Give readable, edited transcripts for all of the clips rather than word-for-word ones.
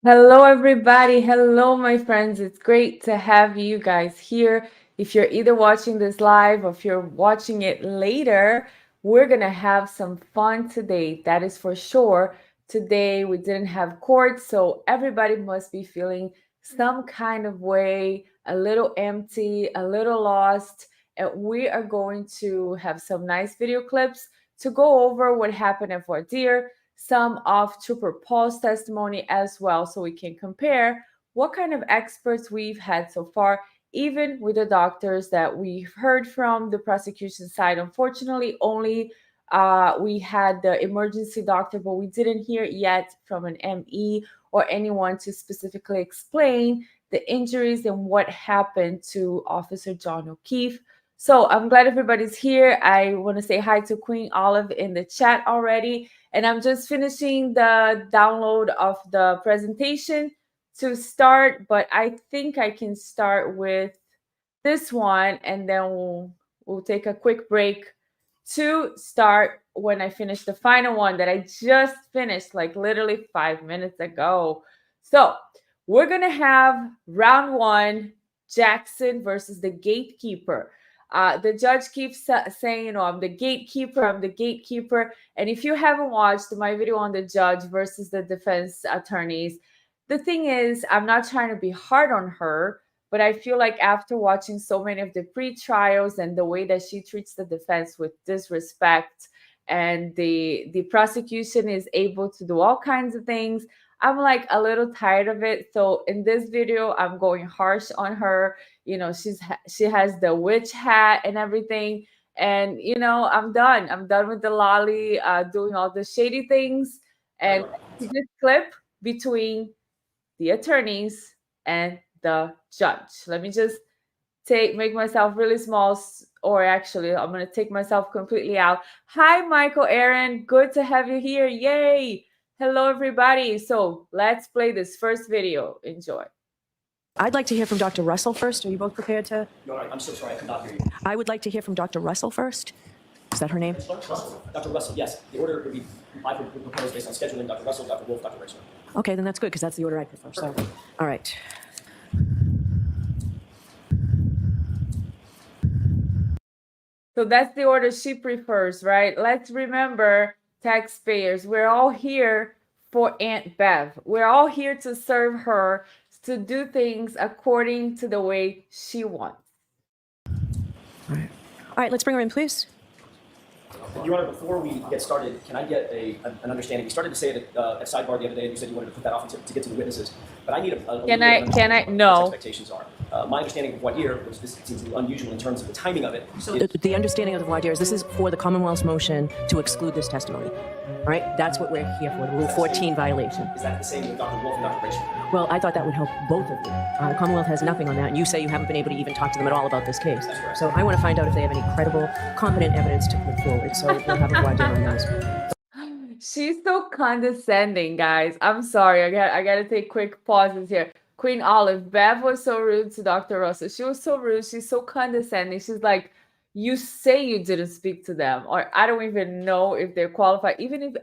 Hello, everybody. Hello, my friends. It's great to have you guys here. If you're either watching this live or if you're watching it later, we're going to have some fun today. That is for sure. Today, we didn't have court, so everybody must be feeling some kind of way, a little empty, a little lost. And we are going to have some nice video clips to go over what happened at Voir Dier, some of Trooper Paul's testimony as well, so we can compare what kind of experts we've had so far, even with the doctors that we've heard from the prosecution side. Unfortunately, only we had the emergency doctor, but we didn't hear yet from an ME or anyone to specifically explain the injuries and what happened to Officer John O'Keefe. So I'm glad everybody's here. I want to say hi to Queen Olive in the chat already. And I'm just finishing the download of the presentation to start, but I think I can start with this one and then we'll take a quick break to start when I finish the final one that I just finished like literally 5 minutes ago. So we're gonna have round one, Jackson versus the Gatekeeper. The judge keeps saying, I'm the gatekeeper, I'm the gatekeeper. And if you haven't watched my video on the judge versus the defense attorneys, the thing is, I'm not trying to be hard on her, but I feel like after watching so many of the pre-trials and the way that she treats the defense with disrespect, and the prosecution is able to do all kinds of things, I'm like a little tired of it. So in this video, I'm going harsh on her. She has the witch hat and everything. And I'm done. I'm done with the lolly doing all the shady things. And this clip between the attorneys and the judge. Let me just make myself really small, or actually I'm going to take myself completely out. Hi, Michael Aaron. Good to have you here. Yay. Hello, everybody. So let's play this first video. Enjoy. I'd like to hear from Dr. Russell first. Are you both prepared to? No, I'm so sorry, I could not hear you. I would like to hear from Dr. Russell first. Is that her name? Dr. Russell, yes. The order would be I would propose based on scheduling Dr. Russell, Dr. Wolfe, Dr. Rentschler. Okay, then that's good because that's the order I prefer. So, all right. So that's the order she prefers, right? Let's remember, taxpayers, we're all here for Aunt Bev. We're all here to serve her, to do things according to the way she wants. All right, let's bring her in, please. Your Honor, before we get started, can I get an understanding? You started to say it at sidebar the other day, and you said you wanted to put that off to get to the witnesses. But I need a Can I? No. What expectations are. My understanding of Voir Dier, which this seems to be unusual in terms of the timing of it. So the understanding of the Voir Dier is this is for the Commonwealth's motion to exclude this testimony. All right, that's what we're here for, the Rule 14 violation. Is that the same with Dr. Wolfe and Dr. Rentschler? Well, I thought that would help both of you. The Commonwealth has nothing on that, and you say you haven't been able to even talk to them at all about this case. That's correct. So I want to find out if they have any credible, competent evidence to put forward. So we'll have a Voir Dier on those. She's so condescending, guys. I'm sorry. I gotta take quick pauses here. Queen Olive, Bev was so rude to Dr. Russell. She was so rude. She's so condescending. She's like, you say you didn't speak to them, or I don't even know if they're qualified. Even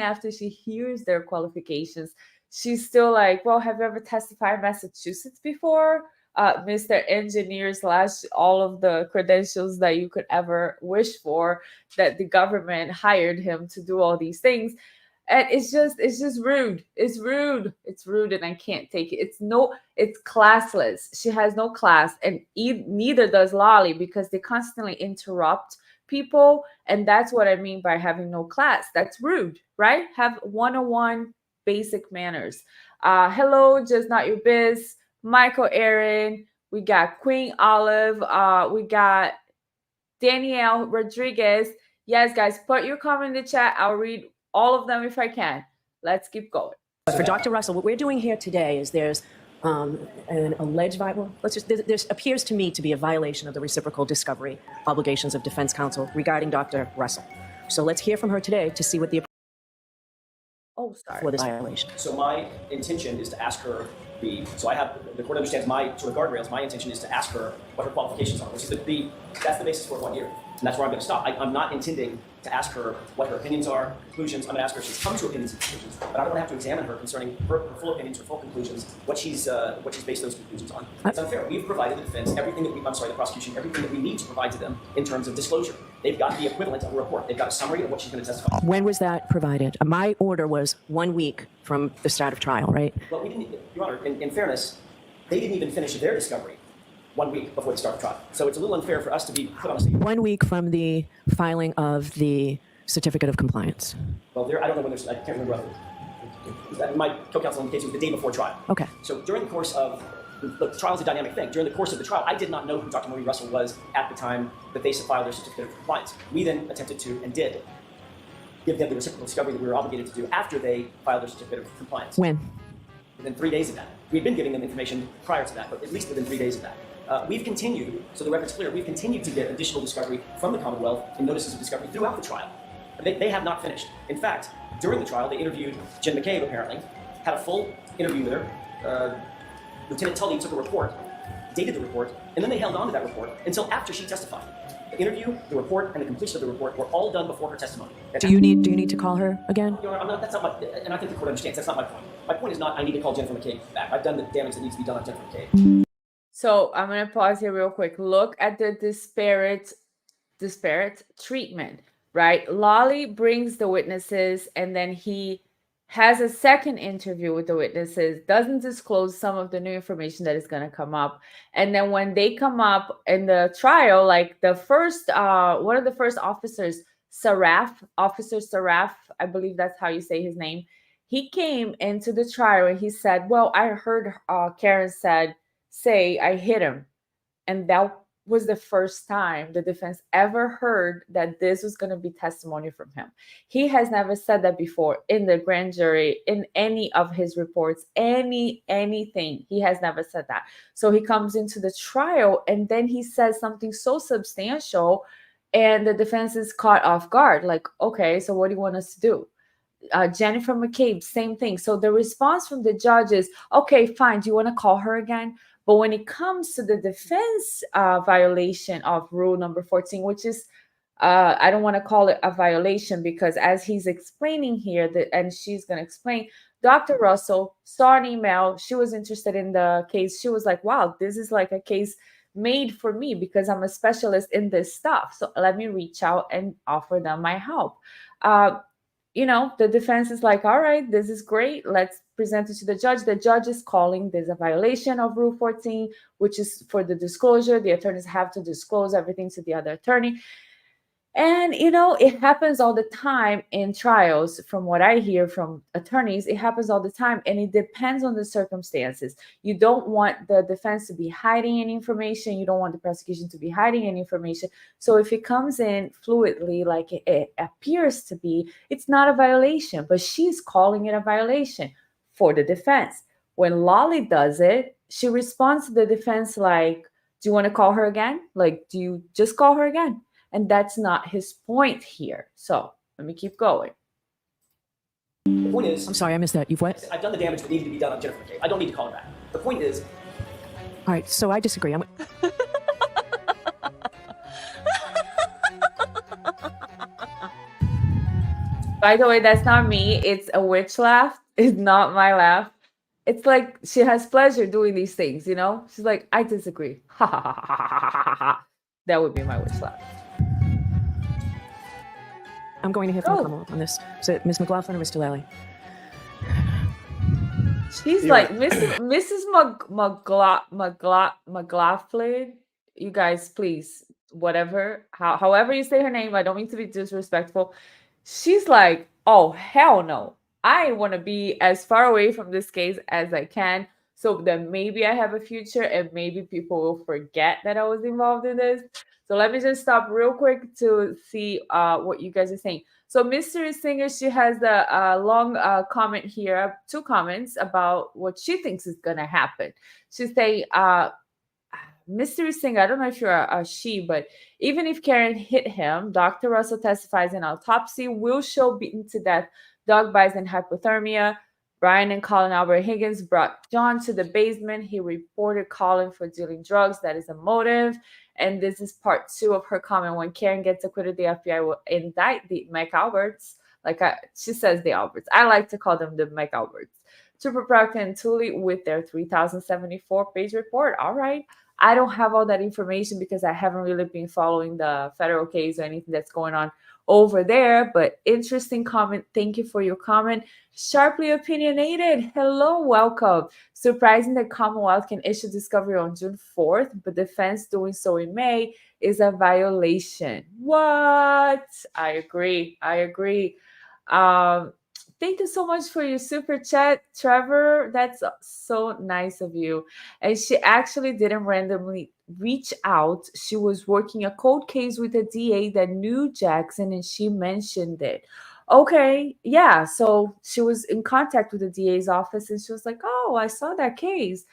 after she hears their qualifications, she's still like, well, have you ever testified in Massachusetts before? Mr. Engineer / all of the credentials that you could ever wish for, that the government hired him to do all these things. And it's just rude. It's rude, and I can't take it. It's classless. She has no class, and neither does Lolly, because they constantly interrupt people, and that's what I mean by having no class. That's rude, right? Have 101 basic manners. Hello, just not your biz. Michael Aaron. We got Queen Olive. We got Danielle Rodriguez. Yes, guys, put your comment in the chat. I'll read all of them if I can. Let's keep going. But for Dr. Russell, what we're doing here today is there's an alleged there appears to me to be a violation of the reciprocal discovery obligations of defense counsel regarding Dr. Russell. So let's hear from her today to see what the for this violation. So my intention is to ask her so the court understands my sort of guardrails. My intention is to ask her what her qualifications are, which is that's the basis for Voir Dier. And that's where I'm going to stop. I'm not intending to ask her what her opinions are, conclusions. I'm going to ask her if she's come to opinions and conclusions, but I don't have to examine her concerning her full opinions, her full conclusions, what she's based those conclusions on. It's unfair. We've provided the defense everything that the prosecution, everything that we need to provide to them in terms of disclosure. They've got the equivalent of a report. They've got a summary of what she's going to testify. When was that provided? My order was 1 week from the start of trial, right? Well, we didn't, Your Honor, in fairness, they didn't even finish their discovery 1 week before the start of trial. So it's a little unfair for us to be put on a stage. 1 week from the filing of the certificate of compliance. Well, I don't know when there's, I can't remember whether my co-counsel indicates it was the day before trial. Okay. So during the course of, the trial is a dynamic thing. During the course of the trial, I did not know who Dr. Marie Russell was at the time that they filed their certificate of compliance. We then attempted to, and did, give them the reciprocal discovery that we were obligated to do after they filed their certificate of compliance. When? Within 3 days of that. We had been giving them information prior to that, but at least within 3 days of that. We've continued, so the record's clear, we've continued to get additional discovery from the Commonwealth and notices of discovery throughout the trial. They have not finished. In fact, during the trial, they interviewed Jen McCabe, apparently, had a full interview with her. Lieutenant Tully took a report, dated the report, and then they held on to that report until after she testified. The interview, the report, and the completion of the report were all done before her testimony. Do you need to call her again? Your Honor, that's not my, and I think the court understands, that's not my point. My point is not I need to call Jennifer McCabe back. I've done the damage that needs to be done on Jennifer McCabe. So I'm going to pause here real quick. Look at the disparate treatment, right? Lolly brings the witnesses, and then he has a second interview with the witnesses, doesn't disclose some of the new information that is going to come up. And then when they come up in the trial, like the first, one of the first officers, Officer Saraf, I believe that's how you say his name. He came into the trial and he said, well, I heard Karen say I hit him. And that was the first time the defense ever heard that this was going to be testimony from him. He has never said that before in the grand jury, in any of his reports, anything. He has never said that. So he comes into the trial and then he says something so substantial and the defense is caught off guard. Like, okay, so what do you want us to do? Jennifer McCabe, same thing. So the response from the judge is, okay, fine. Do you want to call her again? But when it comes to the defense violation of rule number 14, which is, I don't want to call it a violation because as he's explaining here, and she's going to explain, Dr. Russell saw an email. She was interested in the case. She was like, wow, this is like a case made for me because I'm a specialist in this stuff. So let me reach out and offer them my help. The defense is like, all right, this is great. Let's present it to the judge. The judge is calling this a violation of Rule 14, which is for the disclosure. The attorneys have to disclose everything to the other attorney. And, it happens all the time in trials. From what I hear from attorneys, it happens all the time. And it depends on the circumstances. You don't want the defense to be hiding any information. You don't want the prosecution to be hiding any information. So if it comes in fluidly, like it appears to be, it's not a violation. But she's calling it a violation for the defense. When Lolly does it, she responds to the defense like, do you want to call her again? Like, do you just call her again? And that's not his point here. So let me keep going. The point is, I'm sorry, I missed that. You've what? I've done the damage that needed to be done on Jennifer McCabe. I don't need to call her back. The point is, All right, so I disagree. By the way, that's not me. It's a witch laugh. It's not my laugh. It's like she has pleasure doing these things, She's like, I disagree. Ha ha ha ha ha ha ha. That would be my witch laugh. I'm going to hear from the Commonwealth on this. Is it Ms. McLaughlin or Mr. Lally? She's like, Mrs. McLaughlin. You guys, please, however you say her name, I don't mean to be disrespectful. She's like, oh, hell no. I want to be as far away from this case as I can so that maybe I have a future and maybe people will forget that I was involved in this. So let me just stop real quick to see what you guys are saying. So Mystery Singer, she has a long comment here, 2 comments about what she thinks is going to happen. She's saying, Mystery Singer, I don't know if you're a she, but even if Karen hit him, Dr. Russell testifies in autopsy will show beaten to death, dog bites, and hypothermia. Brian and Colin Albert Higgins brought John to the basement. He reported Colin for dealing drugs. That is a motive. And this is part 2 of her comment. When Karen gets acquitted, the FBI will indict the McAlberts. She says the Alberts. I like to call them the McAlberts. Trooper Proctor and Tooley with their 3,074-page report. All right. I don't have all that information because I haven't really been following the federal case or anything that's going on over there. But interesting comment. Thank you for your comment. Sharply opinionated. Hello, welcome. Surprising that Commonwealth can issue discovery on June 4th, but defense doing so in May is a violation. What? I agree. Thank you so much for your super chat, Trevor. That's so nice of you. And she actually didn't randomly reach out. She was working a cold case with a DA that knew Jackson, and she mentioned it. Okay, yeah. So she was in contact with the DA's office, and she was like, "Oh, I saw that case."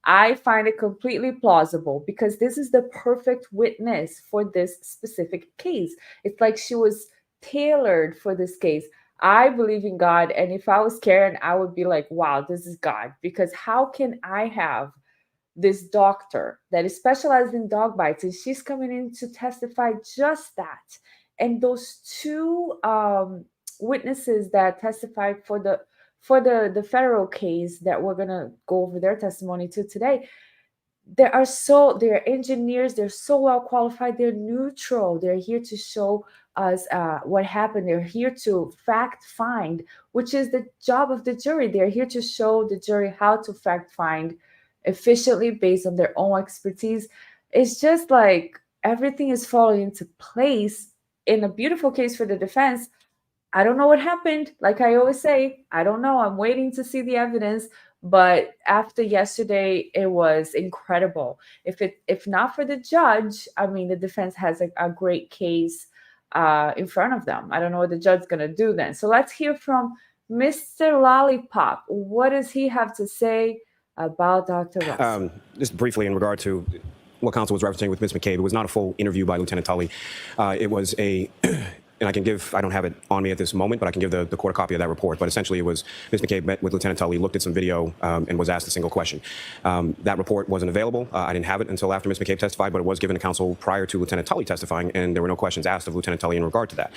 I find it completely plausible because this is the perfect witness for this specific case. It's like she was tailored for this case. I believe in God, and if I was Karen, I would be like, wow, this is God. Because how can I have this doctor that is specialized in dog bites, and she's coming in to testify just that? And those 2 witnesses that testified for the federal case that we're gonna go over their testimony to today, they're engineers, they're so well qualified, they're neutral, they're here to show us what happened, they're here to fact find, which is the job of the jury. They're here to show the jury how to fact find efficiently based on their own expertise. It's just like everything is falling into place in a beautiful case for the defense. I don't know what happened. Like I always say, I don't know. I'm waiting to see the evidence. But after yesterday, it was incredible. If not for the judge, I mean, the defense has a great case in front of them. I don't know what the judge's going to do then. So let's hear from Mr. Lollipop. What does he have to say about Dr. Russell? Just briefly in regard to what counsel was referencing with Ms. McCabe, it was not a full interview by Lieutenant Tully. It was a... And I don't have it on me at this moment, but I can give the court a copy of that report. But essentially, it was Ms. McCabe met with Lieutenant Tully, looked at some video, and was asked a single question. That report wasn't available. I didn't have it until after Ms. McCabe testified, but it was given to counsel prior to Lieutenant Tully testifying, and there were no questions asked of Lieutenant Tully in regard to that.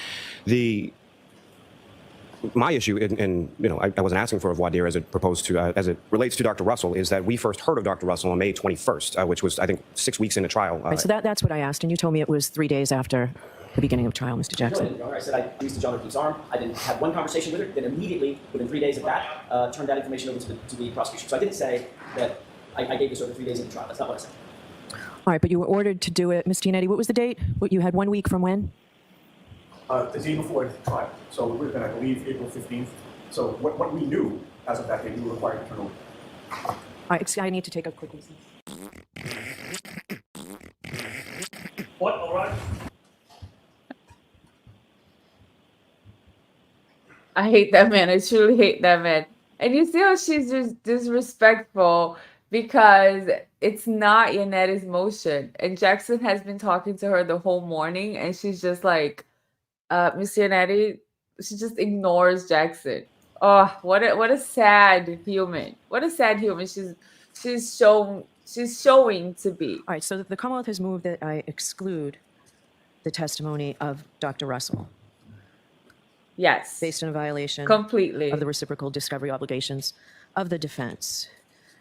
My issue, and I wasn't asking for a voir dire as it relates to Dr. Russell, is that we first heard of Dr. Russell on May 21st, which was, I think, 6 weeks into trial. Right, so that's what I asked, and you told me it was 3 days after the beginning of trial, Mr. Jackson. I said I used John O'Keefe's arm. I didn't have one conversation with her. Then immediately, within 3 days of that, turned that information over to the prosecution. So I didn't say that I gave this over 3 days into trial. That's not what I said. All right, but you were ordered to do it. Ms. Giannetti, what was the date? You had 1 week from when? The day before the trial. So it would have been, I believe, April 15th. So what we knew as of that day, we were required to turn over. All right, I need to take a quick listen. What? All right. I hate that man. I truly hate that man. And you see how she's just disrespectful because it's not Yanetti's motion. And Jackson has been talking to her the whole morning, and she's just like, Miss Yanetti, she just ignores Jackson. Oh, what a sad human. What a sad human she's showing to be. All right, so the Commonwealth has moved that I exclude the testimony of Dr. Russell. Yes. Based on a violation completely of the reciprocal discovery obligations of the defense.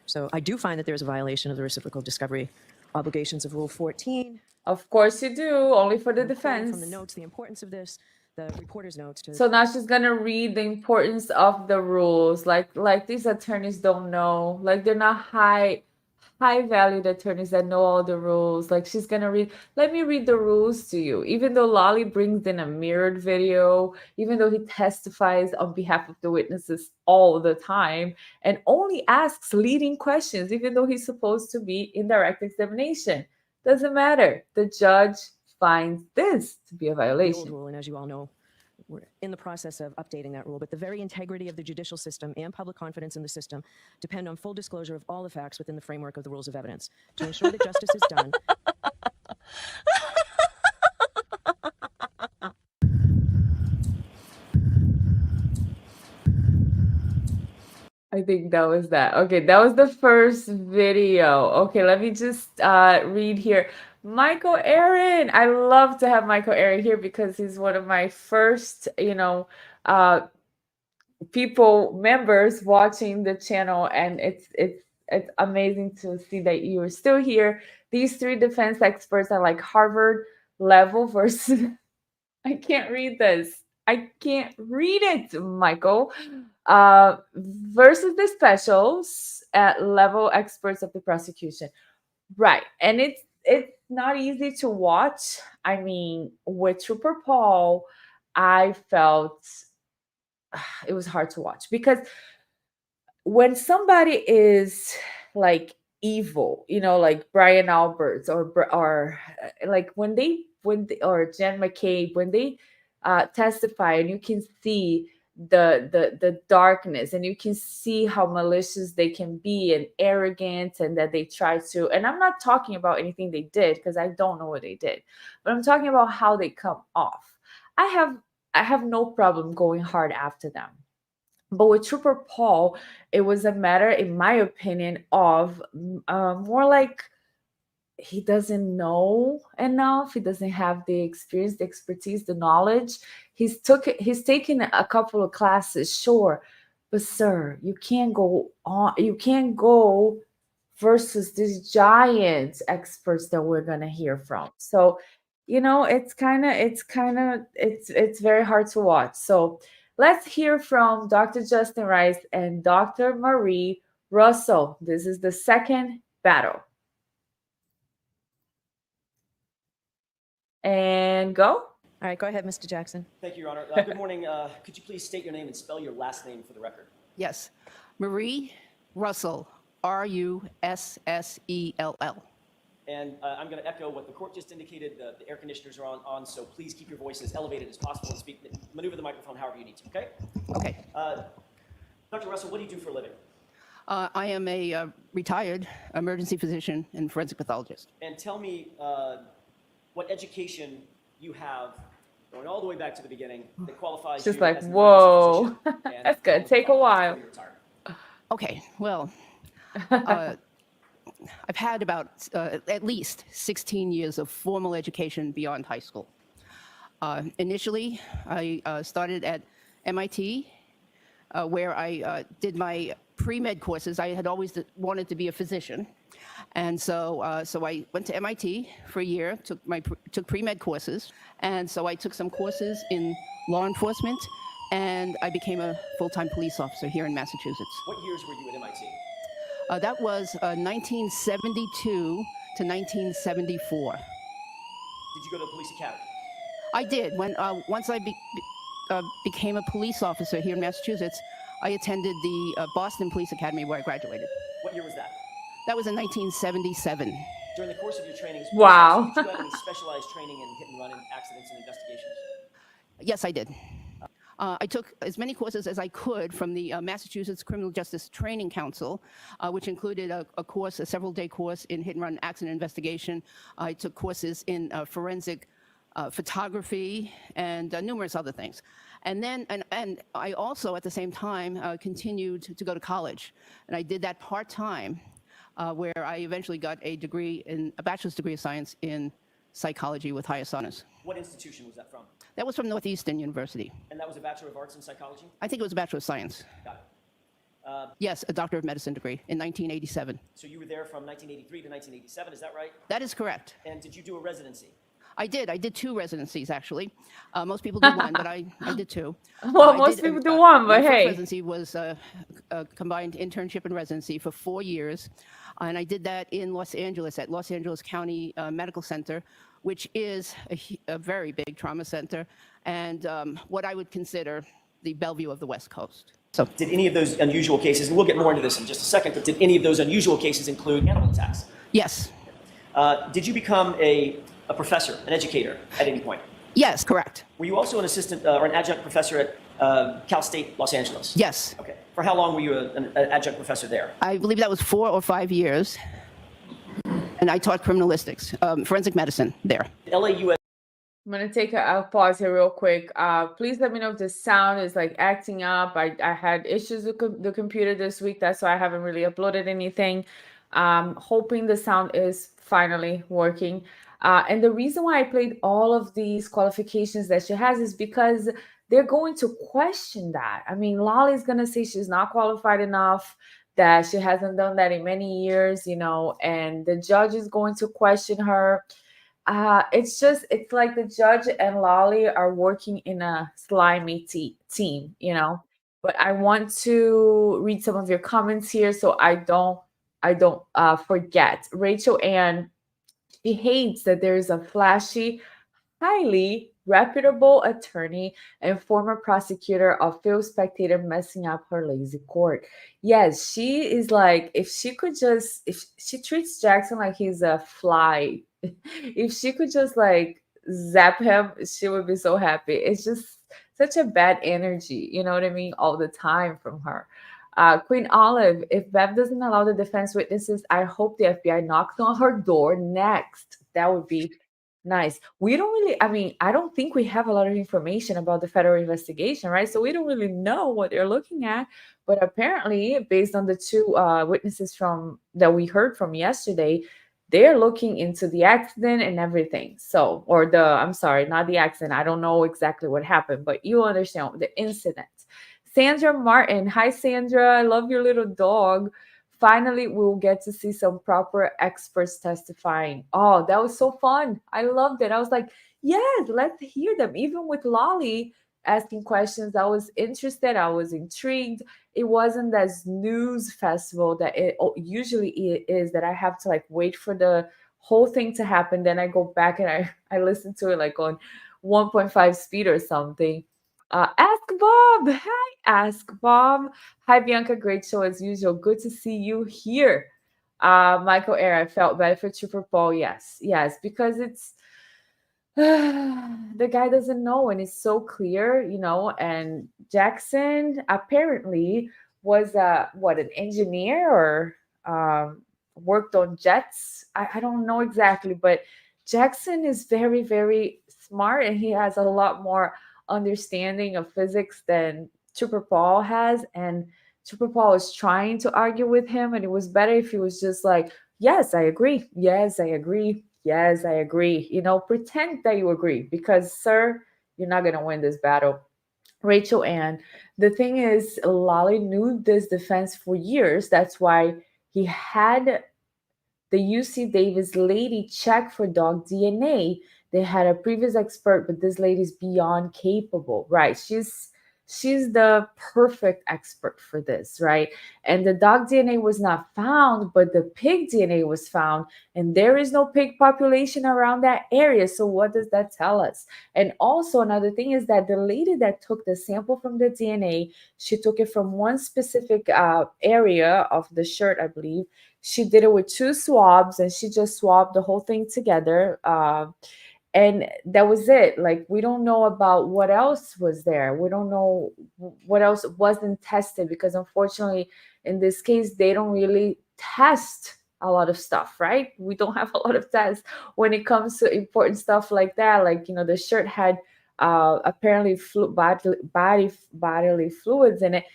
So I do find that there's a violation of the reciprocal discovery obligations of Rule 14. Of course you do, only for the defense. From the notes, the importance of this, the reporter's notes. So now she's gonna read the importance of the rules. Like these attorneys don't know. Like they're not high valued attorneys that know all the rules. Like she's gonna read, let me read the rules to you. Even though Lolly brings in a mirrored video, even though he testifies on behalf of the witnesses all the time and only asks leading questions, even though he's supposed to be in direct examination. Doesn't matter. The judge finds this to be a violation. The old rule, and as you all know, we're in the process of updating that rule, but the very integrity of the judicial system and public confidence in the system depend on full disclosure of all the facts within the framework of the rules of evidence. To ensure that justice is done, I think that was that. Okay, that was the first video. Okay, let me just read here. Michael Aaron. I love to have Michael Aaron here because he's one of my first, uh people members watching the channel, and it's amazing to see that you are still here. These three defense experts are like Harvard level versus I can't read this. I can't read it, Michael. Versus the specials at level experts of the prosecution. Right. And it's not easy to watch. I mean, with Trooper Paul, I felt it was hard to watch because when somebody is like evil, like Brian Alberts or like or Jen McCabe, when they testify, and you can see the darkness, and you can see how malicious they can be and arrogant, and that they try to. And I'm not talking about anything they did because I don't know what they did, but I'm talking about how they come off. I have no problem going hard after them. But with Trooper Paul, it was a matter, in my opinion, of more like he doesn't know enough. He doesn't have the experience, the expertise, the knowledge. He's taken a couple of classes, sure, but sir, you can't go on. You can't go versus these giant experts that we're gonna hear from. So, it's very hard to watch. So let's hear from Dr. Justin Rice and Dr. Marie Russell. This is the second battle. And go. All right, go ahead, Mr. Jackson. Thank you, Your Honor. Good morning. Could you please state your name and spell your last name for the record? Yes. Marie Russell, Russell. And I'm going to echo what the court just indicated. The air conditioners are on, so please keep your voice as elevated as possible and speak. Maneuver the microphone however you need to, okay? Okay. Dr. Russell, what do you do for a living? I am a retired emergency physician and forensic pathologist. And tell me what education you have, going all the way back to the beginning, that qualifies Just you like, as an whoa, emergency physician and that's gonna take a while. for your retirement. Okay, well, I've had about at least 16 years of formal education beyond high school. Initially, I started at MIT, where I did my pre-med courses. I had always wanted to be a physician. And so I went to MIT for a year, took pre-med courses. And so I took some courses in law enforcement, and I became a full-time police officer here in Massachusetts. What years were you at MIT? That was 1972 to 1974. Did you go to the police academy? I did. Once I became a police officer here in Massachusetts, I attended the Boston Police Academy where I graduated. What year was that? That was in 1977. During the course of your trainings, Wow. did you have any specialized training in hit and run accidents and investigations? Yes, I did. I took as many courses as I could from the Massachusetts Criminal Justice Training Council, which included a several-day course in hit and run accident investigation. I took courses in forensic photography and numerous other things. And then, and I also at the same time continued to go to college, and I did that part-time, where I eventually got a bachelor's degree of science in psychology with highest honors. What institution was that from? That was from Northeastern University. And that was a Bachelor of Arts in Psychology? I think it was a Bachelor of Science. Got it. Yes, a Doctor of Medicine degree in 1987. So you were there from 1983 to 1987, is that right? That is correct. And did you do a residency? I did. I did 2 residencies, actually. Most people do 1, but I did 2. Well, most people do 1, but my hey. first residency was a combined internship and residency for 4 years. And I did that in Los Angeles at Los Angeles County Medical Center, which is a very big trauma center and what I would consider the Bellevue of the West Coast. So, did any of those unusual cases, and we'll get more into this in just a second, but did any of those unusual cases include animal attacks? yes. Did you become a professor, an educator at any point? Yes, correct. Were you also an assistant or an adjunct professor at Cal State Los Angeles? Yes. Okay. For how long were you an adjunct professor there? I believe that was 4 or 5 years. And I taught criminalistics, forensic medicine there. LAUSD I'm gonna take a pause here real quick. Please let me know if the sound is like acting up. I had issues with the computer this week. That's why I haven't really uploaded anything. Hoping the sound is finally working. And the reason why I played all of these qualifications that she has is because they're going to question that. I mean, Lolly's gonna say she's not qualified enough, that she hasn't done that in many years, and the judge is going to question her. It's like the judge and Lolly are working in a slimy team. But I want to read some of your comments here so I don't forget. Rachel Ann, she hates that there is a flashy, highly reputable attorney and former prosecutor of Phil Spectator messing up her lazy court. Yes, she is like, if she treats Jackson like he's a fly, if she could just like zap him, she would be so happy. It's just such a bad energy, you know what I mean, all the time from her. Queen Olive, if Bev doesn't allow the defense witnesses, I hope the FBI knocks on her door next. That would be nice. We don't really, I mean, I don't think we have a lot of information about the federal investigation, right? So we don't really know what they're looking at. But apparently, based on the two witnesses from that we heard from yesterday, they're looking into the accident and everything. So, I'm sorry, not the accident. I don't know exactly what happened, but you understand the incident. Sandra Martin. Hi, Sandra. I love your little dog. Finally, we'll get to see some proper experts testifying. Oh, that was so fun. I loved it. I was like, yes, let's hear them. Even with Lolly asking questions, I was interested. I was intrigued. It wasn't that news festival that it usually is, that I have to like wait for the whole thing to happen. Then I go back and I listen to it like on 1.5 speed or something. Ask Bob. Hi, Ask Bob. Hi, Bianca. Great show as usual. Good to see you here. Michael Air, I felt bad for Trooper Paul. Yes, because it's the guy doesn't know, and it's so clear. And Jackson apparently was an engineer or worked on jets. I don't know exactly, but Jackson is very, very smart, and he has a lot more understanding of physics than Trooper Paul has. And Trooper Paul was trying to argue with him, and it was better if he was just like, yes, I agree. Yes, I agree. Yes, I agree. Pretend that you agree, because, sir, you're not going to win this battle. Rachel Ann, the thing is, Lolly knew this defense for years. That's why he had the UC Davis lady check for dog DNA. They had a previous expert, but this lady's beyond capable, right? She's the perfect expert for this, right? And the dog DNA was not found, but the pig DNA was found, and there is no pig population around that area. So what does that tell us? And also another thing is that the lady that took the sample from the DNA, she took it from one specific area of the shirt, I believe. She did it with 2 swabs, and she just swabbed the whole thing together. And that was it. Like, we don't know about what else was there. We don't know what else wasn't tested, because unfortunately, in this case, they don't really test a lot of stuff, right? We don't have a lot of tests when it comes to important stuff like that. Like, the shirt had apparently bodily fluids in it.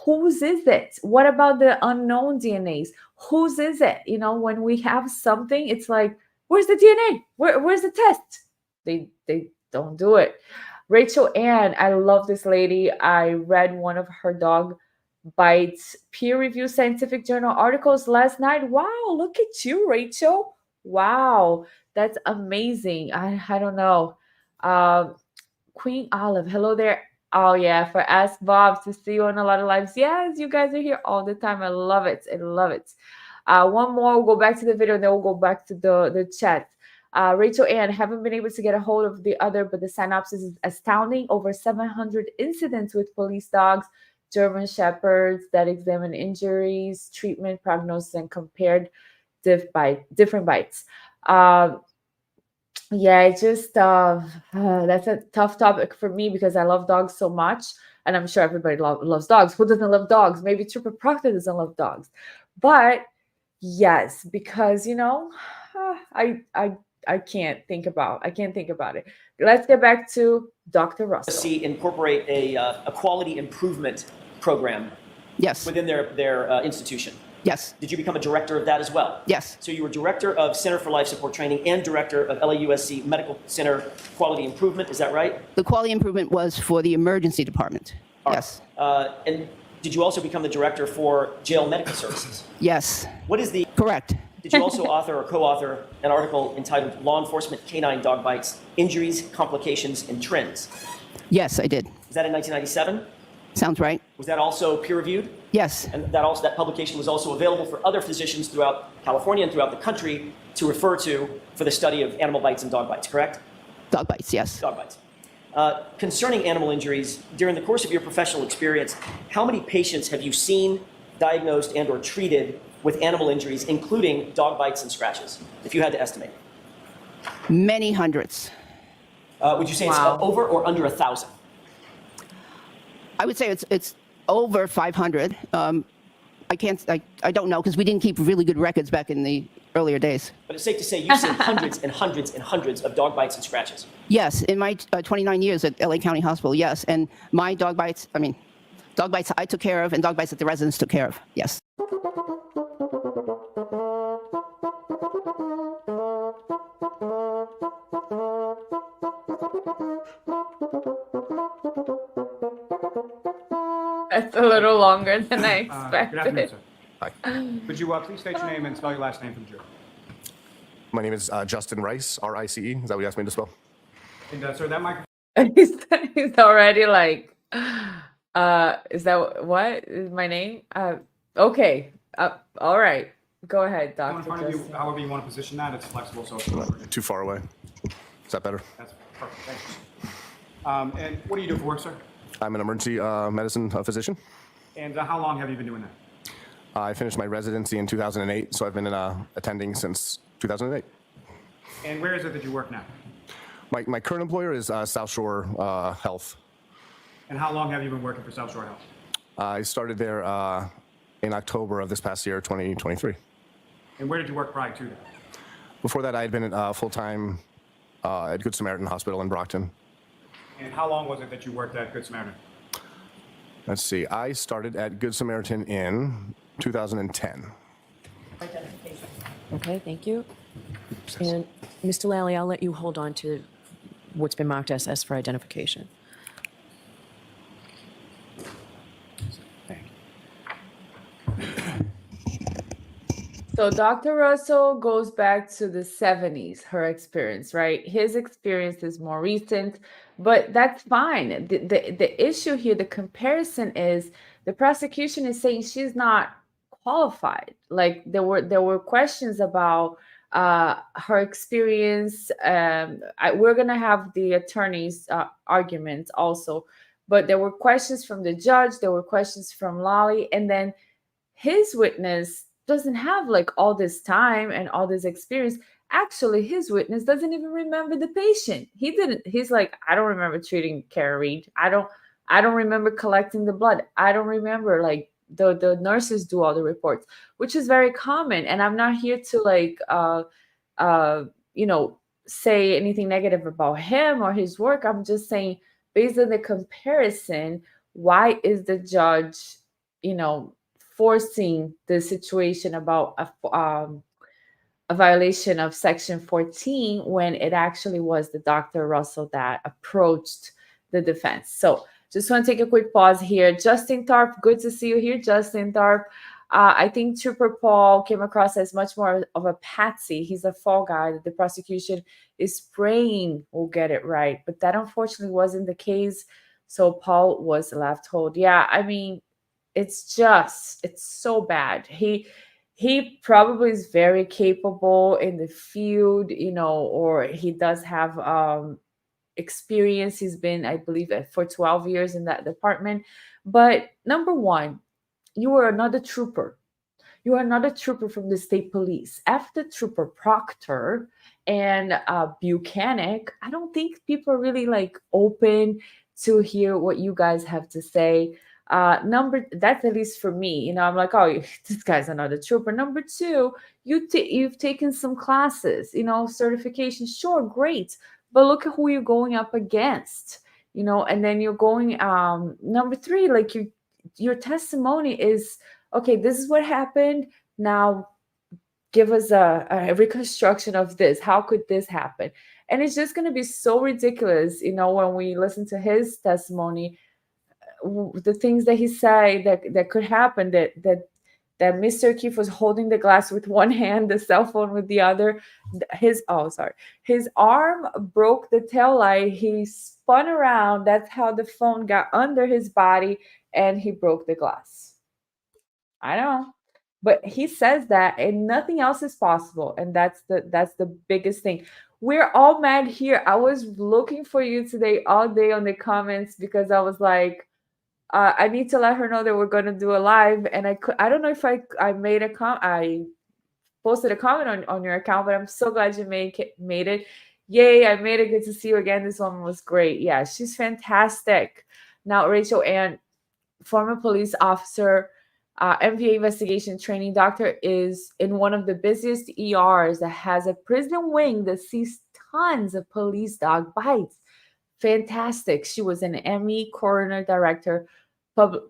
Whose is it? What about the unknown DNAs? Whose is it? When we have something, it's like, where's the DNA? Where's the test? They don't do it. Rachel Ann, I love this lady. I read one of her dog bites peer-reviewed scientific journal articles last night. Wow, look at you, Rachel. Wow, that's amazing. I don't know. Queen Olive, hello there. Oh yeah, for Ask Bob, to see you on a lot of lives. Yes, you guys are here all the time. I love it. I love it. One more, we'll go back to the video, and then we'll go back to the chat. Rachel Ann, haven't been able to get a hold of the other, but the synopsis is astounding. Over 700 incidents with police dogs, German shepherds that examine injuries, treatment, prognosis, and compared different bites. Yeah, it just that's a tough topic for me, because I love dogs so much, and I'm sure everybody loves dogs. Who doesn't love dogs? Maybe Trooper Proctor doesn't love dogs, but yes, because I can't think about it. Let's get back to Dr. Russell. See, incorporate a quality improvement program Yes. within their institution. Yes. Did you become a director of that as well? Yes. So you were director of Center for Life Support Training and director of LAUSC Medical Center Quality Improvement. Is that right? The quality improvement was for the emergency department. Yes. And did you also become the director for Jail Medical Services? Yes. What is the... Correct. Did you also author or co-author an article entitled Law Enforcement Canine Dog Bites, Injuries, Complications, and Trends? Yes, I did. Was that in 1997? Sounds right. Was that also peer-reviewed? Yes. And that publication was also available for other physicians throughout California and throughout the country to refer to for the study of animal bites and dog bites, correct? Dog bites, yes. Dog bites. Concerning animal injuries, during the course of your professional experience, how many patients have you seen, diagnosed, and or treated with animal injuries, including dog bites and scratches, if you had to estimate? Many hundreds. Would you say it's over or under 1,000? I would say it's over 500. I don't know because we didn't keep really good records back in the earlier days. But it's safe to say you've seen hundreds and hundreds and hundreds of dog bites and scratches. Yes, in my 29 years at LA County Hospital, yes. And my dog bites I took care of and dog bites that the residents took care of, yes. That's a little longer than I expected. Good afternoon, sir. Hi. Could you please state your name and spell your last name for the jury? My name is Justin Rice, R-I-C-E. Is that what you asked me to spell? And sir, that microphone. He's already like, is that what is my name? Okay. All right. Go ahead, In Dr. front of you, Justin. however you want to position that, it's flexible. So Too far away. Is that better? that's perfect. Thank you. And what do you do for work, sir? I'm an emergency medicine physician. And how long have you been doing that? I finished my residency in 2008, so I've been attending since 2008. And where is it that you work now? My current employer is South Shore Health. And how long have you been working for South Shore Health? I started there in October of this past year, 2023. And where did you work prior to that? Before that, I had been full-time at Good Samaritan Hospital in Brockton. And how long was it that you worked at Good Samaritan? Let's see. I started at Good Samaritan in 2010. Okay, thank you. And Mr. Lally, I'll let you hold on to what's been marked as S for identification. Thank you. So Dr. Russell goes back to the 70s, her experience, right? His experience is more recent, but that's fine. The issue here, the comparison is the prosecution is saying she's not qualified. Like there were questions about her experience. We're gonna have the attorney's arguments also, but there were questions from the judge, there were questions from Lally, and then his witness doesn't have like all this time and all this experience. Actually, his witness doesn't even remember the patient. He's like, I don't remember treating Karen Read. I don't remember collecting the blood. I don't remember, like the nurses do all the reports, which is very common. And I'm not here to like say anything negative about him or his work. I'm just saying, based on the comparison, why is the judge, forcing the situation about a violation of Section 14 when it actually was the Dr. Russell that approached the defense? So just want to take a quick pause here. Justin Tharp, good to see you here, Justin Tharp. I think Trooper Paul came across as much more of a patsy. He's a fall guy that the prosecution is praying will get it right. But that unfortunately wasn't the case. So Paul was left hold. Yeah, I mean, it's so bad. He probably is very capable in the field, or he does have experience. He's been, I believe, for 12 years in that department. But number one, you are another trooper. You are another trooper from the state police. After Trooper Proctor and Buchanan, I don't think people are really like open to hear what you guys have to say. That's at least for me. You know, I'm like, oh, this guy's another trooper. Number two, you've taken some classes, you know, certification. Sure, great, but look at who you're going up against. You know, and then you're going. Number three, like your testimony is okay. This is what happened. Now, give us a reconstruction of this. How could this happen? And it's just going to be so ridiculous, you know, when we listen to his testimony, the things that he said that could happen, that Mr. Keefe was holding the glass with one hand, the cell phone with the other. His arm broke the tail light. He spun around. That's how the phone got under his body, and he broke the glass. I know, but he says that, and nothing else is possible, and that's the biggest thing. We're all mad here. I was looking for you today all day on the comments because I was like, I need to let her know that we're going to do a live, and I don't know if I posted a comment on your account, but I'm so glad you made it. Yay, I made it. Good to see you again. This woman was great. Yeah, she's fantastic. Now, Rachel Ann, former police officer, MVA investigation training doctor, is in one of the busiest ERs that has a prison wing that sees tons of police dog bites. Fantastic. She was an Emmy coroner director,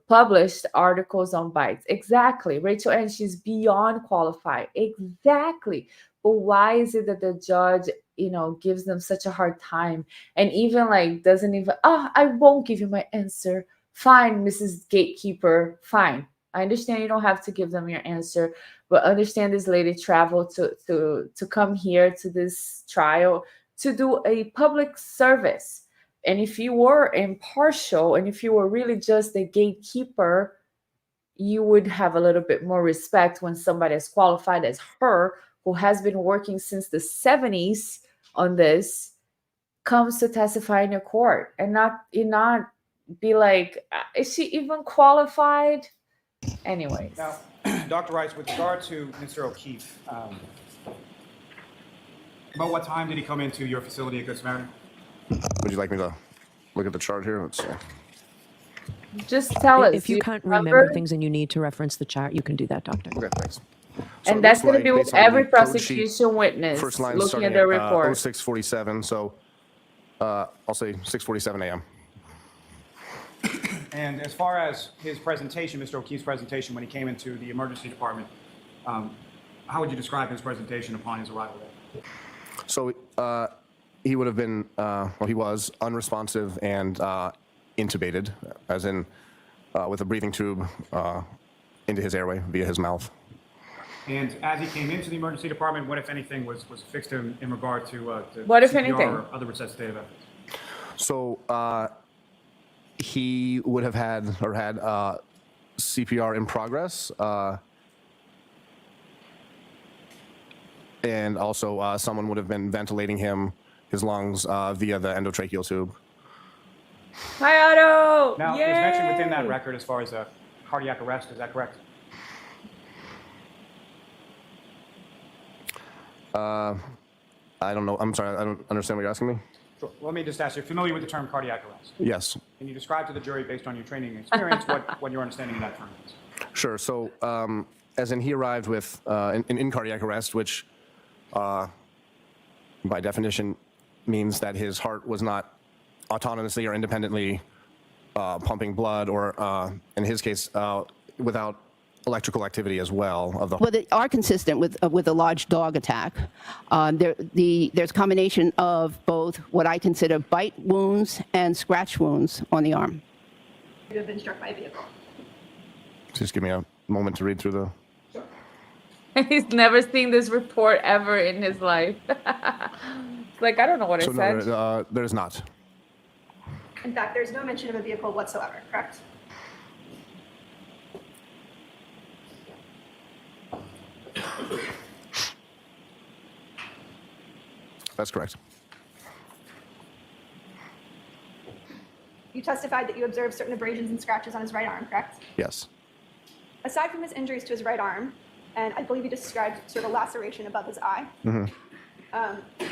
published articles on bites. Exactly, Rachel, and she's beyond qualified. Exactly. But why is it that the judge, you know, gives them such a hard time, and even like doesn't even, I won't give you my answer. Fine, Mrs. Gatekeeper, fine. I understand you don't have to give them your answer, but understand this lady traveled to come here to this trial to do a public service. And if you were impartial, and if you were really just a gatekeeper, you would have a little bit more respect when somebody as qualified as her, who has been working since the 70s on this, comes to testify in your court, and not be like, is she even qualified? Anyways. Now, Dr. Rice, with regard to Mr. O'Keefe, about what time did he come into your facility at Good Samaritan? Would you like me to look at the chart here? Let's see. Just tell us. If you can't remember things and you need to reference the chart, you can do that, Doctor. Okay, thanks. And that's going to be with every prosecution witness First line looking at their report. 0647, so I'll say 6:47 a.m. And as far as his presentation, Mr. O'Keefe's presentation when he came into the emergency department, how would you describe his presentation upon his arrival there? So he would have been, he was unresponsive and intubated, as in with a breathing tube into his airway via his mouth. And as he came into the emergency department, what, if anything, was fixed to him in regard to what, if CPR anything, or other resuscitative efforts? So he would have had CPR in progress, and also someone would have been ventilating his lungs via the endotracheal tube. Hi, Otto. Now, there's mention within that record as far as a cardiac arrest. Is that correct? I don't know. I'm sorry. I don't understand what you're asking me. Sure. Let me just ask you, familiar with the term cardiac arrest? Yes. Can you describe to the jury, based on your training and experience, what your understanding of that term is? Sure. So, as in, he arrived with in cardiac arrest, which by definition means that his heart was not autonomously or independently pumping blood, or in his case, without electrical activity as well of the. Well, they are consistent with a large dog attack. There's combination of both what I consider bite wounds and scratch wounds on the arm. You have been struck by a vehicle. Just give me a moment to read through the. He's never seen this report ever in his life. Like, I don't know what it said. No, there's not. In fact, there's no mention of a vehicle whatsoever, correct? That's correct. You testified that you observed certain abrasions and scratches on his right arm, correct? Yes. Aside from his injuries to his right arm, and I believe you described sort of a laceration above his eye,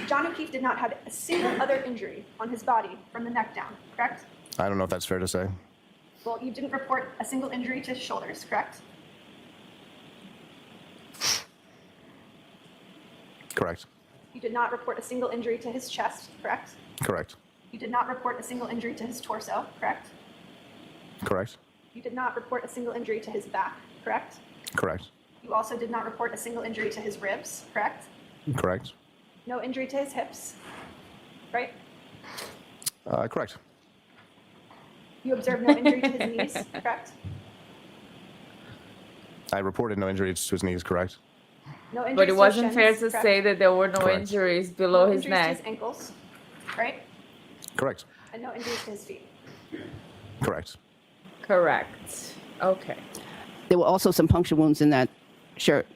John O'Keefe did not have a single other injury on his body from the neck down, correct? I don't know if that's fair to say. Well, you didn't report a single injury to his shoulders, correct? Correct. You did not report a single injury to his chest, correct? Correct. You did not report a single injury to his torso, correct? Correct. You did not report a single injury to his back, correct? Correct. You also did not report a single injury to his ribs, correct? Correct. No injury to his hips, right? Correct. You observed no injury to his knees, correct? I reported no injury to his knees, correct? No injuries But it to wasn't his fair shins, to correct? say that there were no Correct. injuries below No his injuries to neck. his ankles, right? Correct. And no injuries to his feet. Correct. Correct. Okay. There were also some puncture wounds in that shirt.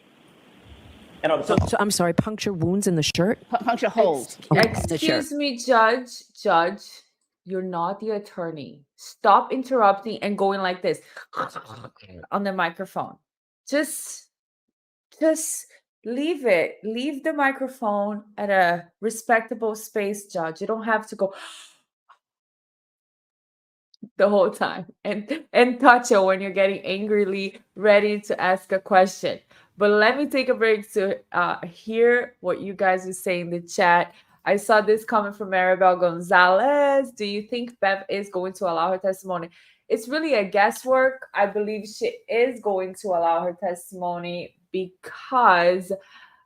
And on the So I'm sorry, puncture wounds in the shirt? Puncture holes in the shirt. Excuse me, Judge, you're not the attorney. Stop interrupting and going like this on the microphone. Just leave it. Leave the microphone at a respectable space, Judge. You don't have to go the whole time and touch it when you're getting angrily ready to ask a question. But let me take a break to hear what you guys are saying in the chat. I saw this comment from Maribel Gonzalez. Do you think Bev is going to allow her testimony? It's really a guesswork. I believe she is going to allow her testimony because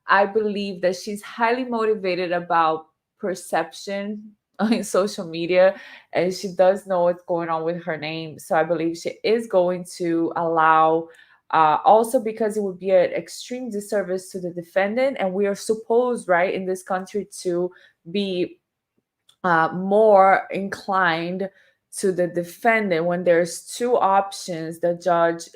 I believe that she's highly motivated about perception on social media, and she does know what's going on with her name. So I believe she is going to allow, also because it would be an extreme disservice to the defendant, and we are supposed, right, in this country to be more inclined to the defendant when there's two options. The judge,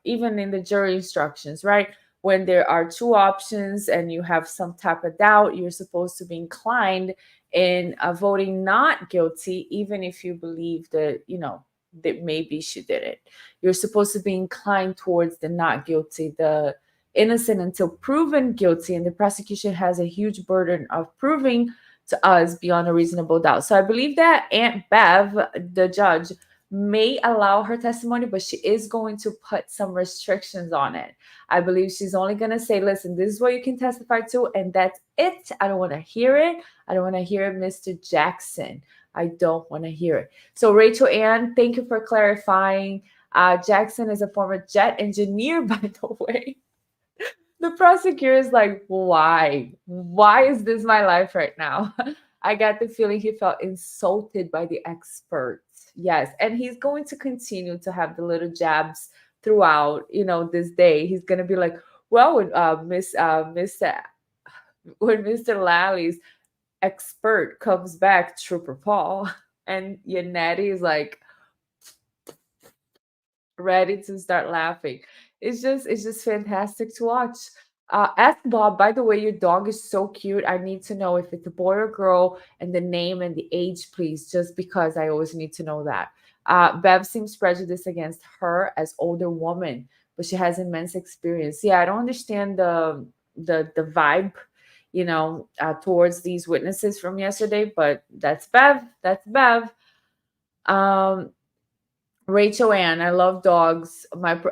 even in the jury instructions, right, when there are two options and you have some type of doubt, you're supposed to be inclined in voting not guilty, even if you believe that, you know, that maybe she did it. You're supposed to be inclined towards the not guilty, the innocent until proven guilty, and the prosecution has a huge burden of proving to us beyond a reasonable doubt. So I believe that Aunt Bev, the judge, may allow her testimony, but she is going to put some restrictions on it. I believe she's only going to say, listen, this is what you can testify to, and that's it. I don't want to hear it. I don't want to hear it, Mr. Jackson. I don't want to hear it. So Rachel Ann, thank you for clarifying. Jackson is a former jet engineer, by the way. The prosecutor is like, why? Why is this my life right now? I got the feeling he felt insulted by the experts. Yes, and he's going to continue to have the little jabs throughout, you know, this day. He's going to be like, well, when Mr. Lally's expert comes back, Trooper Paul, and Yannetti is like ready to start laughing. It's just fantastic to watch. Ask Bob, by the way, your dog is so cute. I need to know if it's a boy or girl and the name and the age, please, just because I always need to know that. Bev seems prejudiced against her as older woman, but she has immense experience. Yeah, I don't understand the vibe, you know, towards these witnesses from yesterday, but that's Bev. That's Bev. Rachel Ann, I love dogs.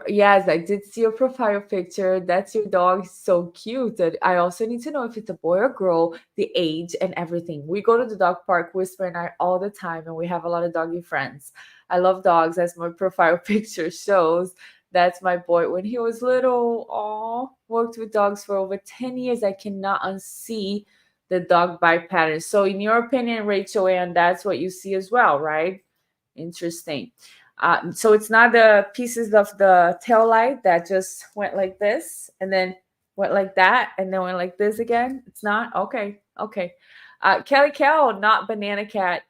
Yes, I did see your profile picture. That's your dog. So cute. And I also need to know if it's a boy or girl, the age, and everything. We go to the dog park, Whisper and I, all the time, and we have a lot of doggy friends. I love dogs, as my profile picture shows. That's my boy. When he was little, worked with dogs for over 10 years. I cannot unsee the dog bite pattern. So in your opinion, Rachel Ann, that's what you see as well, right? Interesting. So it's not the pieces of the tail light that just went like this and then went like that and then went like this again. It's not? Okay. Kelly Kell, not Banana Cat.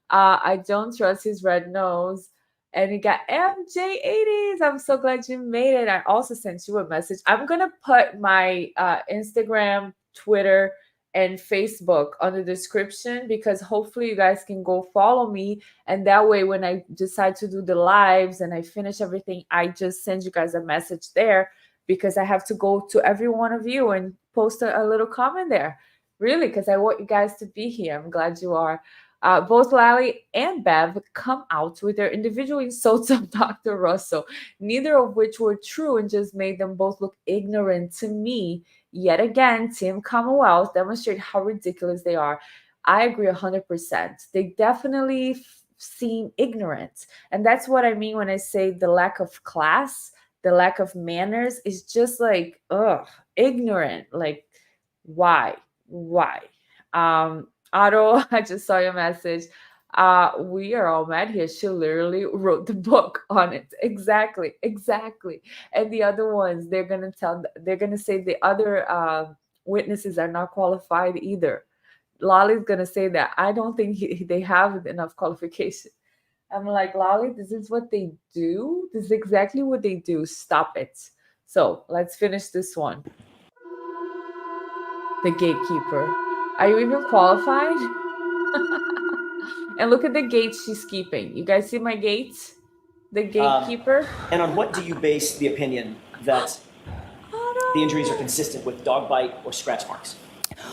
I don't trust his red nose. And you got MJ80s. I'm so glad you made it. I also sent you a message. I'm going to put my Instagram, Twitter, and Facebook on the description, because hopefully you guys can go follow me. And that way, when I decide to do the lives and I finish everything, I just send you guys a message there, because I have to go to every one of you and post a little comment there. Really, because I want you guys to be here. I'm glad you are. Both Lally and Bev come out with their individual insults of Dr. Russell, neither of which were true and just made them both look ignorant to me. Yet again, Tim Commonwealth demonstrate how ridiculous they are. I agree 100%. They definitely seem ignorant. And that's what I mean when I say the lack of class, the lack of manners is just like, ugh, ignorant. Like, why? Why? Otto, I just saw your message. We are all mad here. She literally wrote the book on it. Exactly, exactly. And the other ones, they're gonna say the other witnesses are not qualified either. Lolly's gonna say that. I don't think they have enough qualification. I'm like, Lolly, this is what they do. This is exactly what they do. Stop it. So let's finish this one. The gatekeeper. Are you even qualified? And look at the gates she's keeping. You guys see my gates? The gatekeeper. And on what do you base the opinion that the injuries are consistent with dog bite or scratch marks?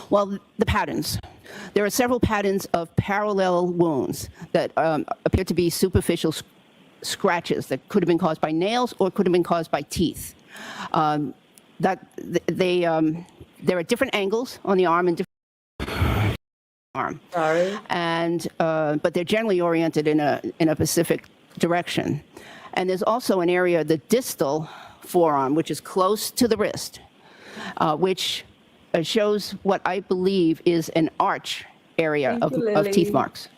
Well, the patterns. There are several patterns of parallel wounds that appear to be superficial scratches that could have been caused by nails or could have been caused by teeth. There are different angles on the arm and different arm. Sorry. And but they're generally oriented in a specific direction. And there's also an area, the distal forearm, which is close to the wrist, which shows what I believe is an arch area of teeth marks.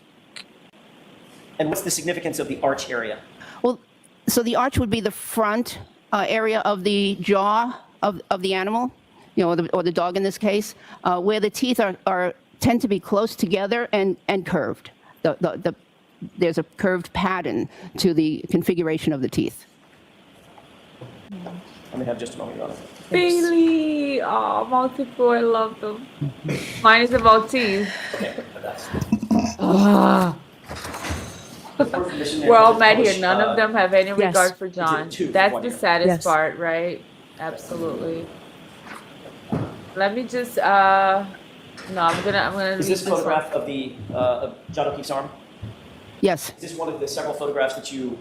And what's the significance of the arch area? Well, so the arch would be the front area of the jaw of the animal, or the dog in this case, where the teeth tend to be close together and curved. There's a curved pattern to the configuration of the teeth. I'm gonna have just a moment, Your Honor. Bailey! Oh, multiple. I love them. Mine is about teeth. Okay, that's. We're all mad here. None of them have any regard for John. Two, That's the saddest Yes. part, right? Absolutely. Let me just no, I'm gonna Is leave this a photograph of the of John O'Keefe's arm? Yes, Is this one of the several photographs that you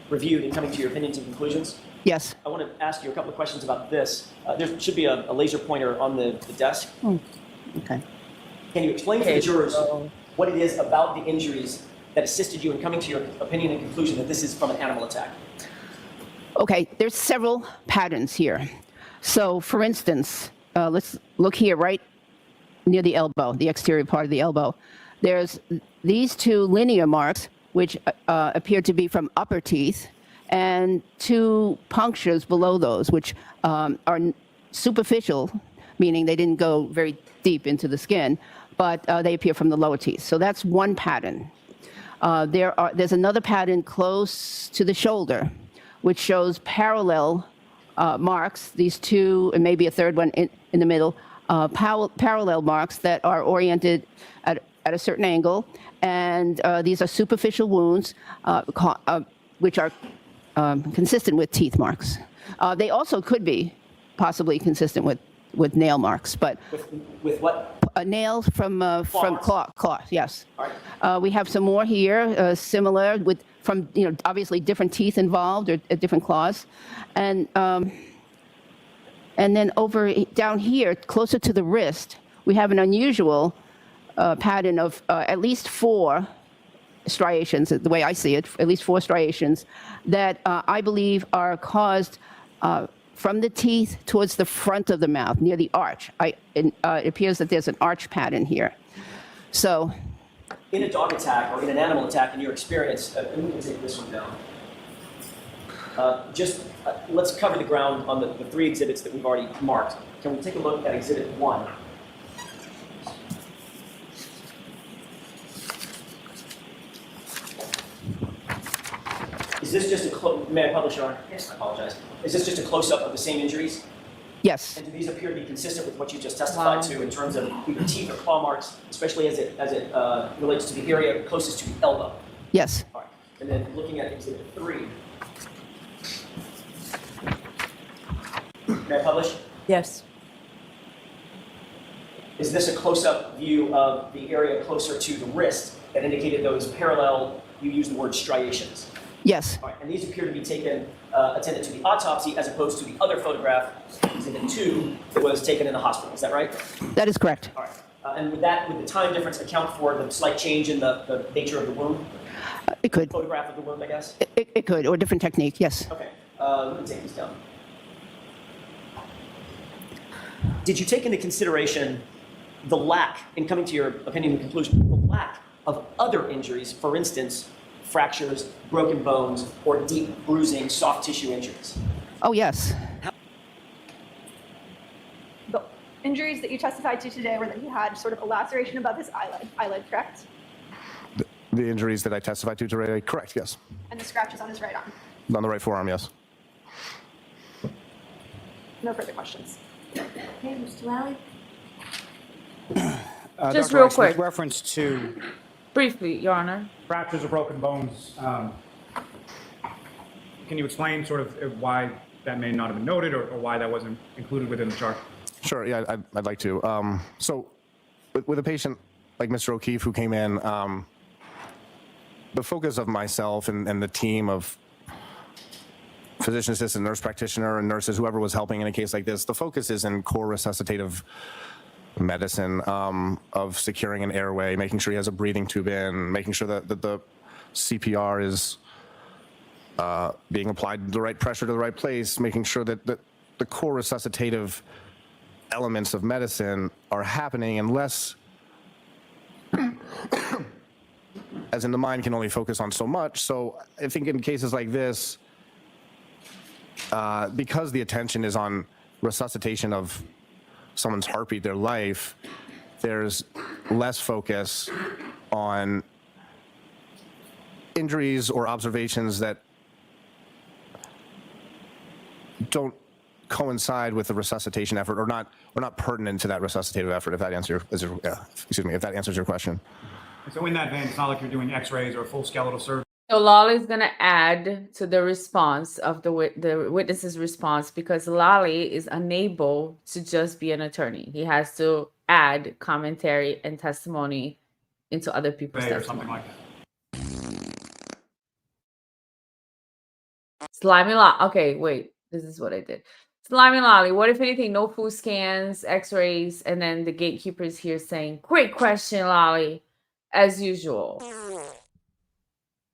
reviewed in coming to your opinions and conclusions? yes. I want to ask you a couple of questions about this. There should be a laser pointer on the desk. Okay. Can you explain to the jurors what it is about the injuries that assisted you in coming to your opinion and conclusion that this is from an animal attack? Okay, there's several patterns here. So, for instance, let's look here, right near the elbow, the exterior part of the elbow. There's these two linear marks, which appear to be from upper teeth, and two punctures below those, which are superficial, meaning they didn't go very deep into the skin, but they appear from the lower teeth. So that's one pattern. There's another pattern close to the shoulder, which shows parallel marks, these two, and maybe a third one in the middle, parallel marks that are oriented at a certain angle, and these are superficial wounds, which are consistent with teeth marks. They also could be possibly consistent with nail marks, but With what? nails from claw, yes. All right. We have some more here, similar from obviously different teeth involved or different claws, and then down here, closer to the wrist, we have an unusual pattern of at least 4 striations, the way I see it, at least 4 striations that I believe are caused from the teeth towards the front of the mouth, near the arch. It appears that there's an arch pattern here. So, In a dog attack or in an animal attack, in your experience, we can take this one down. Let's cover the ground on the 3 exhibits that we've already marked. Can we take a look at Exhibit 1? Is this just may I publish, Your Honor? Yes. I apologize. Is this just a close-up of the same injuries? yes, And do these appear to be consistent with what you just testified to in terms of either teeth or claw marks, especially as it relates to the area closest to the elbow? yes, All right. And then looking at Exhibit 3. May I publish? Yes. Is this a close-up view of the area closer to the wrist that indicated those parallel, you used the word striations. Yes. All right, and these appear to be taken, attendant to the autopsy, as opposed to the other photograph, exhibit 2, that was taken in the hospital. Is that right? That is correct. All right. And would the time difference account for the slight change in the nature of the wound? It could. Photograph of the wound, I guess? It could, or a different technique, yes. Okay, let me take these down. Did you take into consideration the lack, in coming to your opinion and conclusion, the lack of other injuries, for instance, fractures, broken bones, or deep bruising, soft tissue injuries? Oh, yes. The injuries that you testified to today were that he had sort of a laceration above his eyelid, correct? The injuries that I testified to today, correct, yes. And the scratches on his right arm. On the right forearm, yes. No further questions. Okay, Mr. Lally? Just Dr. real Rice, with quick. reference to Briefly, Your Honor. fractures or broken bones, can you explain sort of why that may not have been noted, or why that wasn't included within the chart? Sure, yeah, I'd like to. So with a patient like Mr. O'Keefe who came in, the focus of myself and the team of physician assistant, nurse practitioner, and nurses, whoever was helping in a case like this, the focus is in core resuscitative medicine, of securing an airway, making sure he has a breathing tube in, making sure that the CPR is being applied the right pressure to the right place, making sure that the core resuscitative elements of medicine are happening, unless, as in the mind can only focus on so much. So I think in cases like this, because the attention is on resuscitation of someone's heartbeat, their life, there's less focus on injuries or observations that don't coincide with the resuscitation effort, or not pertinent to that resuscitative effort. If that if that answers your question. So in that vein, it's not like you're doing X-rays or full skeletal surgery. So Lolly is going to add to the response of the witness's response, because Lolly is unable to just be an attorney. He has to add commentary and testimony into other people's Or testimony. something like that. Slimy Lolly. Okay, wait. This is what I did. Slimy Lolly. What, if anything, no food scans, x-rays, and then the gatekeeper is here saying, great question, Lolly, as usual.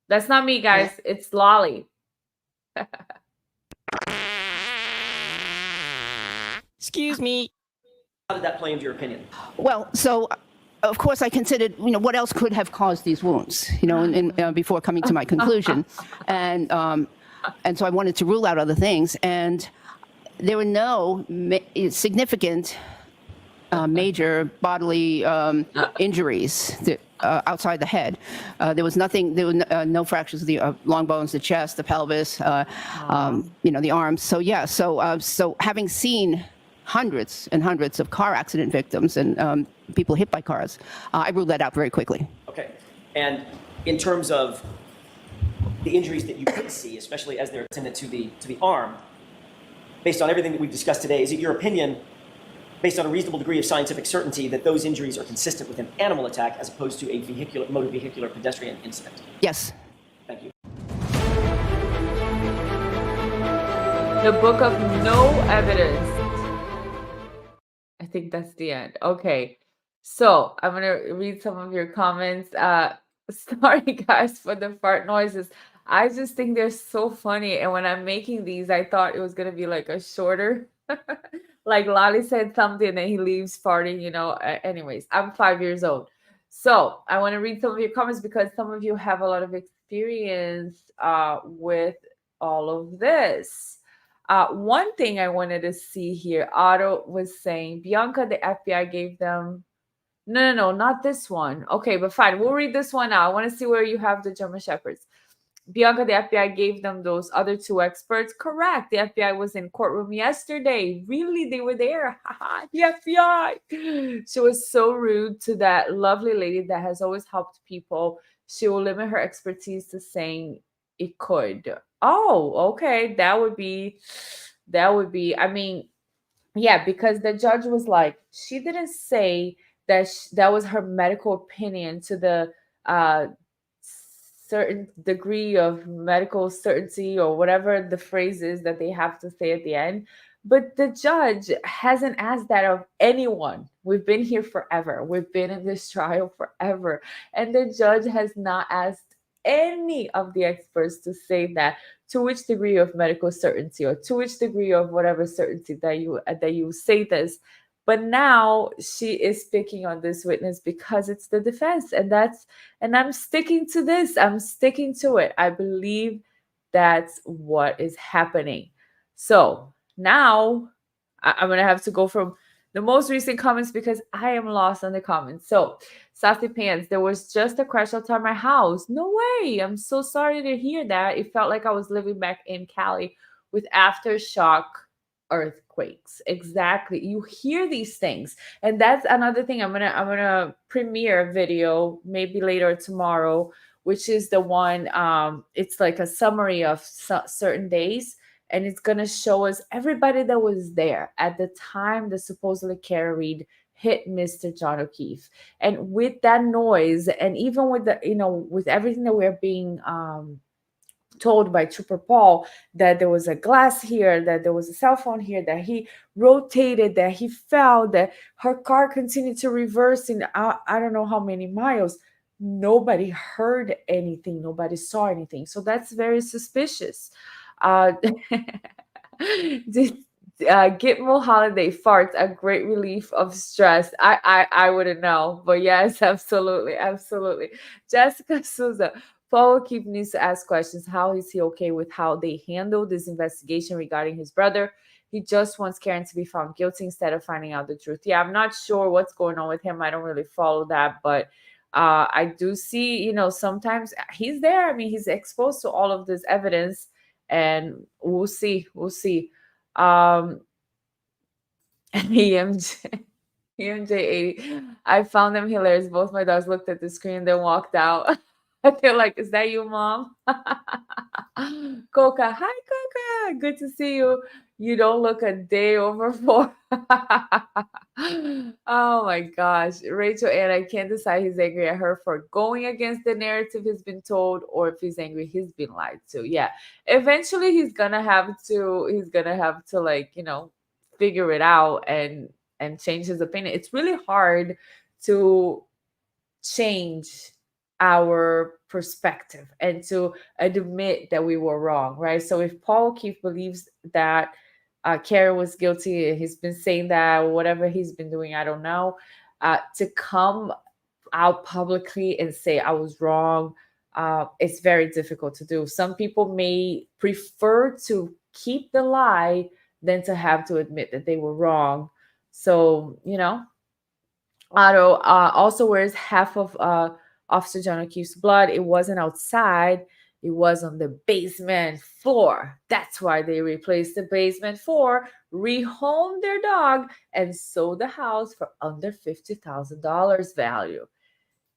That's not me, guys. It's Lolly. Excuse me. How did that play into your opinion? Well, so of course I considered, what else could have caused these wounds, before coming to my conclusion, and so I wanted to rule out other things, and there were no significant major bodily injuries outside the head. There was nothing. There were no fractures of the long bones, the chest, the pelvis, the arms. So yeah. So having seen hundreds and hundreds of car accident victims and people hit by cars, I ruled that out very quickly. Okay. And in terms of the injuries that you did see, especially as they're attendant to the arm, based on everything that we've discussed today, is it your opinion, based on a reasonable degree of scientific certainty, that those injuries are consistent with an animal attack as opposed to a motor vehicular pedestrian incident? Yes. Thank you. The book of no evidence. I think that's the end. Okay. So I'm going to read some of your comments. Sorry, guys, for the fart noises. I just think they're so funny. And when I'm making these, I thought it was going to be like a shorter, like Lolly said something and then he leaves farting, Anyways, I'm 5 years old. So I want to read some of your comments because some of you have a lot of experience with all of this. One thing I wanted to see here, Otto was saying, Bianca, the FBI gave them... No, not this one. Okay, but fine. We'll read this one out. I want to see where you have the German Shepherds. Bianca, the FBI gave them those other two experts. Correct. The FBI was in courtroom yesterday. Really? They were there? The FBI. She was so rude to that lovely lady that has always helped people. She will limit her expertise to saying it could. Oh, okay. That would be, yeah, because the judge was like, she didn't say that that was her medical opinion to the certain degree of medical certainty or whatever the phrase is that they have to say at the end. But the judge hasn't asked that of anyone. We've been here forever. We've been in this trial forever. And the judge has not asked any of the experts to say that, to which degree of medical certainty or to which degree of whatever certainty that you say this. But now she is picking on this witness because it's the defense, and I'm sticking to this. I'm sticking to it. I believe that's what is happening. So now I'm gonna have to go from the most recent comments because I am lost on the comments. So Sassy Pants, there was just a crash outside my house. No way. I'm so sorry to hear that. It felt like I was living back in Cali with aftershock earthquakes. Exactly. You hear these things. And that's another thing. I'm gonna premiere a video maybe later tomorrow, which is the one it's like a summary of certain days, and it's gonna show us everybody that was there at the time that supposedly Karen Read hit Mr. John O'Keefe. And with that noise, and even with the, with everything that we're being told by Trooper Paul, that there was a glass here, that there was a cell phone here, that he rotated, that he fell, that her car continued to reverse in I don't know how many miles. Nobody heard anything. Nobody saw anything. So that's very suspicious. Gitmo Holiday farts, a great relief of stress. I wouldn't know, but yes, absolutely. Jessica Souza. Paul O'Keefe needs to ask questions. How is he okay with how they handled this investigation regarding his brother? He just wants Karen to be found guilty instead of finding out the truth. Yeah, I'm not sure what's going on with him. I don't really follow that, but I do see, sometimes he's there. I mean, he's exposed to all of this evidence, and we'll see. EMJ 80. I found them hilarious. Both my dogs looked at the screen, then walked out. They're like, is that you, Mom? Coca, hi, Coca. Good to see you. You don't look a day over 4. Oh my gosh. Rachel, and I can't decide he's angry at her for going against the narrative he's been told, or if he's angry he's been lied to. Yeah. Eventually he's gonna have to like, figure it out and change his opinion. It's really hard to change our perspective and to admit that we were wrong, right? So if Paul O'Keefe believes that Karen was guilty, he's been saying that, whatever he's been doing, I don't know, to come out publicly and say I was wrong, it's very difficult to do. Some people may prefer to keep the lie than to have to admit that they were wrong. So, Otto also wears half of Officer John O'Keefe's blood. It wasn't outside. It was on the basement floor. That's why they replaced the basement floor, rehomed their dog, and sold the house for under $50,000 value.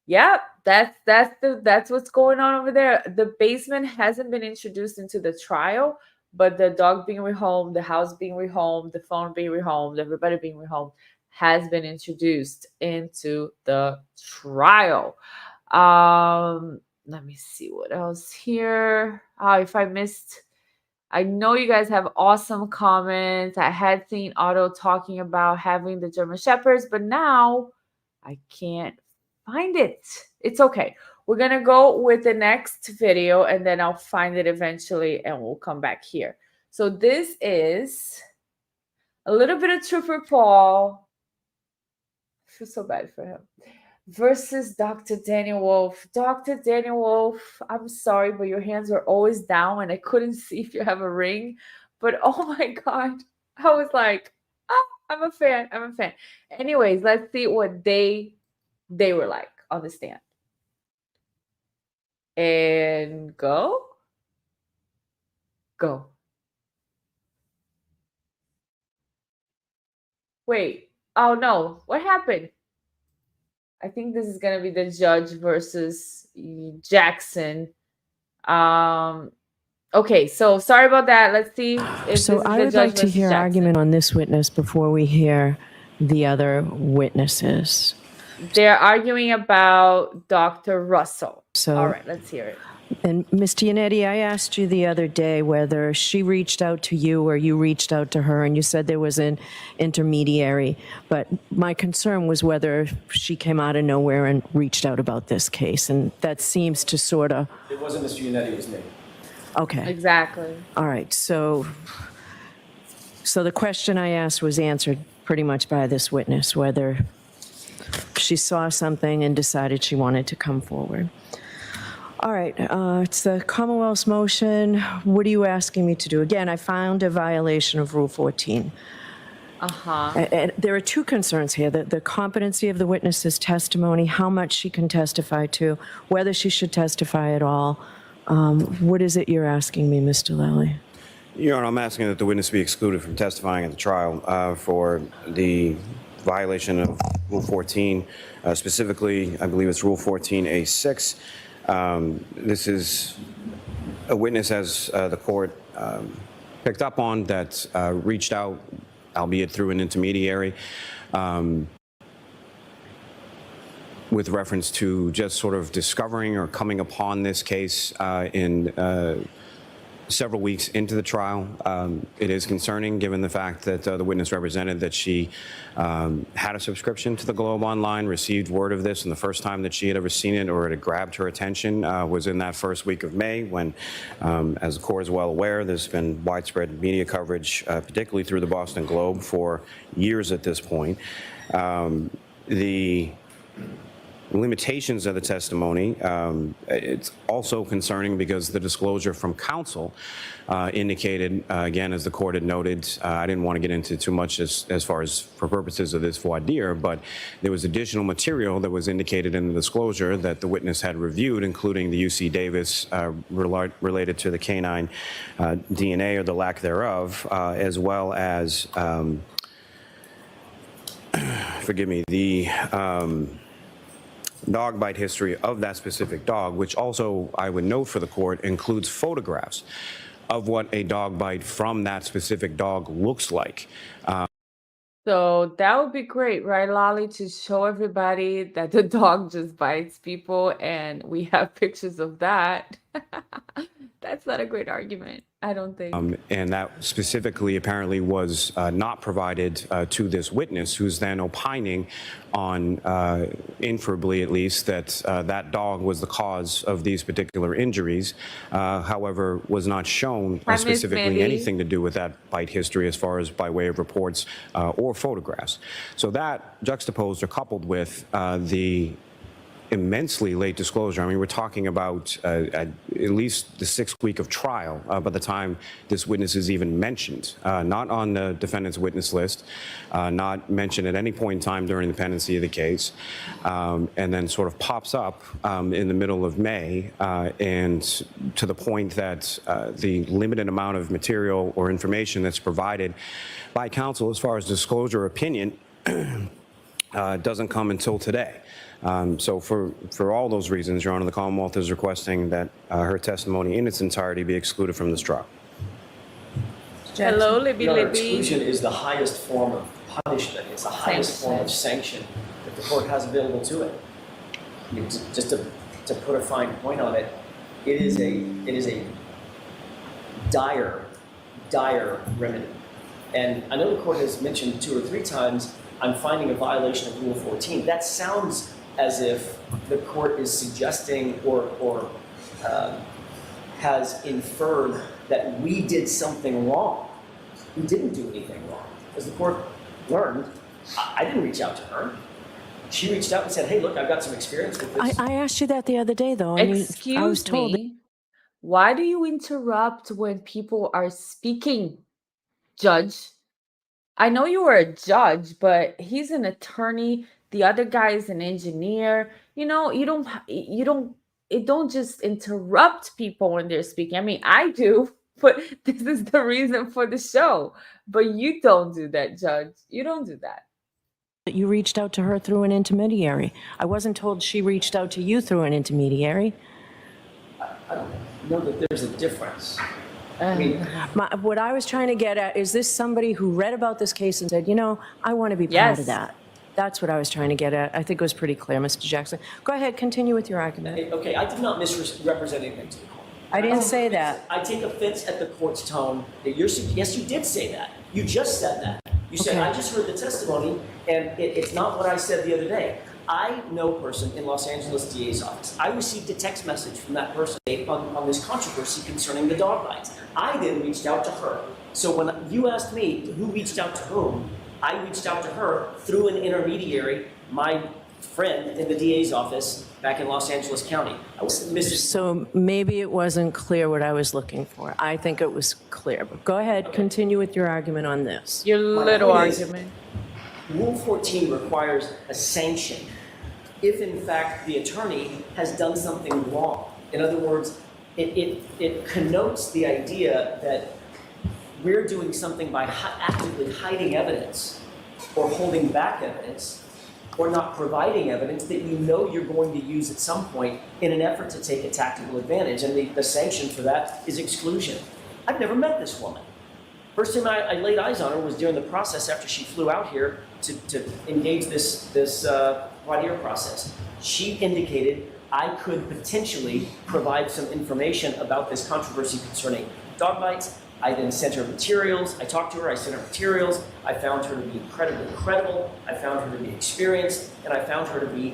Yep, that's what's going on over there. The basement hasn't been introduced into the trial, but the dog being rehomed, the house being rehomed, the phone being rehomed, everybody being rehomed has been introduced into the trial. Let me see what else here. If I missed, I know you guys have awesome comments. I had seen Otto talking about having the German Shepherds, but now I can't find it. It's okay. We're going to go with the next video, and then I'll find it eventually, and we'll come back here. So this is a little bit of Trooper Paul. I feel so bad for him. Versus Dr. Daniel Wolfe. Dr. Daniel Wolfe, I'm sorry, but your hands were always down, and I couldn't see if you have a ring. But oh my God, I was like, I'm a fan. Anyways, let's see what they were like on the stand. And go. Wait. Oh no, what happened? I think this is going to be the judge versus Jackson. Okay, so sorry about that. Let's see if So I would like to hear argument on this witness before we hear the other witnesses. They're arguing about Dr. Russell. So- All right, let's hear it. And Ms. Giannetti, I asked you the other day whether she reached out to you or you reached out to her, and you said there was an intermediary. But my concern was whether she came out of nowhere and reached out about this case, and that seems to sort of, It wasn't Mr. Unetti, it was me. okay. Exactly. All right, so the question I asked was answered pretty much by this witness, whether she saw something and decided she wanted to come forward. All right, it's the Commonwealth's motion. What are you asking me to do? Again, I found a violation of Rule 14. And there are two concerns here, the competency of the witness's testimony, how much she can testify to, whether she should testify at all. What is it you're asking me, Mr. Lally? Your Honor, I'm asking that the witness be excluded from testifying at the trial for the violation of Rule 14, specifically, I believe it's Rule 14A6. This is a witness, as the court picked up on, that reached out, albeit through an intermediary, with reference to just sort of discovering or coming upon this case in several weeks into the trial. It is concerning given the fact that the witness represented that she had a subscription to the Globe Online, received word of this, and the first time that she had ever seen it or it had grabbed her attention was in that first week of May when, as the court is well aware, there's been widespread media coverage, particularly through the Boston Globe, for years at this point. The limitations of the testimony, it's also concerning because the disclosure from counsel indicated, again, as the court had noted, I didn't want to get into too much as far as for purposes of this voir dire, but there was additional material that was indicated in the disclosure that the witness had reviewed, including the UC Davis related to the canine DNA or the lack thereof, as well as, forgive me, the dog bite history of that specific dog, which also, I would note for the court, includes photographs of what a dog bite from that specific dog looks like. So that would be great, right, Lolly, to show everybody that the dog just bites people and we have pictures of that. That's not a great argument, I don't think. And that specifically apparently was not provided to this witness, who's then opining on, inferably at least, that that dog was the cause of these particular injuries. However, was not shown Hi, Miss specifically Mandy. anything to do with that bite history as far as by way of reports or photographs. So that juxtaposed or coupled with the immensely late disclosure. I mean, we're talking about at least the 6th week of trial by the time this witness is even mentioned, not on the defendant's witness list, not mentioned at any point in time during the pendency of the case, and then sort of pops up in the middle of May, and to the point that the limited amount of material or information that's provided by counsel as far as disclosure opinion doesn't come until today. So for all those reasons, Your Honor, the Commonwealth is requesting that her testimony in its entirety be excluded from this trial. Hello, Libby Your Honor, Libby. exclusion is the highest form of punishment. It's the highest form of sanction that the court has available to it. Just to put a fine point on it, it is a dire remedy. And I know the court has mentioned 2 or 3 times, I'm finding a violation of Rule 14. That sounds as if the court is suggesting or has inferred that we did something wrong. We didn't do anything wrong. As the court learned, I didn't reach out to her. She reached out and said, hey, look, I've got some experience with this. I asked you that the other day, though. I was Excuse told me. Why do you interrupt when people are speaking, Judge? I know you were a judge, but he's an attorney. The other guy is an engineer. You know, you don't just interrupt people when they're speaking. I mean, I do, but this is the reason for the show. But you don't do that, Judge. You don't do that. that you reached out to her through an intermediary. I wasn't told she reached out to you through an intermediary. I don't know that there's a difference. I mean, What I was trying to get at is this somebody who read about this case and said, you know, I want to be part of that. That's what I was trying to get at. I think it was pretty clear, Mr. Jackson. Go ahead, continue with your argument. Okay, I did not misrepresent anything to the court. I didn't say that. I take offense at the court's tone that yes, you did say that. You just said that. You said, Okay. I just heard the testimony, and it's not what I said the other day. I know a person in Los Angeles DA's office. I received a text message from that person on this controversy concerning the dog bites. I then reached out to her. So when you asked me who reached out to whom, I reached out to her through an intermediary, my friend in the DA's office back in Los Angeles County. I was Mrs. So maybe it wasn't clear what I was looking for. I think it was clear, but go ahead, continue with your argument on this. Your little point is, argument. Rule 14 requires a sanction if, in fact, the attorney has done something wrong. In other words, it connotes the idea that we're doing something by actively hiding evidence or holding back evidence or not providing evidence that you know you're going to use at some point in an effort to take a tactical advantage. And the sanction for that is exclusion. I've never met this woman. First time I laid eyes on her was during the process after she flew out here to engage this Voir Dier process. She indicated I could potentially provide some information about this controversy concerning dog bites. I then sent her materials. I talked to her. I sent her materials. I found her to be incredibly credible. I found her to be experienced. And I found her to be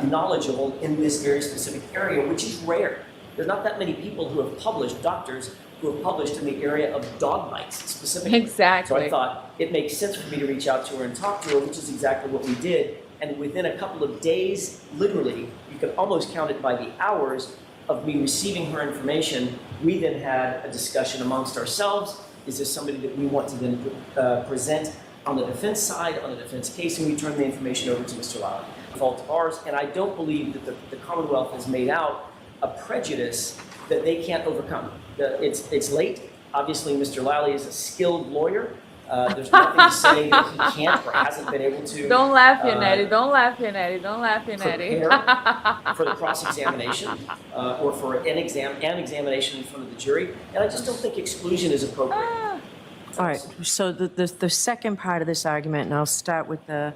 knowledgeable in this very specific area, which is rare. There's not that many people who have published, doctors who have published in the area of dog bites specifically. Exactly. So I thought it makes sense for me to reach out to her and talk to her, which is exactly what we did. And within a couple of days, literally, you can almost count it by the hours of me receiving her information, we then had a discussion amongst ourselves. Is this somebody that we want to then present on the defense side, on the defense case? And we turned the information over to Mr. Lally. Fault of ours, and I don't believe that the Commonwealth has made out a prejudice that they can't overcome. It's late. Obviously, Mr. Lally is a skilled lawyer. There's nothing to say that he can't or hasn't been able to. Don't laugh, Yannetti. Don't laugh, Yannetti. Don't laugh, Yannetti. Prepare for the cross-examination or for an examination in front of the jury. And I just don't think exclusion is appropriate. All right, so the second part of this argument, and I'll start with the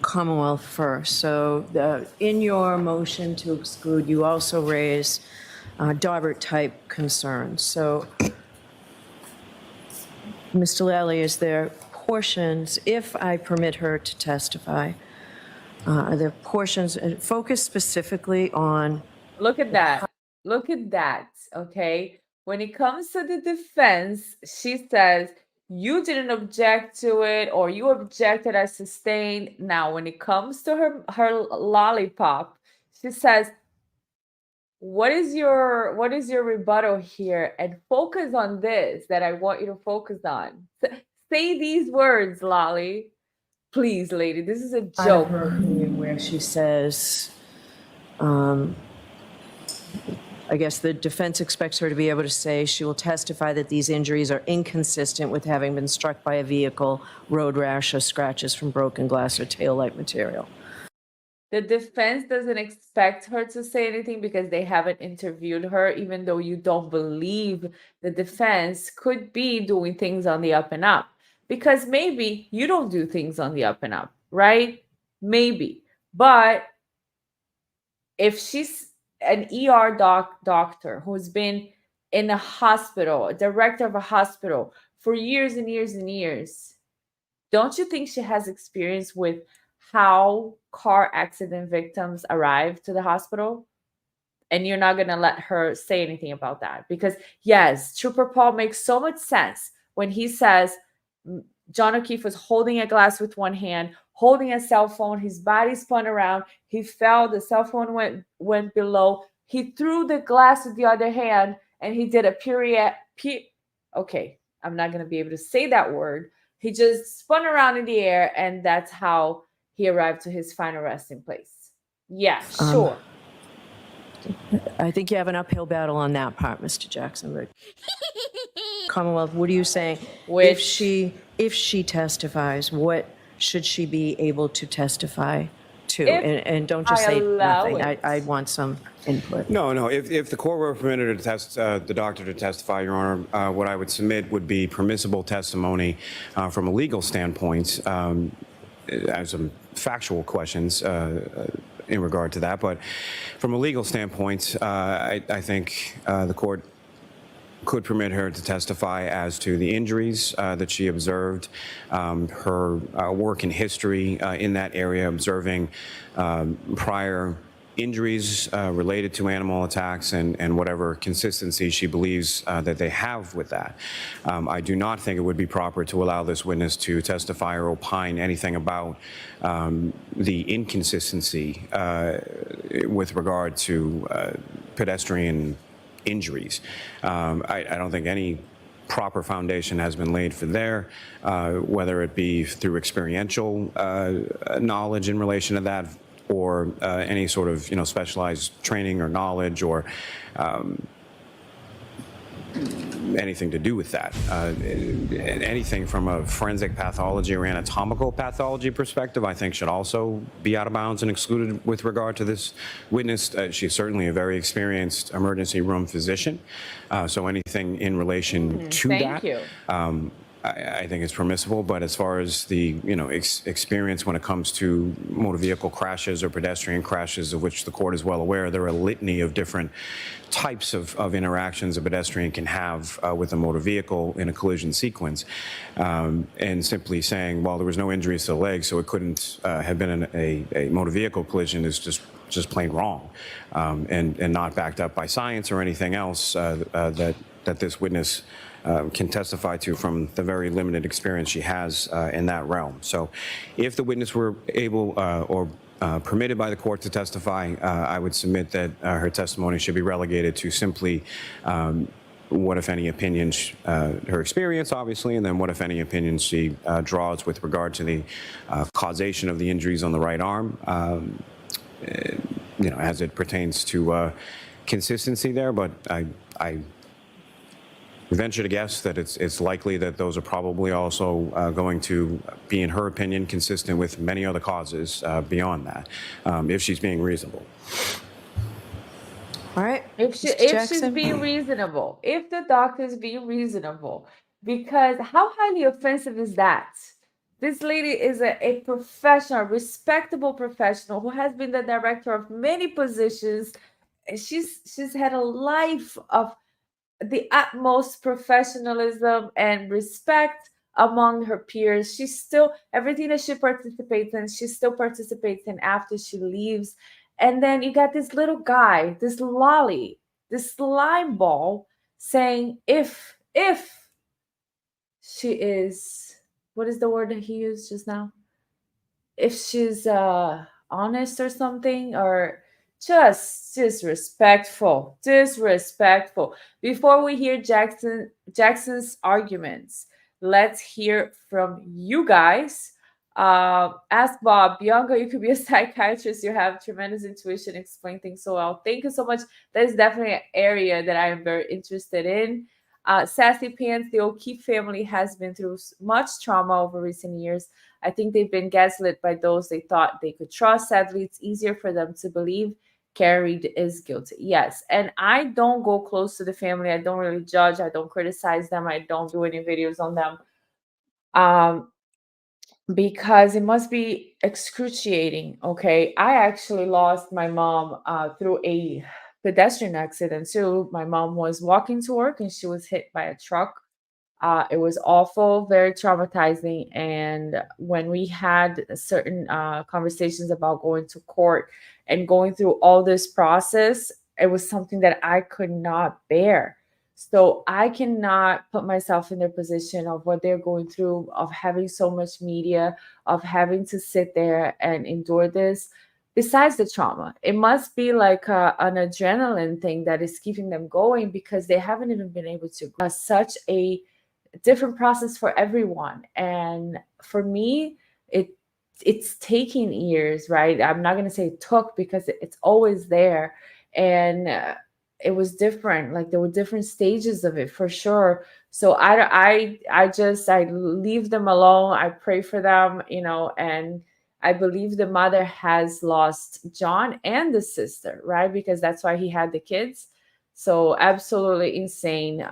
Commonwealth first. So in your motion to exclude, you also raise Daubert-type concerns. So, Mr. Lally, is there portions, if I permit her to testify, are there portions focused specifically on... Look at that. Look at that, okay? When it comes to the defense, she says, you didn't object to it or you objected as sustained. Now, when it comes to her lollipop, she says, what is your rebuttal here? And focus on this that I want you to focus on. Say these words, Lolly. Please, lady, this is a joke. Her opinion where she says, I guess the defense expects her to be able to say she will testify that these injuries are inconsistent with having been struck by a vehicle, road rash, or scratches from broken glass or taillight material. The defense doesn't expect her to say anything because they haven't interviewed her, even though you don't believe the defense could be doing things on the up and up. Because maybe you don't do things on the up and up, right? Maybe. But if she's an ER doctor who's been in a hospital, a director of a hospital for years and years and years, don't you think she has experience with how car accident victims arrive to the hospital? And you're not going to let her say anything about that. Because yes, Trooper Paul makes so much sense when he says John O'Keefe was holding a glass with one hand, holding a cell phone, his body spun around, he fell, the cell phone went below, he threw the glass with the other hand, and he did a okay, I'm not going to be able to say that word. He just spun around in the air, and that's how he arrived to his final resting place. Yeah, sure. I think you have an uphill battle on that part, Mr. Jackson. But Commonwealth, what are you saying? If she testifies, what should she be able to testify to? And don't just say nothing. I want some input. No. If the court were permitted to test the doctor to testify, Your Honor, what I would submit would be permissible testimony from a legal standpoint. I have some factual questions in regard to that. But from a legal standpoint, I think the court could permit her to testify as to the injuries that she observed, her work and history in that area, observing prior injuries related to animal attacks and whatever consistency she believes that they have with that. I do not think it would be proper to allow this witness to testify or opine anything about the inconsistency with regard to pedestrian injuries. I don't think any proper foundation has been laid for there, whether it be through experiential knowledge in relation to that, or any sort of specialized training or knowledge, or anything to do with that. Anything from a forensic pathology or anatomical pathology perspective, I think should also be out of bounds and excluded with regard to this witness. She's certainly a very experienced emergency room physician. So anything in relation to Thank that, you. I think it's permissible. But as far as the experience when it comes to motor vehicle crashes or pedestrian crashes, of which the court is well aware, there are a litany of different types of interactions a pedestrian can have with a motor vehicle in a collision sequence, and simply saying, well, there was no injuries to the leg, so it couldn't have been a motor vehicle collision, is just plain wrong, and not backed up by science or anything else that this witness can testify to from the very limited experience she has in that realm. So if the witness were able or permitted by the court to testify, I would submit that her testimony should be relegated to simply what, if any, opinions, her experience, obviously, and then what, if any, opinions she draws with regard to the causation of the injuries on the right arm, as it pertains to consistency there. But I venture to guess that it's likely that those are probably also going to be, in her opinion, consistent with many other causes beyond that, if she's being reasonable. All right. If she's being reasonable, if the doctor's being reasonable, because how highly offensive is that? This lady is a professional, respectable professional who has been the director of many positions. She's had a life of the utmost professionalism and respect among her peers. She's still, everything that she participates in, she still participates in after she leaves. And then you got this little guy, this lolly, this slime ball saying, if she is, what is the word that he used just now? If she's honest or something, or just disrespectful. Before we hear Jackson's arguments, let's hear from you guys. Ask Bob, Bianca, you could be a psychiatrist. You have tremendous intuition, explain things so well. Thank you so much. That is definitely an area that I am very interested in. Sassy Pants, the O'Keefe family has been through much trauma over recent years. I think they've been gaslit by those they thought they could trust. Sadly, it's easier for them to believe Karen Read is guilty. Yes, and I don't go close to the family. I don't really judge. I don't criticize them. I don't do any videos on them. Because it must be excruciating. Okay, I actually lost my mom through a pedestrian accident too. My mom was walking to work and she was hit by a truck. It was awful, very traumatizing. And when we had certain conversations about going to court and going through all this process, it was something that I could not bear. So I cannot put myself in their position of what they're going through, of having so much media, of having to sit there and endure this. Besides the trauma, it must be like an adrenaline thing that is keeping them going, because they haven't even been able to. Such a different process for everyone. And for me, it's taking years, right? I'm not going to say it took, because it's always there. And it was different. Like there were different stages of it for sure. So I leave them alone. I pray for them, and I believe the mother has lost John and the sister, right? Because that's why he had the kids. So absolutely insane.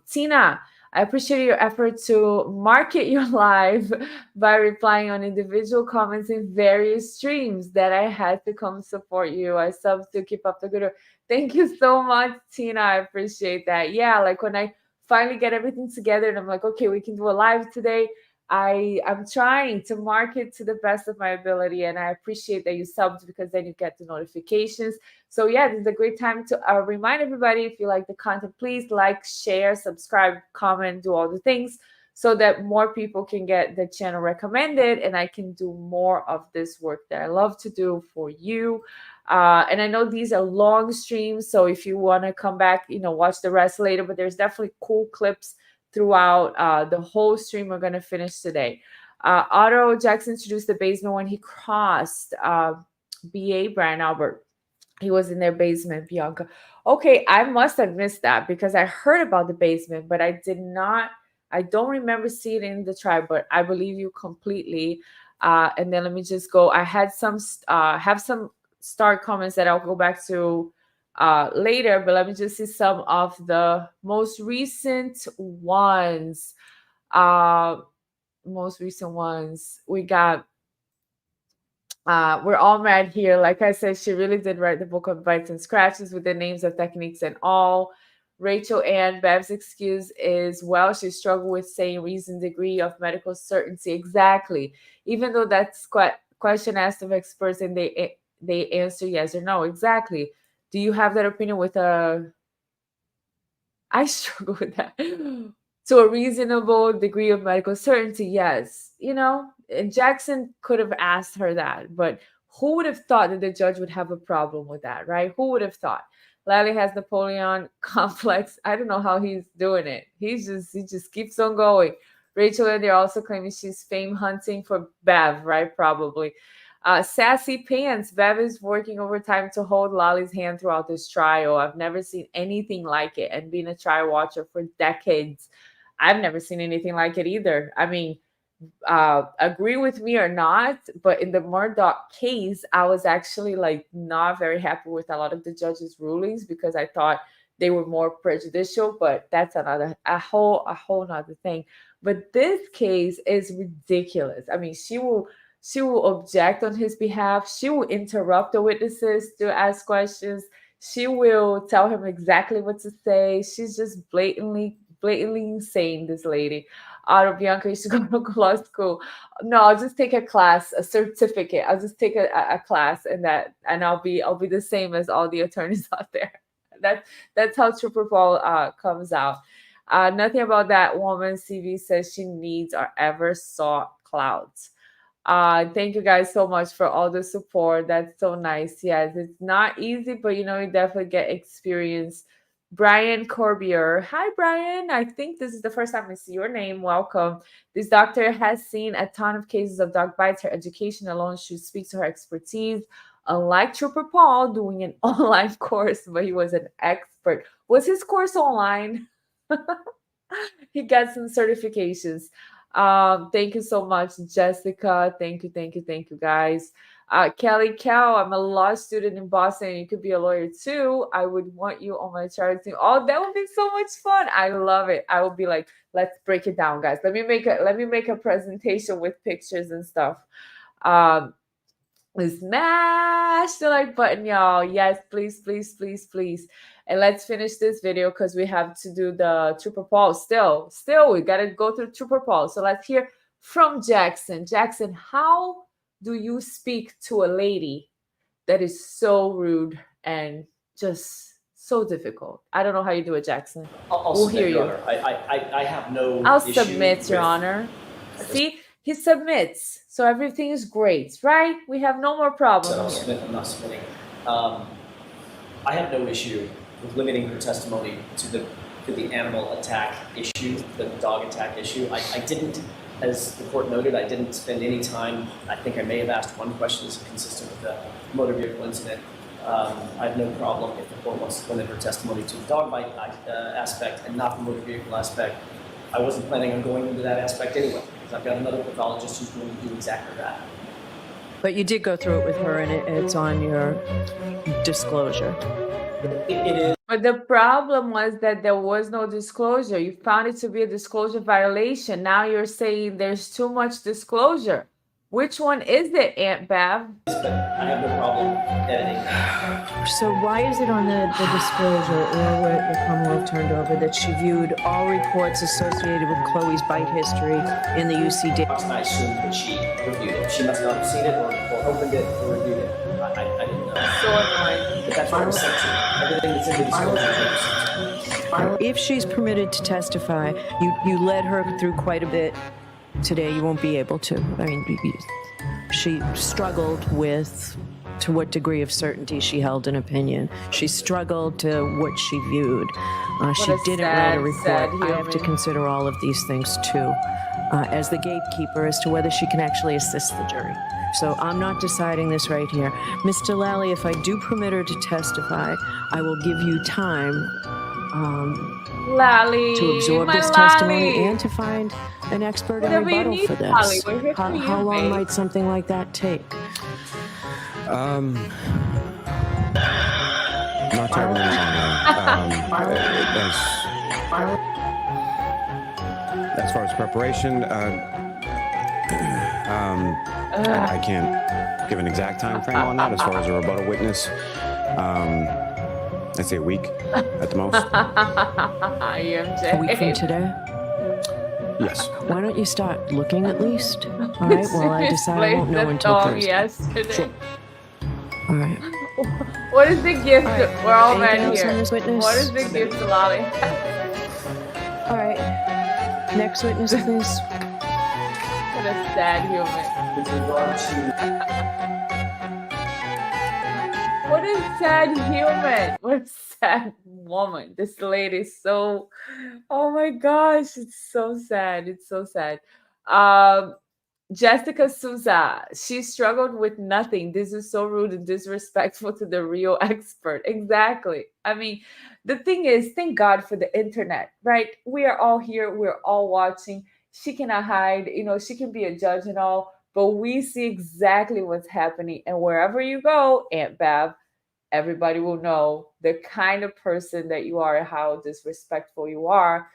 Tina, I appreciate your effort to market your live by replying on individual comments in various streams that I had to come support you. I sub to keep up the good work. Thank you so much, Tina. I appreciate that. Yeah, like when I finally get everything together and I'm like, okay, we can do a live today. I'm trying to market to the best of my ability, and I appreciate that you subbed because then you get the notifications. So yeah, this is a great time to remind everybody, if you like the content, please like, share, subscribe, comment, do all the things so that more people can get the channel recommended and I can do more of this work that I love to do for you. And I know these are long streams, so if you want to come back, watch the rest later, but there's definitely cool clips throughout the whole stream we're going to finish today. Otto Jackson introduced the basement when he crossed BA Brian Albert. He was in their basement, Bianca. Okay, I must have missed that because I heard about the basement, but I don't remember seeing it in the tribe, but I believe you completely. And then let me just go. I had have some start comments that I'll go back to later, but let me just see some of the most recent ones. We got We're All Mad Here. Like I said, she really did write the book of bites and scratches with the names of techniques and all. Rachel Ann, Bev's excuse is, well, she struggled with saying reason, degree of medical certainty. Exactly. Even though that's question asked of experts and they answer yes or no. Exactly. Do you have that opinion with I struggle with that. To a reasonable degree of medical certainty, yes. And Jackson could have asked her that, but who would have thought that the judge would have a problem with that, right? Who would have thought? Lally has Napoleon complex. I don't know how he's doing it. He just keeps on going. Rachel, and they're also claiming she's fame hunting for Bev, right? Probably. Sassy Pants. Bev is working overtime to hold Lolly's hand throughout this trial. I've never seen anything like it. And being a trial watcher for decades, I've never seen anything like it either. I mean, agree with me or not, but in the Murdoch case, I was actually not very happy with a lot of the judges' rulings because I thought they were more prejudicial, but that's a whole nother thing. But this case is ridiculous. I mean, she will object on his behalf. She will interrupt the witnesses to ask questions. She will tell him exactly what to say. She's just blatantly insane, this lady. Bianca used to go to law school. No, I'll just take a class, a certificate. I'll just take a class and I'll be the same as all the attorneys out there. That's how True Paul comes out. Nothing about that woman. CV says she needs or ever saw clouds. Thank you guys so much for all the support. That's so nice. Yes, it's not easy, but you definitely get experience. Brian Corbier. Hi, Brian. I think this is the first time I see your name. Welcome. This doctor has seen a ton of cases of dog bites. Her education alone should speak to her expertise. Unlike Trooper Paul doing an online course, but he was an expert. Was his course online? He got some certifications. Thank you so much, Jessica. Thank you, guys. Kelly Cow, I'm a law student in Boston. You could be a lawyer too. I would want you on my charity team. Oh, that would be so much fun. I love it. I will be like, let's break it down, guys. Let me make a presentation with pictures and stuff. Smash the like button, y'all. Yes, please. And let's finish this video because we have to do the Trooper Paul. Still, we gotta go through Trooper Paul. So let's hear from Jackson. Jackson, how do you speak to a lady that is so rude and just so difficult? I don't know how you do it, Jackson. We'll hear you. Honor. I have no I'll issue submit, Your Honor. See, he submits, so everything is great, right? We have no more problems. I'm not submitting. I have no issue with limiting her testimony to the animal attack issue, the dog attack issue. I didn't, as the court noted, I didn't spend any time. I think I may have asked one question that's consistent with the motor vehicle incident. I have no problem if the court wants to limit her testimony to the dog bite aspect and not the motor vehicle aspect. I wasn't planning on going into that aspect anyway, because I've got another pathologist who's going to do exactly that. But you did go through it with her, and it's on your disclosure. It is. But the problem was that there was no disclosure. You found it to be a disclosure violation. Now you're saying there's too much disclosure. Which one is it, Aunt Bev? But I have no problem editing. So why is it on the disclosure or what the Commonwealth turned over that she viewed all reports associated with Chloe's bite history in the UCD? I assumed that she reviewed it. She must not have seen it or opened it or reviewed it. I didn't know. So annoying. But that's what I'm sent to. Everything that's in the disclosure. If she's permitted to testify, you led her through quite a bit. Today you won't be able to. I mean, she struggled with to what degree of certainty she held an opinion. She struggled to what she viewed. She didn't write a report. I have to consider all of these things too, as the gatekeeper, as to whether she can actually assist the jury. So I'm not deciding this right here. Mr. Lally, if I do permit her to testify, I will give you time Lally, to absorb my this testimony Lally. and to find an expert in Whatever you rebuttal need, for this. Lally. We're here for you, How long babe. might something like that take? Not terribly long. As far as preparation, I can't give an exact time frame on that. As far as a rebuttal witness, I'd say a week at the most. EMJ. A week from today? Yes. Why don't you start looking at least? All right, well, I decide I won't know until Thursday. Yesterday. All right. What is the gift? All right. We're all Anything men else on here. this witness? What is the gift to Lolly? All right. Next witness, please. What a sad human. With regard to What a sad human. What a sad woman. This lady is so, oh my gosh, it's so sad. It's so sad. Jessica Souza, she struggled with nothing. This is so rude and disrespectful to the real expert. Exactly. I mean, the thing is, thank God for the internet, right? We are all here. We're all watching. She cannot hide. You know, she can be a judge and all, but we see exactly what's happening. And wherever you go, Aunt Bev, everybody will know the kind of person that you are and how disrespectful you are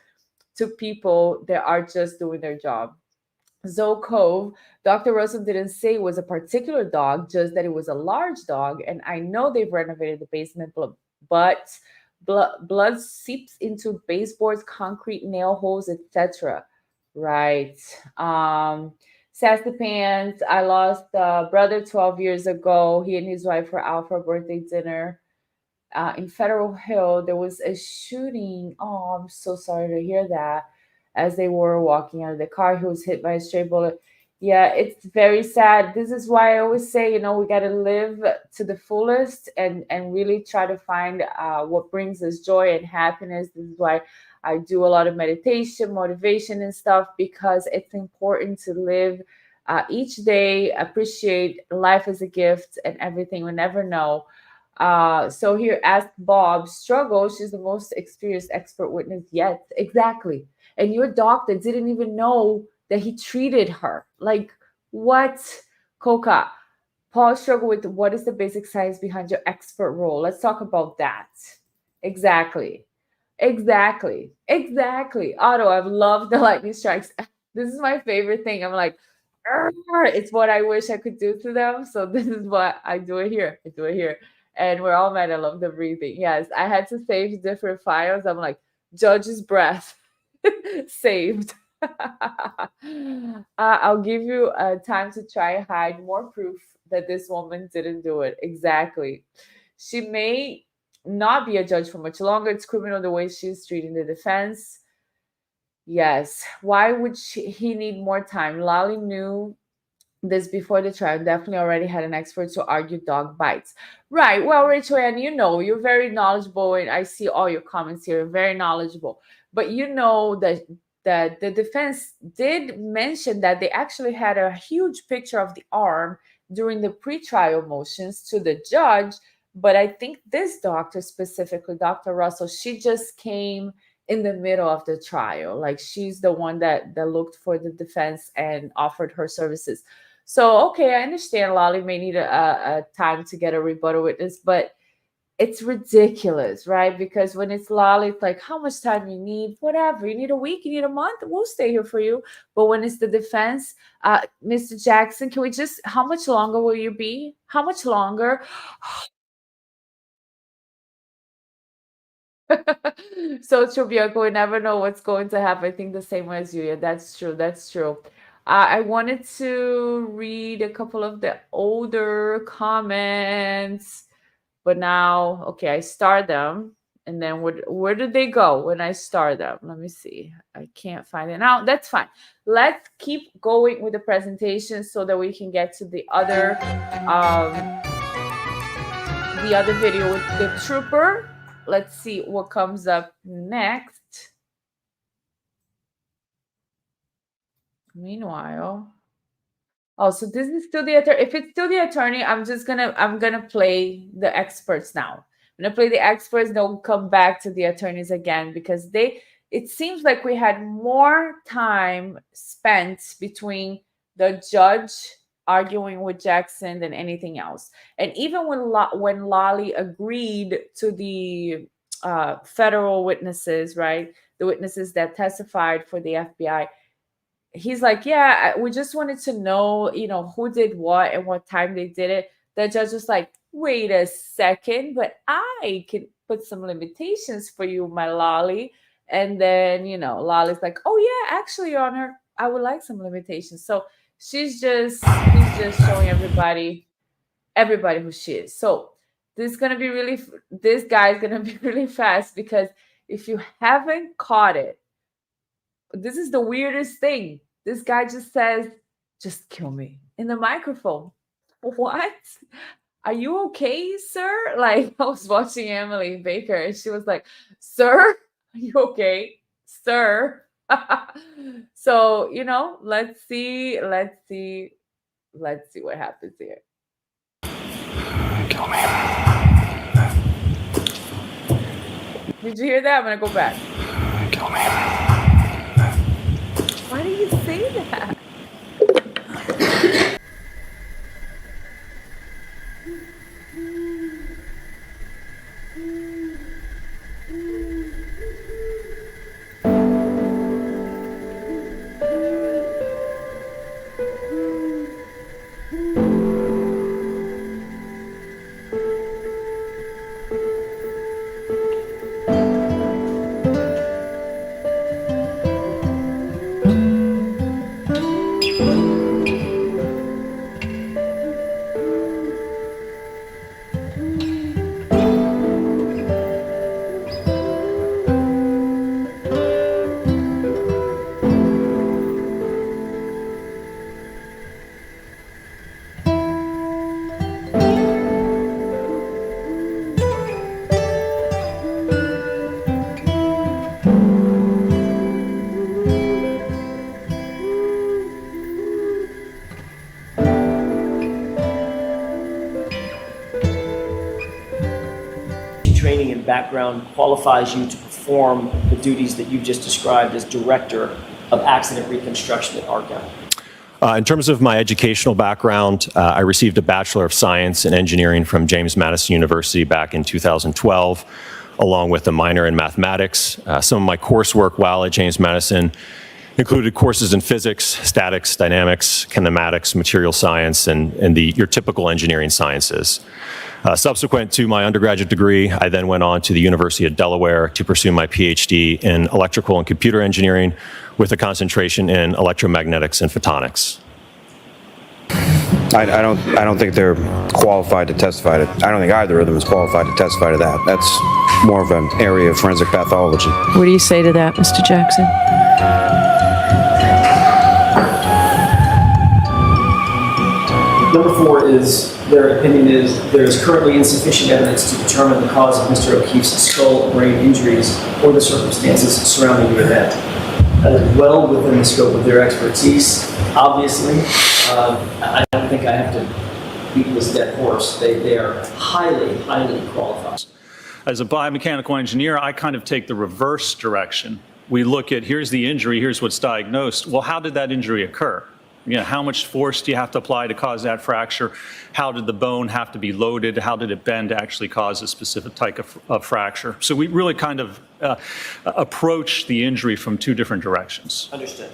to people that are just doing their job. Zoe Cove, Dr. Russell didn't say it was a particular dog, just that it was a large dog. And I know they've renovated the basement, but blood seeps into baseboards, concrete nail holes, etc. Right. Sassy Pants, I lost a brother 12 years ago. He and his wife were out for a birthday dinner in Federal Hill. There was a shooting. Oh, I'm so sorry to hear that. As they were walking out of the car, he was hit by a stray bullet. Yeah, it's very sad. This is why I always say, you know, we got to live to the fullest and really try to find what brings us joy and happiness. This is why I do a lot of meditation, motivation and stuff, because it's important to live each day, appreciate life as a gift and everything. We never know. So here, ask Bob, struggle. She's the most experienced expert witness yet. Exactly. And your doctor didn't even know that he treated her. Like, what? Coca, Paul struggled with what is the basic science behind your expert role. Let's talk about that. Exactly. Otto, I've loved the lightning strikes. This is my favorite thing. I'm like, it's what I wish I could do to them. So this is what I do it here. And we're all mad. I love the breathing. Yes, I had to save different files. I'm like, judge's breath. Saved. I'll give you time to try hide more proof that this woman didn't do it. Exactly. She may not be a judge for much longer. It's criminal the way she's treating the defense. Yes. Why would he need more time? Lolly knew this before the trial. Definitely already had an expert to argue dog bites. Right. Well, Rachel, and you know, you're very knowledgeable, and I see all your comments here. You're very knowledgeable. But you know that the defense did mention that they actually had a huge picture of the arm during the pretrial motions to the judge. But I think this doctor specifically, Dr. Russell, she just came in the middle of the trial. Like, she's the one that looked for the defense and offered her services. So, okay, I understand Lolly may need a time to get a rebuttal witness, but it's ridiculous, right? Because when it's Lolly, it's like, how much time you need? Whatever. You need a week, you need a month, we'll stay here for you. But when it's the defense, Mr. Jackson, can we just, how much longer will you be? How much longer? So true, Bianca. We never know what's going to happen. I think the same way as you. Yeah, that's true. That's true. I wanted to read a couple of the older comments, but now, okay, I start them. And then where did they go when I start them? Let me see. I can't find it now. That's fine. Let's keep going with the presentation so that we can get to the other video with the trooper. Let's see what comes up next. Meanwhile, oh, so this is still the attorney. If it's still the attorney, I'm gonna play the experts now. I'm gonna play the experts. They'll come back to the attorneys again because it seems like we had more time spent between the judge arguing with Jackson than anything else. And even when Lolly agreed to the federal witnesses, right, the witnesses that testified for the FBI, he's like, yeah, we just wanted to know, who did what and what time they did it. The judge was like, wait a second, but I can put some limitations for you, my Lolly. And then, Lolly's like, oh yeah, actually, Your Honor, I would like some limitations. So he's just showing everybody who she is. So this guy's gonna be really fast, because if you haven't caught it, this is the weirdest thing. This guy just says, just kill me in the microphone. What? Are you okay, sir? Like, I was watching Emily Baker and she was like, sir, are you okay, sir? So, let's see what happens here. Kill me. Did you hear that? I'm gonna go back. Kill me. Why do you say that? Training and background qualifies you to perform the duties that you just described as Director of Accident Reconstruction at ARCA? In terms of my educational background, I received a Bachelor of Science in Engineering from James Madison University back in 2012, along with a minor in mathematics. Some of my coursework while at James Madison included courses in physics, statics, dynamics, kinematics, material science, and your typical engineering sciences. Subsequent to my undergraduate degree, I then went on to the University of Delaware to pursue my PhD in electrical and computer engineering with a concentration in electromagnetics and photonics. I don't think they're qualified to testify to. I don't think either of them is qualified to testify to that. That's more of an area of forensic pathology. What do you say to that, Mr. Jackson? Number 4 is, their opinion is, there is currently insufficient evidence to determine the cause of Mr. O'Keefe's skull brain injuries or the circumstances surrounding the event. That is well within the scope of their expertise, obviously. I don't think I have to beat this dead horse. They are highly, highly qualified. As a biomechanical engineer, I kind of take the reverse direction. We look at, here's the injury, here's what's diagnosed. Well, how did that injury occur? You know, how much force do you have to apply to cause that fracture? How did the bone have to be loaded? How did it bend to actually cause a specific type of fracture? So we really kind of approach the injury from two different directions. Understood.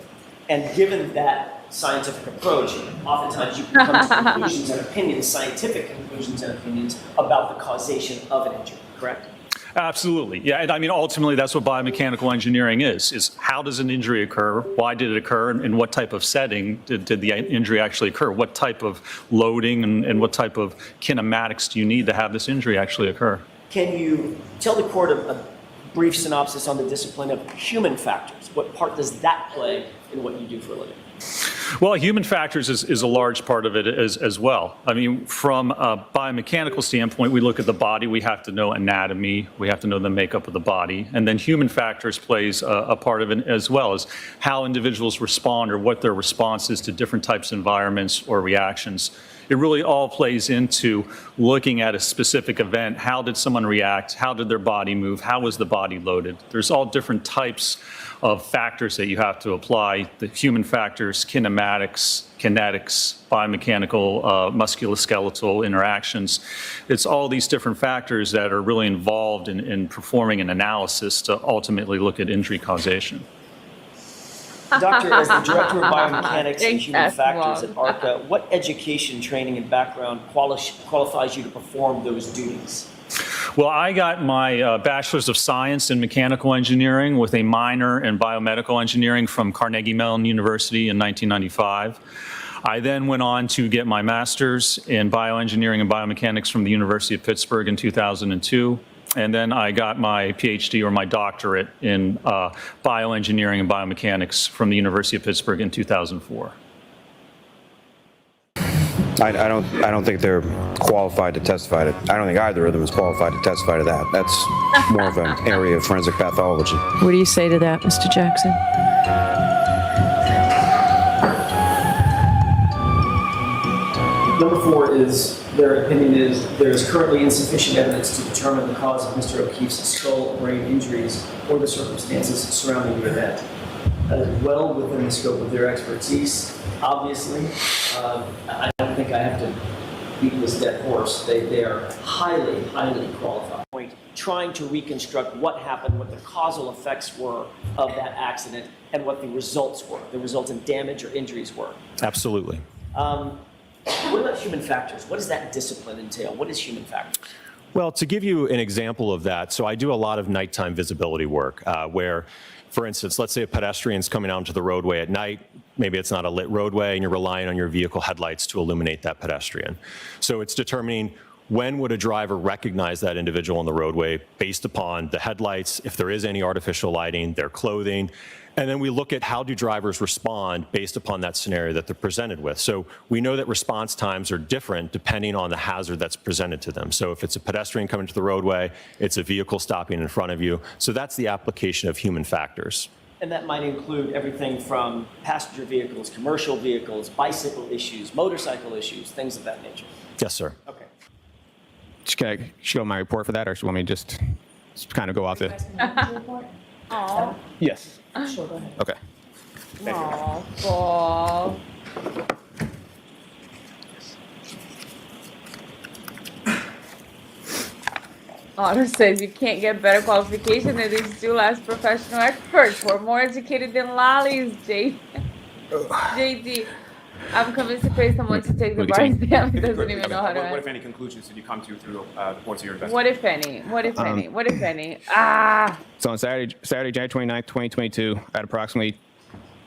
And given that scientific approach, oftentimes you can come to conclusions and opinions, scientific conclusions and opinions about the causation of an injury, correct? Absolutely. Yeah. And I mean, ultimately, that's what biomechanical engineering is how does an injury occur? Why did it occur? And what type of setting did the injury actually occur? What type of loading and what type of kinematics do you need to have this injury actually occur? Can you tell the court a brief synopsis on the discipline of human factors? What part does that play in what you do for a living? Well, human factors is a large part of it as well. I mean, from a biomechanical standpoint, we look at the body. We have to know anatomy. We have to know the makeup of the body. And then human factors plays a part of it as well, as how individuals respond or what their response is to different types of environments or reactions. It really all plays into looking at a specific event. How did someone react? How did their body move? How was the body loaded? There's all different types of factors that you have to apply. The human factors, kinematics, kinetics, biomechanical, musculoskeletal interactions. It's all these different factors that are really involved in performing an analysis to ultimately look at injury causation. Doctor, as the Director of Biomechanics and Human Factors at ARCA, what education, training, and background qualifies you to perform those duties? Well, I got my Bachelor's of Science in Mechanical Engineering with a minor in Biomedical Engineering from Carnegie Mellon University in 1995. I then went on to get my Master's in Bioengineering and Biomechanics from the University of Pittsburgh in 2002. And then I got my PhD or my doctorate in bioengineering and biomechanics from the University of Pittsburgh in 2004. I don't think they're qualified to testify to. I don't think either of them is qualified to testify to that. That's more of an area of forensic pathology. What do you say to that, Mr. Jackson? Number 4 is, their opinion is, there is currently insufficient evidence to determine the cause of Mr. O'Keefe's skull brain injuries or the circumstances surrounding the event. That is well within the scope of their expertise, obviously. I don't think I have to beat this dead horse. They are highly, highly qualified. Trying to reconstruct what happened, what the causal effects were of that accident, and what the results were, the resultant damage or injuries were. Absolutely. What about human factors? What does that discipline entail? What is human factors? Well, to give you an example of that, so I do a lot of nighttime visibility work where, for instance, let's say a pedestrian's coming out onto the roadway at night. Maybe it's not a lit roadway and you're relying on your vehicle headlights to illuminate that pedestrian. So it's determining when would a driver recognize that individual on the roadway based upon the headlights, if there is any artificial lighting, their clothing. And then we look at how do drivers respond based upon that scenario that they're presented with. So we know that response times are different depending on the hazard that's presented to them. So if it's a pedestrian coming to the roadway, it's a vehicle stopping in front of you. So that's the application of human factors. And that might include everything from passenger vehicles, commercial vehicles, bicycle issues, motorcycle issues, things of that nature. Yes, sir. Okay. Should I show my report for that, or should you want me to just kind of go off it? Aw. Yes. Sure, go ahead. Okay. Aw, Paul. Otter says you can't get better qualification than these two last professional experts. We're more educated than lollies, JD. I'm convinced to pay someone to take the bar exam. He doesn't even know how to. What, if any, conclusions did you come to through the course of your investigation? What if any? What if any? What if any? Ah. So on Saturday, January 29th, 2022, at approximately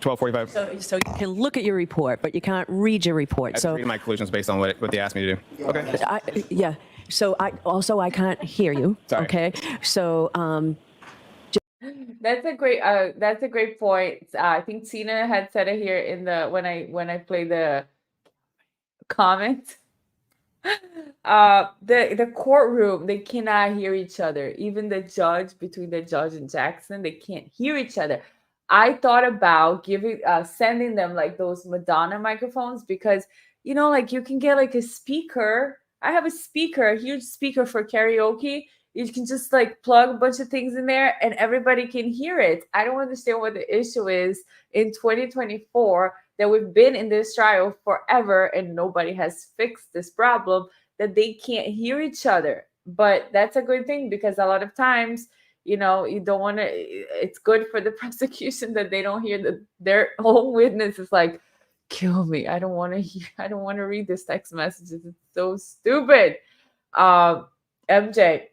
12:45. So you can look at your report, but you can't read your report. I So read my conclusions based on what they asked me to do. Okay. yeah. So I can't hear you. Sorry. Okay. So That's a great point. I think Tina had said it here in the when I play the comment. The courtroom, they cannot hear each other. Even the judge, between the judge and Jackson, they can't hear each other. I thought about sending them like those Madonna microphones because like you can get like a speaker. I have a speaker, a huge speaker for karaoke. You can just like plug a bunch of things in there and everybody can hear it. I don't understand what the issue is in 2024 that we've been in this trial forever and nobody has fixed this problem, that they can't hear each other. But that's a good thing, because a lot of times, you know, you don't want to, it's good for the prosecution that they don't hear their own witness is like, kill me. I don't want to hear, I don't want to read this text messages. It's so stupid. MJ,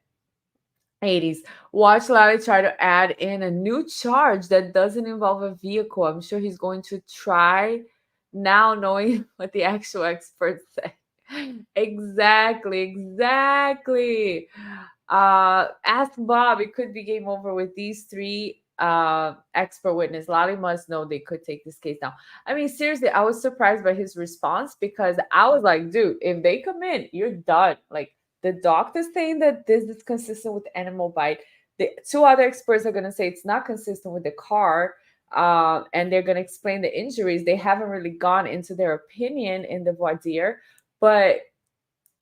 80s. Watch Lally try to add in a new charge that doesn't involve a vehicle. I'm sure he's going to try now, knowing what the actual experts say. Exactly. Ask Bob. It could be game over with these three expert witness. Lally must know they could take this case down. I mean, seriously, I was surprised by his response, because I was like, dude, if they come in, you're done. Like, the doctor's saying that this is consistent with animal bite. The two other experts are going to say it's not consistent with the car, and they're going to explain the injuries. They haven't really gone into their opinion in the Voir Dier, but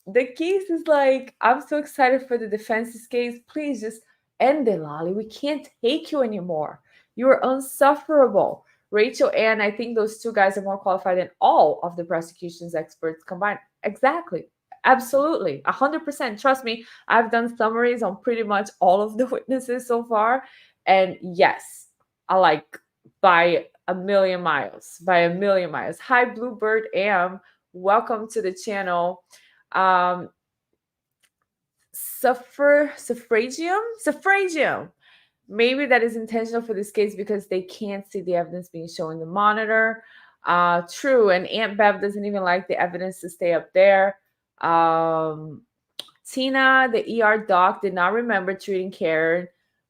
the case is like, I'm so excited for the defense's case. Please just end it, Lolly. We can't take you anymore. You're unsufferable. Rachel and I think those two guys are more qualified than all of the prosecution's experts combined. Exactly. Absolutely. 100%. Trust me, I've done summaries on pretty much all of the witnesses so far. And yes, I like by a million miles. Hi, Bluebird Am. Welcome to the channel. Suffragium. Maybe that is intentional for this case because they can't see the evidence being shown in the monitor. True. And Aunt Bev doesn't even like the evidence to stay up there. Tina, the ER doc, did not remember treating Karen,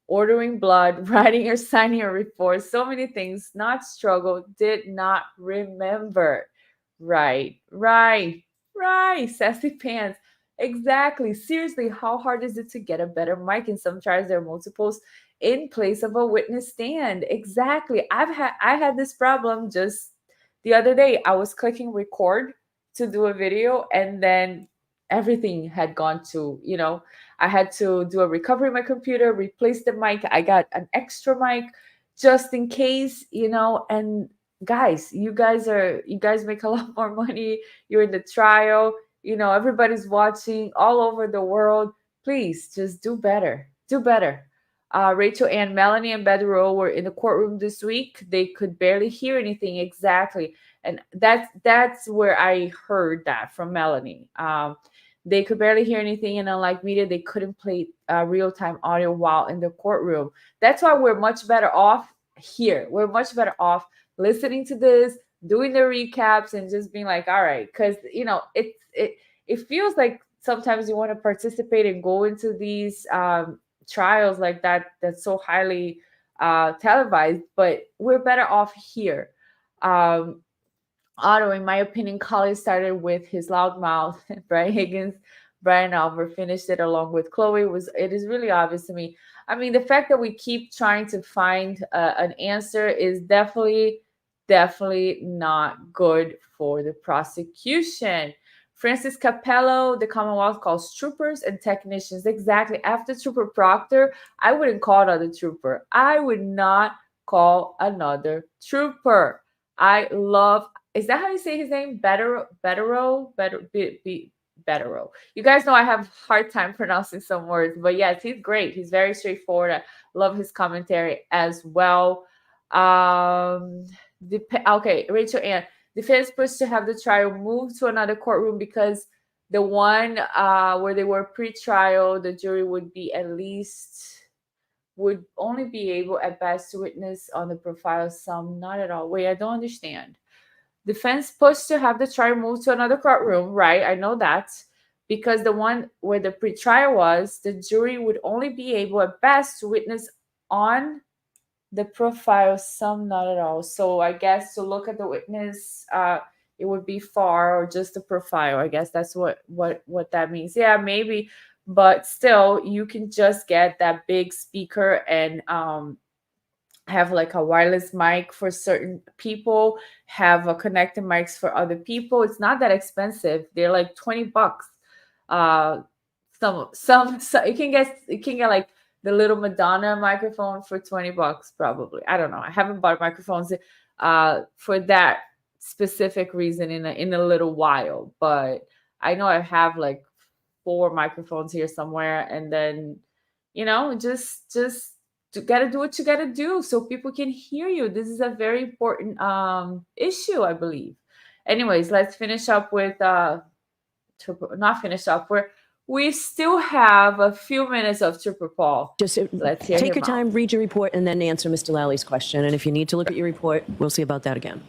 ordering blood, writing or signing a report. So many things. Not struggle. Did not remember. Right. Sassy pants. Exactly. Seriously, how hard is it to get a better mic? In some trials, there are multiples in place of a witness stand. Exactly. I had this problem just the other day. I was clicking record to do a video, and then everything had gone to, I had to do a recovery on my computer, replace the mic. I got an extra mic just in case, and guys, you guys make a lot more money. You're in the trial, everybody's watching all over the world. Please just do better. Rachel and Melanie and Bedro were in the courtroom this week. They could barely hear anything. Exactly. And that's where I heard that from Melanie. They could barely hear anything, and unlike media, they couldn't play real-time audio while in the courtroom. That's why we're much better off here. We're much better off listening to this, doing the recaps, and just being like, all right, because it feels like sometimes you want to participate and go into these trials like that's so highly televised, but we're better off here. Otto, in my opinion, Collie started with his loud mouth. Brian Higgins, Brian Albert finished it along with Chloe. It is really obvious to me. I mean, the fact that we keep trying to find an answer is definitely not good for the prosecution. Francis Capello, the Commonwealth calls troopers and technicians. Exactly. After Trooper Proctor, I wouldn't call another trooper. I would not call another trooper. Is that how you say his name? Bettero. You guys know I have a hard time pronouncing some words, but yes, he's great. He's very straightforward. I love his commentary as well. Okay, Rachel Ann. Defense pushed to have the trial moved to another courtroom because the one where they were pre-trial, the jury would only be able at best to witness on the profile, some not at all. Wait, I don't understand. Defense pushed to have the trial moved to another courtroom, right? I know that. Because the one where the pre-trial was, the jury would only be able at best to witness on the profile, some not at all. So I guess to look at the witness, it would be far, or just the profile. I guess that's what that means. Yeah, maybe. But still, you can just get that big speaker and have like a wireless mic for certain people, have a connected mics for other people. It's not that expensive. They're like $20. Some you can get like the little Madonna microphone for $20 probably. I don't know. I haven't bought microphones for that specific reason in a little while. But I know I have like 4 microphones here somewhere, and then just you gotta do what you gotta do so people can hear you. This is a very important issue, I believe. Anyways, let's finish up with not finish up. We still have a few minutes of Trooper Paul. Just Let's hear take him your time, read your report, and then answer Mr. Lally's question. And if you need to look at your report, we'll see about that again.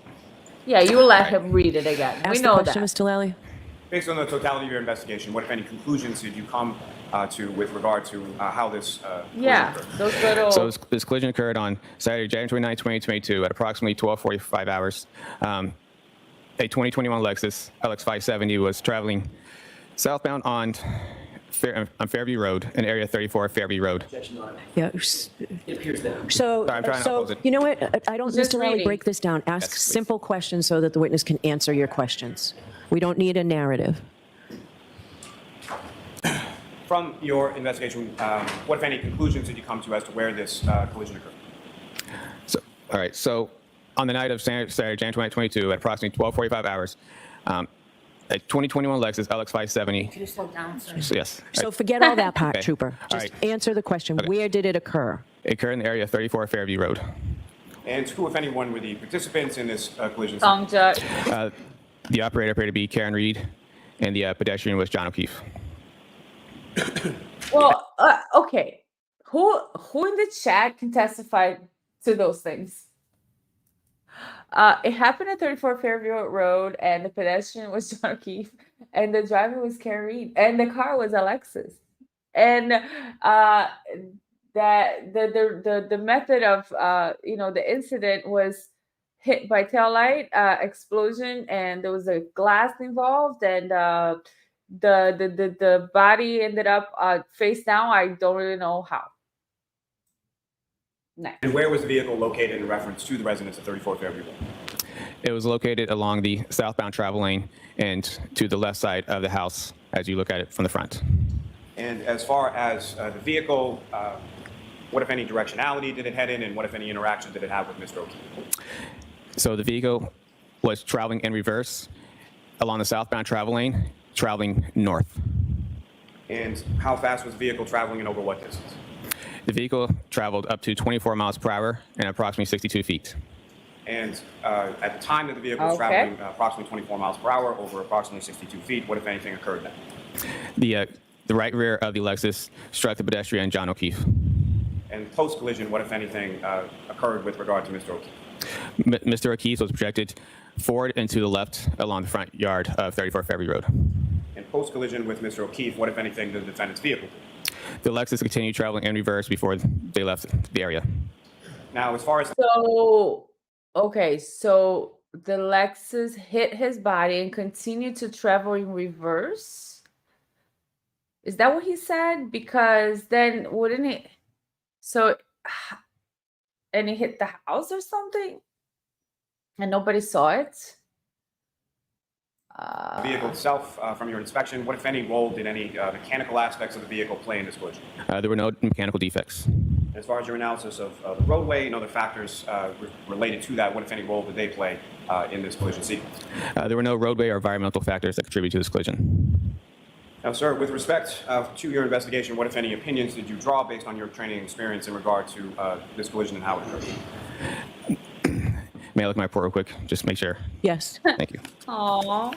Yeah, you will let him read it again. Ask We the know question, that. Mr. Lally. Based on the totality of your investigation, what, if any, conclusions did you come to with regard to how this Yeah, collision occurred? those little. So this collision occurred on Saturday, January 29, 2022 at approximately 12:45 hours. A 2021 Lexus LX570 was traveling southbound on Fairview Road, in Area 34 Fairview Road. Objection, Your Honor. Yeah. It appears that. So, Sorry, I'm trying to so oppose it. you know what? I don't, Just Mr. Lally, reading. break this down. Ask Yes, please. simple questions so that the witness can answer your questions. We don't need a narrative. From your investigation, what, if any, conclusions did you come to as to where this collision occurred? So, all right. So on the night of Saturday, January 2022 at approximately 12:45 hours, a 2021 Lexus LX570. Can you slow down, sir? So yes. So forget all that part, Okay. Trooper. All Just right. answer the question. Okay. Where did it occur? It occurred in the area 34 Fairview Road. And who, if anyone, were the participants in this collision? Song judge. The operator appeared to be Karen Read, and the pedestrian was John O'Keefe. Well, okay. Who in the chat can testify to those things? It happened at 34 Fairview Road, and the pedestrian was John O'Keefe, and the driver was Karen Read, and the car was a Lexus. And that the method of the incident was hit by taillight explosion, and there was a glass involved, and the body ended up face down. I don't really know how. Next. And where was the vehicle located in reference to the residents of 34 Fairview Road? It was located along the southbound travel lane and to the left side of the house as you look at it from the front. And as far as the vehicle, what, if any, directionality did it head in, and what, if any, interaction did it have with Mr. O'Keefe? So the vehicle was traveling in reverse along the southbound travel lane, traveling north. And how fast was the vehicle traveling, and over what distance? The vehicle traveled up to 24 miles per hour and approximately 62 feet. And at the time that the vehicle was Okay. traveling approximately 24 miles per hour over approximately 62 feet, what, if anything, occurred then? The right rear of the Lexus struck the pedestrian John O'Keefe. And post-collision, what, if anything, occurred with regard to Mr. O'Keefe? Mr. O'Keefe was projected forward and to the left along the front yard of 34 Fairview Road. And post-collision with Mr. O'Keefe, what, if anything, did the defendant's vehicle do? The Lexus continued traveling in reverse before they left the area. Now, as far as So, okay, so the Lexus hit his body and continued to travel in reverse? Is that what he said? Because then wouldn't it? So, and it hit the house or something? And nobody saw it? the vehicle itself, from your inspection, what, if any, role did any mechanical aspects of the vehicle play in this collision? There were no mechanical defects. As far as your analysis of the roadway and other factors related to that, what, if any, role did they play in this collision sequence? There were no roadway or environmental factors that contribute to this collision. Now, sir, with respect to your investigation, what, if any, opinions did you draw based on your training and experience in regard to this collision and how it occurred? May I look at my report real quick? Just make sure. Yes. Thank you. Aw.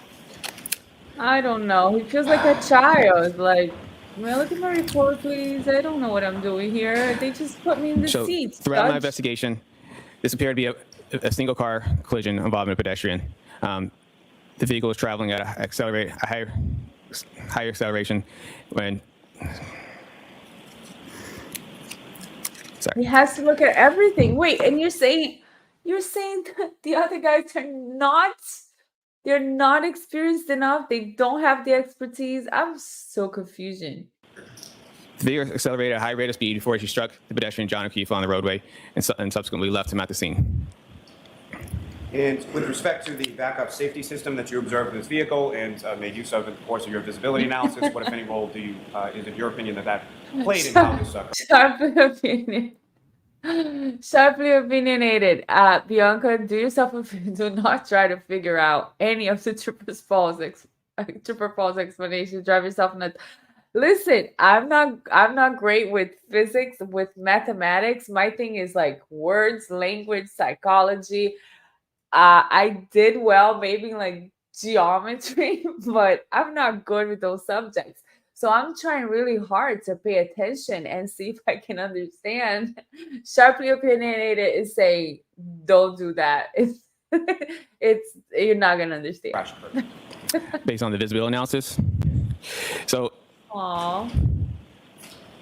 I don't know. He feels like a child. Like, may I look at my report, please? I don't know what I'm doing here. They just put me in the So seat. throughout my Judge. investigation, this appeared to be a single car collision involving a pedestrian. The vehicle was traveling at a higher acceleration when. Sorry. He has to look at everything. Wait, and you're saying that the other guys they're not experienced enough. They don't have the expertise. I'm so confusion. The vehicle accelerated at a high rate of speed before she struck the pedestrian John O'Keefe on the roadway and subsequently left him at the scene. And with respect to the backup safety system that you observed in this vehicle and made use of in the course of your visibility analysis, what, if any, role is it your opinion that played in how this occurred? Sharp opinion. Sharply opinionated. Bianca, do yourself a do not try to figure out any of the true or false explanations. Drive yourself nuts. Listen, I'm not great with physics, with mathematics. My thing is like words, language, psychology. I did well maybe in like geometry, but I'm not good with those subjects. So I'm trying really hard to pay attention and see if I can understand. Sharply opinionated is saying, don't do that. It's you're not gonna understand. Based on the visibility analysis. So, Aw,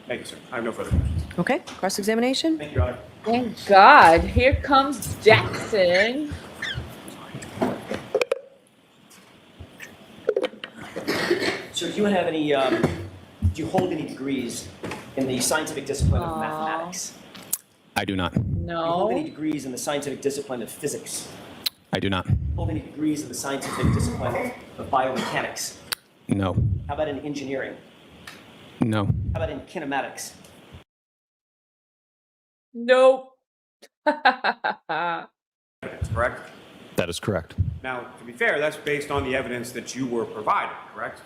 Thank you, sir. I have no further questions. Okay, cross-examination? Thank you, Your Honor. thank God. Here comes Jackson. Sir, do you have any, do you hold any degrees in the scientific discipline of mathematics? I do not. Do you hold any No. degrees in the scientific discipline of physics? I do not. Hold any degrees in the scientific discipline of biomechanics? No. How about in engineering? No. How about in kinematics? Nope. Evidence, correct? That is correct. Now, to be fair, that's based on the evidence that you were provided, correct?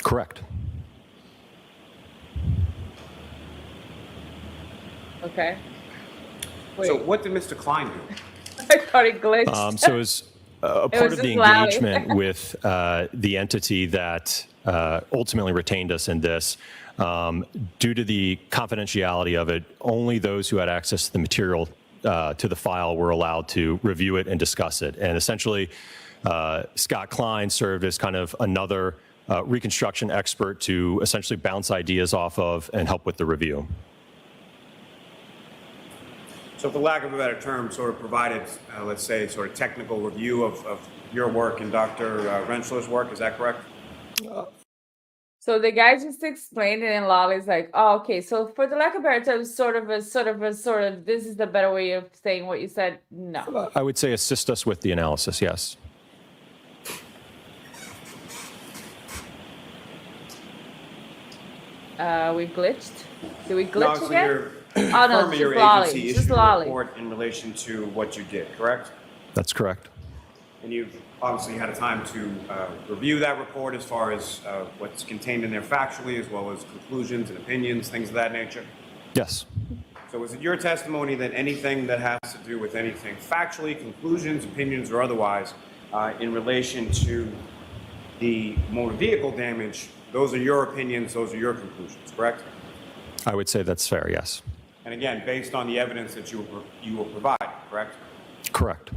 Correct. Okay. Wait, So what did Mr. Klein do? I thought it glitched. So as a part was of the just loud. engagement with the entity that ultimately retained us in this, due to the confidentiality of it, only those who had access to the material to the file were allowed to review it and discuss it. And essentially, Scott Klein served as kind of another reconstruction expert to essentially bounce ideas off of and help with the review. So for lack of a better term, sort of provided, let's say, sort of technical review of your work and Dr. Rentschler's work, is that correct? So the guy just explained it, and Lolly's like, "Oh, okay. So for the lack of better terms, sort of. This is the better way of saying what you said." No. I would say assist us with the analysis, yes. We glitched. Did we No, glitch so again? your Oh no, firm it's of your just Lolly. agency It's just issued a Lolly. report in relation to what you did, correct? That's correct. And you've obviously had a time to review that report as far as what's contained in there factually, as well as conclusions and opinions, things of that nature. Yes. So is it your testimony that anything that has to do with anything factually, conclusions, opinions, or otherwise, in relation to the motor vehicle damage, those are your opinions, those are your conclusions, correct? I would say that's fair, yes. And again, based on the evidence that you will provide, correct? Correct.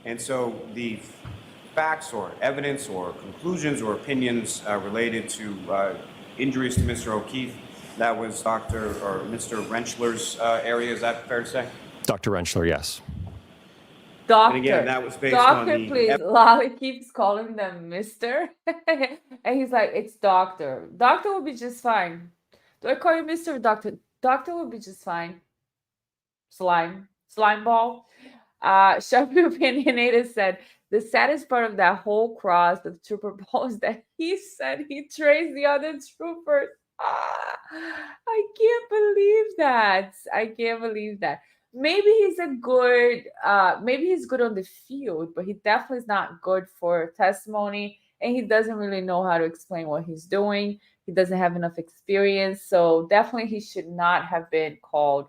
And so the facts or evidence or conclusions or opinions related to injuries to Mr. O'Keefe, that was Dr. or Mr. Rentschler's area, is that fair to say? Dr. Rentschler, yes. Doctor. And again, that was based on Doctor, the please. Lolly keeps calling them Mister, and he's like, "It's Doctor. Doctor will be just fine." Do I call you Mister or Doctor? Doctor will be just fine. Slime ball. Sharply opinionated said the saddest part of that whole cross with Trooper Paul is that he said he traced the other troopers. I can't believe that. I can't believe that. Maybe he's maybe he's good on the field, but he definitely is not good for testimony, and he doesn't really know how to explain what he's doing. He doesn't have enough experience, so definitely he should not have been called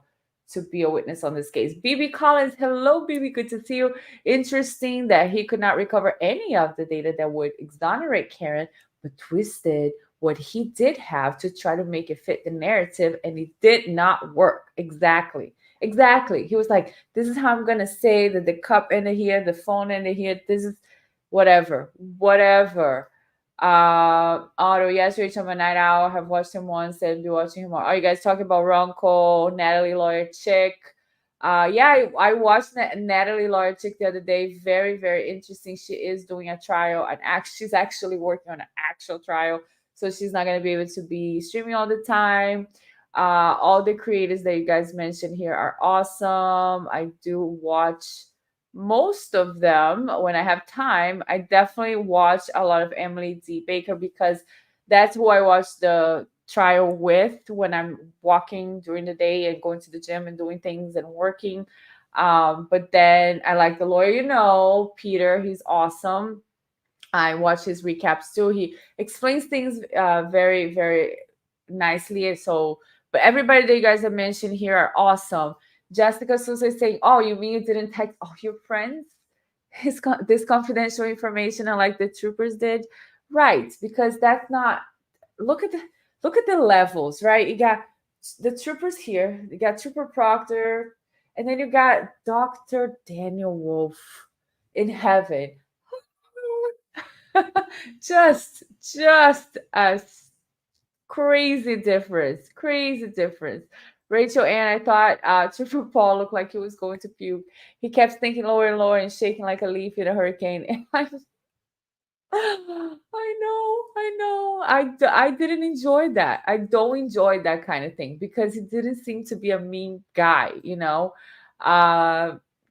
to be a witness on this case. BB Collins, hello, BB, good to see you. Interesting that he could not recover any of the data that would exonerate Karen, but twisted what he did have to try to make it fit the narrative, and it did not work. Exactly. He was like, this is how I'm going to say that the cup ended here, the phone ended here, this is whatever. Otto, yes, Rachel, I'm a night owl. Have watched him once and be watching him more. Are you guys talking about Ronco, Natalie Lawyer Chick? Yeah, I watched Natalie Lawyer Chick the other day. Very, very interesting. She is doing a trial, she's actually working on an actual trial, so she's not going to be able to be streaming all the time. All the creators that you guys mentioned here are awesome. I do watch most of them when I have time. I definitely watch a lot of Emily D. Baker because that's who I watched the trial with when I'm walking during the day and going to the gym and doing things and working. But then I like the lawyer, Peter, he's awesome. I watch his recaps too. He explains things very, very nicely. So, but everybody that you guys have mentioned here are awesome. Jessica Sousa is saying, "Oh, you mean you didn't text all your friends this confidential information, like the troopers did?" Right, because that's not. Look at the levels, right? You got the troopers here. You got Trooper Proctor, and then you got Dr. Daniel Wolfe in heaven. just a crazy difference. Rachel Ann, I thought Trooper Paul looked like he was going to puke. He kept thinking lower and lower and shaking like a leaf in a hurricane. And I know. I didn't enjoy that. I don't enjoy that kind of thing because he didn't seem to be a mean guy,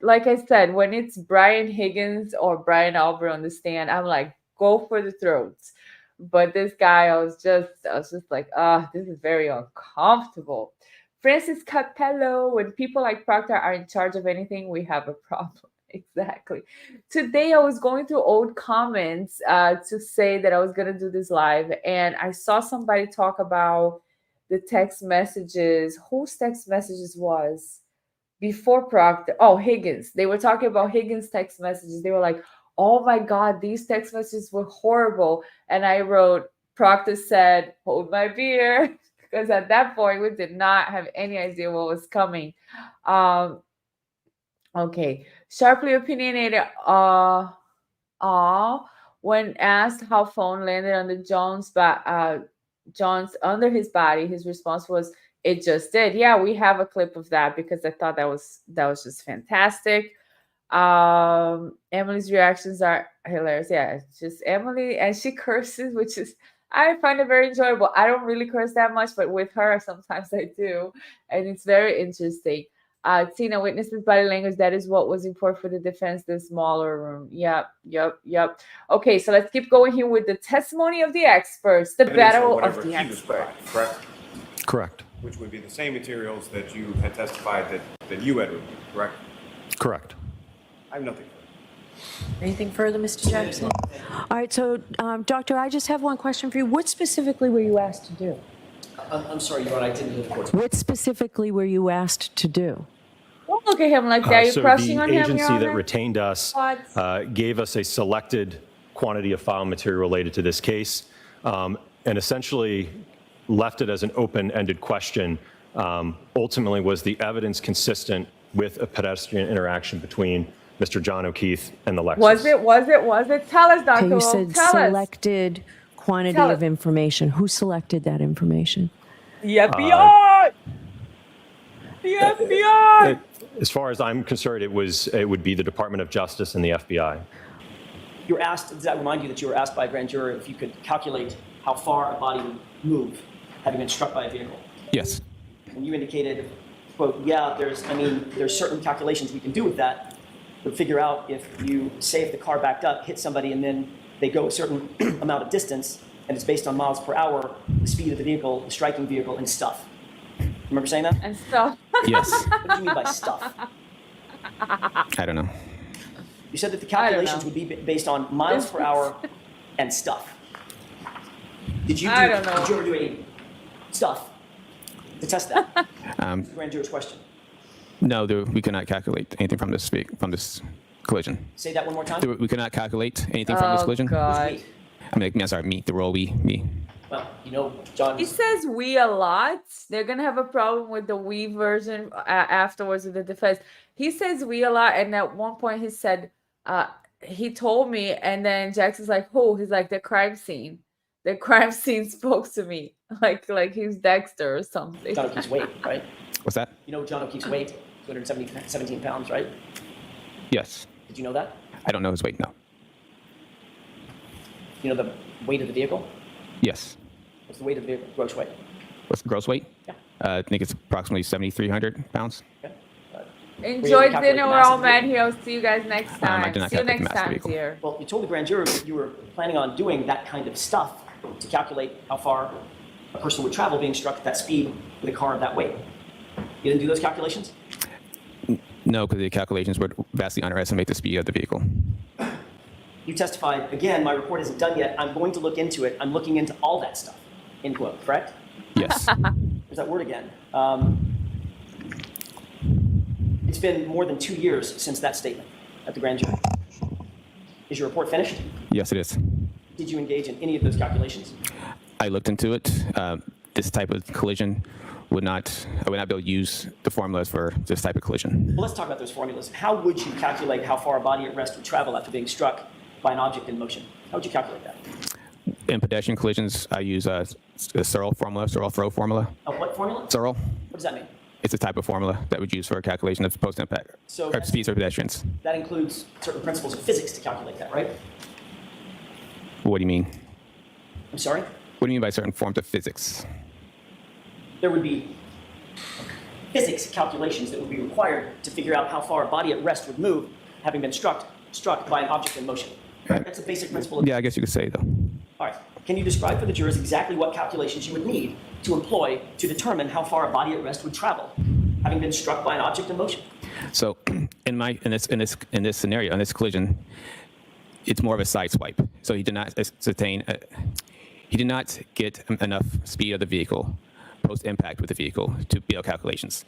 Like I said, when it's Brian Higgins or Brian Albert on the stand, I'm like, go for the throats. But this guy, I was just like, this is very uncomfortable. Francis Capello, when people like Proctor are in charge of anything, we have a problem. Exactly. Today I was going through old comments to say that I was going to do this live, and I saw somebody talk about the text messages. Whose text messages was before Proctor? Oh, Higgins. They were talking about Higgins' text messages. They were like, "Oh my God, these text messages were horrible." And I wrote, Proctor said, "Hold my beer," because at that point we did not have any idea what was coming. Okay. Sharply opinionated. When asked how phone landed on the Jones under his body, his response was, "It just did." Yeah, we have a clip of that because I thought that was just fantastic. Emily's reactions are hilarious. Yeah, it's just Emily, and she curses, which is, I find it very enjoyable. I don't really curse that much, but with her, sometimes I do, and it's very interesting. Tina, witnesses body language. That is what was important for the defense, the smaller room. Yep. Okay, so let's keep going here with the testimony of the experts, the battle of the experts. Correct? Correct. Which would be the same materials that you had testified that you had reviewed, correct? Correct. I have nothing. Anything further, Mr. Jackson? All right, so, Doctor, I just have one question for you. What specifically were you asked to do? I'm sorry, Your Honor, I didn't hear the court. What specifically were you asked to do? Don't look at him like that. You're So crushing the on him, Your agency that Honor. retained us What? gave us a selected quantity of file material related to this case, and essentially left it as an open-ended question. Ultimately, was the evidence consistent with a pedestrian interaction between Mr. John O'Keefe and the Lexus? Was it? Tell us, Dr. Okay, you Wolfe. said Tell us. selected quantity Tell of us. information. Who selected that information? The FBI. The FBI. As far as I'm concerned, it would be the Department of Justice and the FBI. You were asked, does that remind you that you were asked by a grand juror if you could calculate how far a body would move having been struck by a vehicle? Yes. And you indicated, quote, yeah, there's certain calculations we can do with that, but figure out if the car backed up, hit somebody, and then they go a certain amount of distance, and it's based on miles per hour, the speed of the vehicle, the striking vehicle, and stuff. Remember saying that? And stuff. Yes. What do you mean by stuff? I don't know. You said that the I don't calculations know. would be based on miles per hour and stuff. Did you I don't know. ever do any stuff to test that? Um, Grand juror's question. No, we cannot calculate anything from this collision. Say that one more time. We cannot calculate anything from this Oh, collision. God. Who's we? I mean, I'm sorry, me, the role me. Well, John. He says we a lot. They're going to have a problem with the we version afterwards of the defense. He says we a lot. And at one point he said, he told me, and then Jackson's like, who? He's like, the crime scene. The crime scene spoke to me. Like he's Dexter or something. John O'Keefe's weight, right? What's that? You know John O'Keefe's weight? 217 pounds, right? Yes. Did you know that? I don't know his weight, no. You know the weight of the vehicle? Yes. What's the weight of the vehicle? Gross weight? What's the gross weight? Yeah. I think it's approximately 7,300 pounds. Okay. Enjoy calculate dinner. the We're mass all of the mad vehicle? here. I'll see you guys next I time. did not See you calculate the next mass of the time, vehicle. dear. Well, you told the grand juror that you were planning on doing that kind of stuff to calculate how far a person would travel being struck at that speed with a car of that weight. You didn't do those calculations? No, because the calculations would vastly underestimate the speed of the vehicle. You testified, again, my report isn't done yet. I'm going to look into it. I'm looking into all that stuff, end quote, correct? Yes. There's that word again. It's been more than 2 years since that statement at the grand jury. Is your report finished? Yes, it is. Did you engage in any of those calculations? I looked into it. This type of collision I would not be able to use the formulas for this type of collision. Well, let's talk about those formulas. How would you calculate how far a body at rest would travel after being struck by an object in motion? How would you calculate that? In pedestrian collisions, I use a Searle formula, Searle throw formula. A what formula? Searle. What does that mean? It's a type of formula that would use for a calculation of post-impact or speeds for pedestrians. That includes certain principles of physics to calculate that, right? What do you mean? I'm sorry? What do you mean by certain forms of physics? There would be physics calculations that would be required to figure out how far a body at rest would move having been struck by an object in motion. Right? That's a basic principle. Yeah, I guess you could say, though. All right. Can you describe for the jurors exactly what calculations you would need to employ to determine how far a body at rest would travel having been struck by an object in motion? So, in this scenario, in this collision, it's more of a side swipe. So he did not he did not get enough speed of the vehicle post-impact with the vehicle to be able calculations.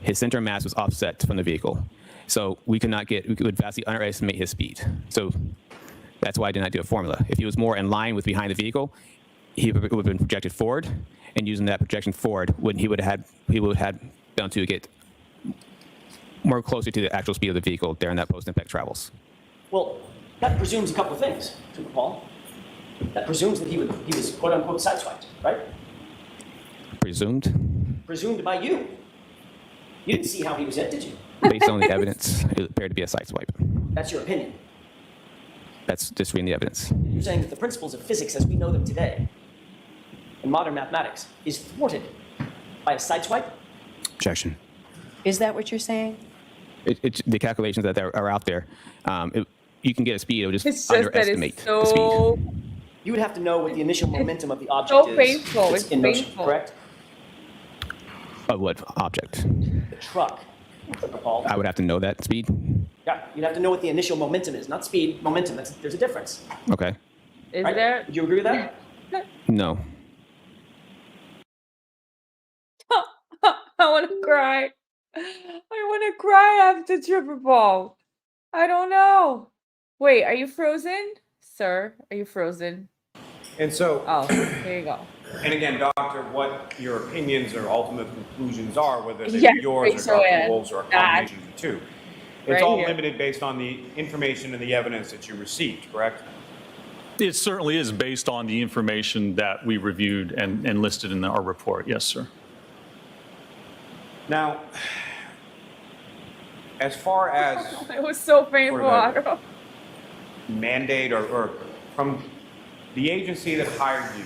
His center of mass was offset from the vehicle. So we would vastly underestimate his speed. So that's why I did not do a formula. If he was more in line with behind the vehicle, he would have been projected forward, and using that projection forward, he would have been able to get more closer to the actual speed of the vehicle during that post-impact travels. Well, that presumes a couple of things, Trooper Paul. That presumes that he was quote-unquote sideswiped, right? Presumed? Presumed by you. You didn't see how he was hit, did you? Based on the evidence, it appeared to be a side swipe. That's your opinion. That's just reading the evidence. You're saying that the principles of physics as we know them today in modern mathematics is thwarted by a sideswipe? Objection. Is that what you're saying? The calculations that are out there, you can get a speed, it would It's just just that underestimate it's the so speed. You would have to know what the initial momentum of the object so is. painful. That's It's in motion, painful. correct? Of what object? The truck, Trooper Paul. I would have to know that speed. Yeah, you'd have to know what the initial momentum is, not speed, momentum. There's a difference. Okay. Is Right? there? Would you agree with that? No. I want to cry. I want to cry after Triple Ball. I don't know. Wait, are you frozen? Sir, are you frozen? And so, Oh, there you go. and again, Doctor, what your opinions or ultimate conclusions are, whether they're Yes, yours raise or your Dr. hand. Wolfe's or a Ah. combination of the two. It's Right all here. limited based on the information and the evidence that you received, correct? It certainly is based on the information that we reviewed and listed in our report. Yes, sir. Now, as far as It was so painful. For the- I don't know. mandate or from the agency that hired you,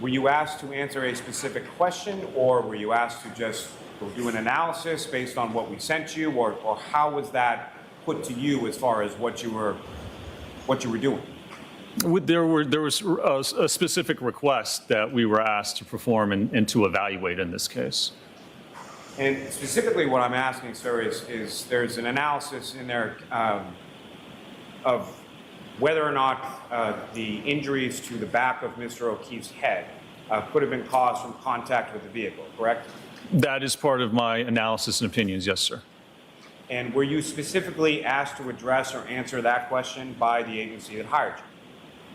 were you asked to answer a specific question, or were you asked to just do an analysis based on what we sent you, or how was that put to you as far as what you were doing? There was a specific request that we were asked to perform and to evaluate in this case. And specifically what I'm asking, sir, is there's an analysis in there of whether or not the injuries to the back of Mr. O'Keefe's head could have been caused from contact with the vehicle, correct? That is part of my analysis and opinions, yes, sir. And were you specifically asked to address or answer that question by the agency that hired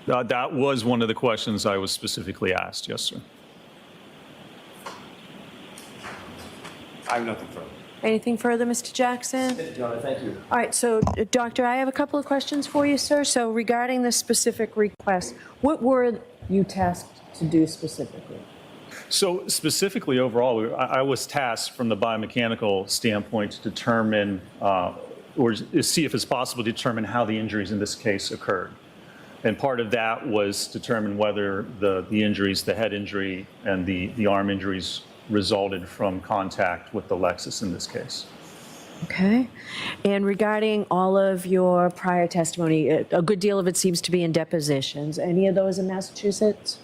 you? That was one of the questions I was specifically asked, yes, sir. I have nothing further. Anything further, Mr. Jackson? Your Honor, thank you. All right, so, Doctor, I have a couple of questions for you, sir. So regarding this specific request, what were you tasked to do specifically? So specifically overall, I was tasked from the biomechanical standpoint to determine or see if it's possible to determine how the injuries in this case occurred. And part of that was determine whether the injuries, the head injury and the arm injuries resulted from contact with the Lexus in this case. Okay. And regarding all of your prior testimony, a good deal of it seems to be in depositions. Any of those in Massachusetts?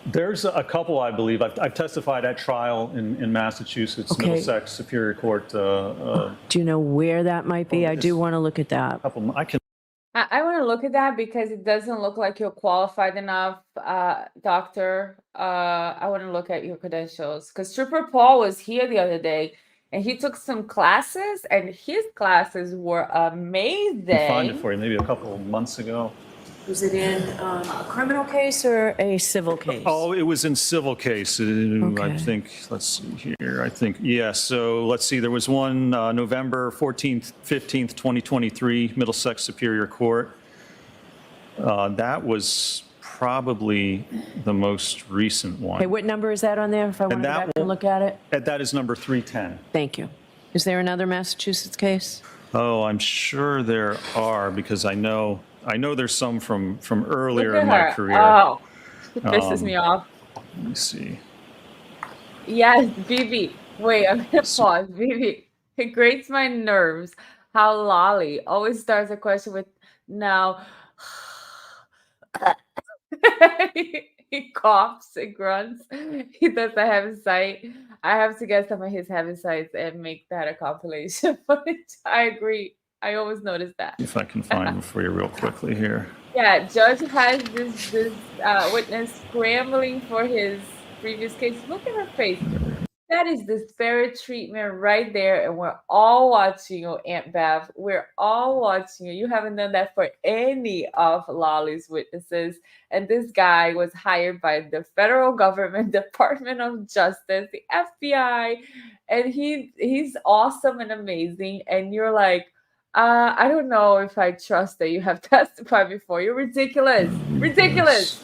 There's a couple, I believe. I've testified at trial in Massachusetts, Okay. Middlesex Superior Court. Do you know where that might be? I do want to look at that. I can. I want to look at that because it doesn't look like you're qualified enough, doctor. I want to look at your credentials because Trooper Paul was here the other day and he took some classes and his classes were amazing. I'll find it for you. Maybe a couple of months ago. Was it in a criminal case or a civil case? Oh, it was in civil case. I Okay. think, let's see here. I think, yeah. So let's see. There was one November 14th, 15th, 2023, Middlesex Superior Court. That was probably the most recent one. Okay, what number is that on there if I want to go that back and look at it? That is number 310. Thank you. Is there another Massachusetts case? Oh, I'm sure there are because I know there's some from earlier Look at in my her. career. Oh, it pisses me off. Let me see. Yes, Vivi. Wait, I'm gonna pause. Vivi, it grates my nerves how Lolly always starts a question with now. He coughs and grunts. He does the heavy sight. I have to get some of his heavy sights and make that a compilation footage. I agree. I always notice that. If I can find them for you real quickly here. Yeah, judge has this witness scrambling for his previous case. Look at her face. That is disparate treatment right there, and we're all watching you, Aunt Bev. We're all watching you. You haven't done that for any of Lolly's witnesses, and this guy was hired by the federal government, Department of Justice, the FBI, and he's awesome and amazing. And you're like, I don't know if I trust that you have testified before. You're ridiculous. Ridiculous.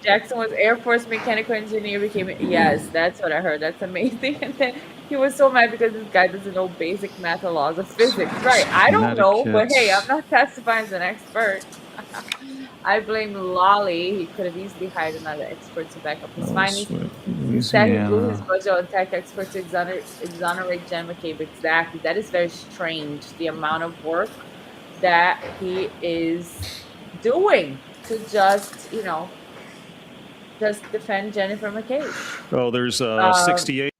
Jackson was Air Force mechanical engineer, became, yes, that's what I heard. That's amazing. And then he was so mad because this guy doesn't know basic math and laws of physics. Right. I don't know, but hey, I'm not testifying as an expert. I blame Lolly. He could have easily hired another expert to back up his findings. He said he blew his budget on tech experts to exonerate Jen McCabe. Exactly. That is very strange, the amount of work that he is doing to just, just defend Jennifer McCabe. Oh, there's 68.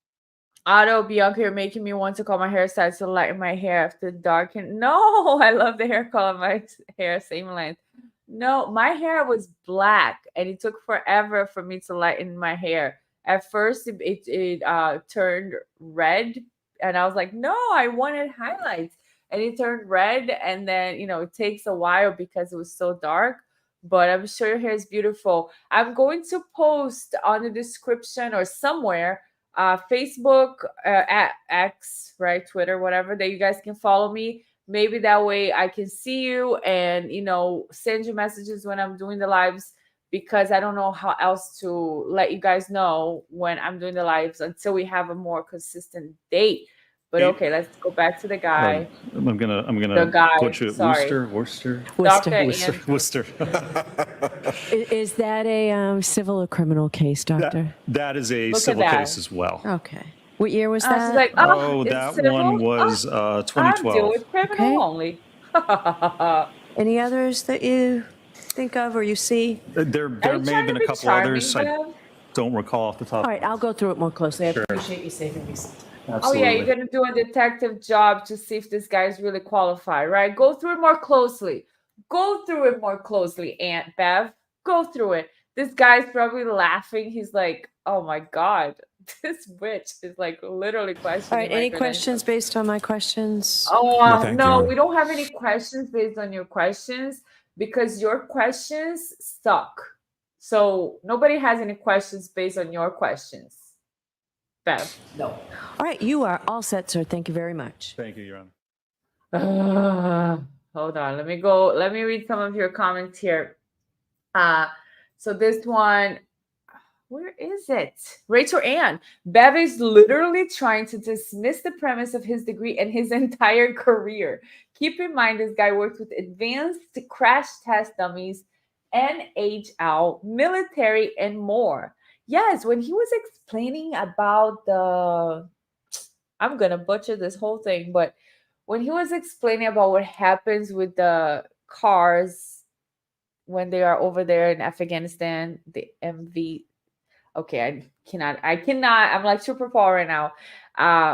Otto, Bianca, you're making me want to call my hairstyle to lighten my hair after darken. No, I love the hair color. My hair, same length. No, my hair was black, and it took forever for me to lighten my hair. At first, it turned red, and I was like, no, I wanted highlights. And it turned red, and then, it takes a while because it was so dark. But I'm sure your hair is beautiful. I'm going to post on the description or somewhere, Facebook, at X, right, Twitter, whatever, that you guys can follow me. Maybe that way I can see you and, send you messages when I'm doing the lives, because I don't know how else to let you guys know when I'm doing the lives until we have a more consistent date. But okay, let's go back to the guy. I'm gonna The guy, put you at sorry. Worcester. Worcester. Is that a civil or criminal case, doctor? That is a Look at civil that. case as well. Okay. What year was She's that? like, Oh, it's that civil? one was I'm 2012. dealing with criminal only. Any others that you think of or you see? There Are may you have trying been to a be couple charming, others. I Bev? don't recall off the top. All right, I'll go through it more closely. I Sure. appreciate you saving me some time. Oh yeah, you're Absolutely. gonna do a detective job to see if this guy is really qualified, right? Go through it more closely. Go through it more closely, Aunt Bev. Go through it. This guy's probably laughing. He's like, "Oh my God, this witch is like literally questioning." All right, my any credentials." questions based on my questions? Oh No, thank no, you. we don't have any questions based on your questions because your questions suck. So nobody has any questions based on your questions. Bev. No. All right, you are all set, sir. Thank you very much. Thank you, Your Honor. Hold on. Let me read some of your comments here. So this one, where is it? Rachel Ann. Bev is literally trying to dismiss the premise of his degree and his entire career. Keep in mind, this guy works with advanced crash test dummies, NHL, military, and more. Yes, when he was explaining about I'm going to butcher this whole thing, but when he was explaining about what happens with the cars when they are over there in Afghanistan, the MV. Okay, I cannot. I'm like super Paul right now.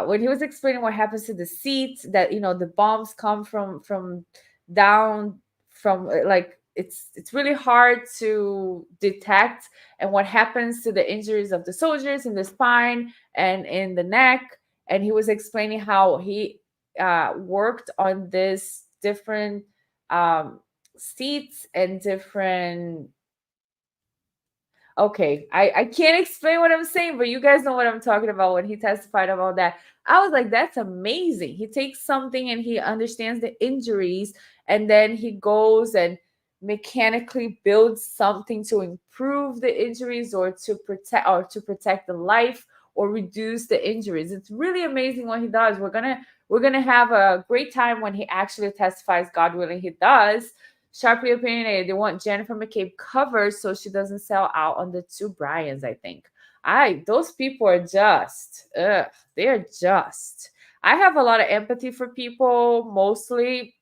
When he was explaining what happens to the seats, that the bombs come from down from like it's really hard to detect, and what happens to the injuries of the soldiers in the spine and in the neck. And he was explaining how he worked on this different seats and different. Okay, I can't explain what I'm saying, but you guys know what I'm talking about when he testified about that. I was like, that's amazing. He takes something and he understands the injuries, and then he goes and mechanically builds something to improve the injuries or to protect the life or reduce the injuries. It's really amazing what he does. We're gonna have a great time when he actually testifies, God willing, he does. Sharply opinionated. They want Jennifer McCabe covered so she doesn't sell out on the two Bryans, I think. Those people are just, they're just. I have a lot of empathy for people mostly,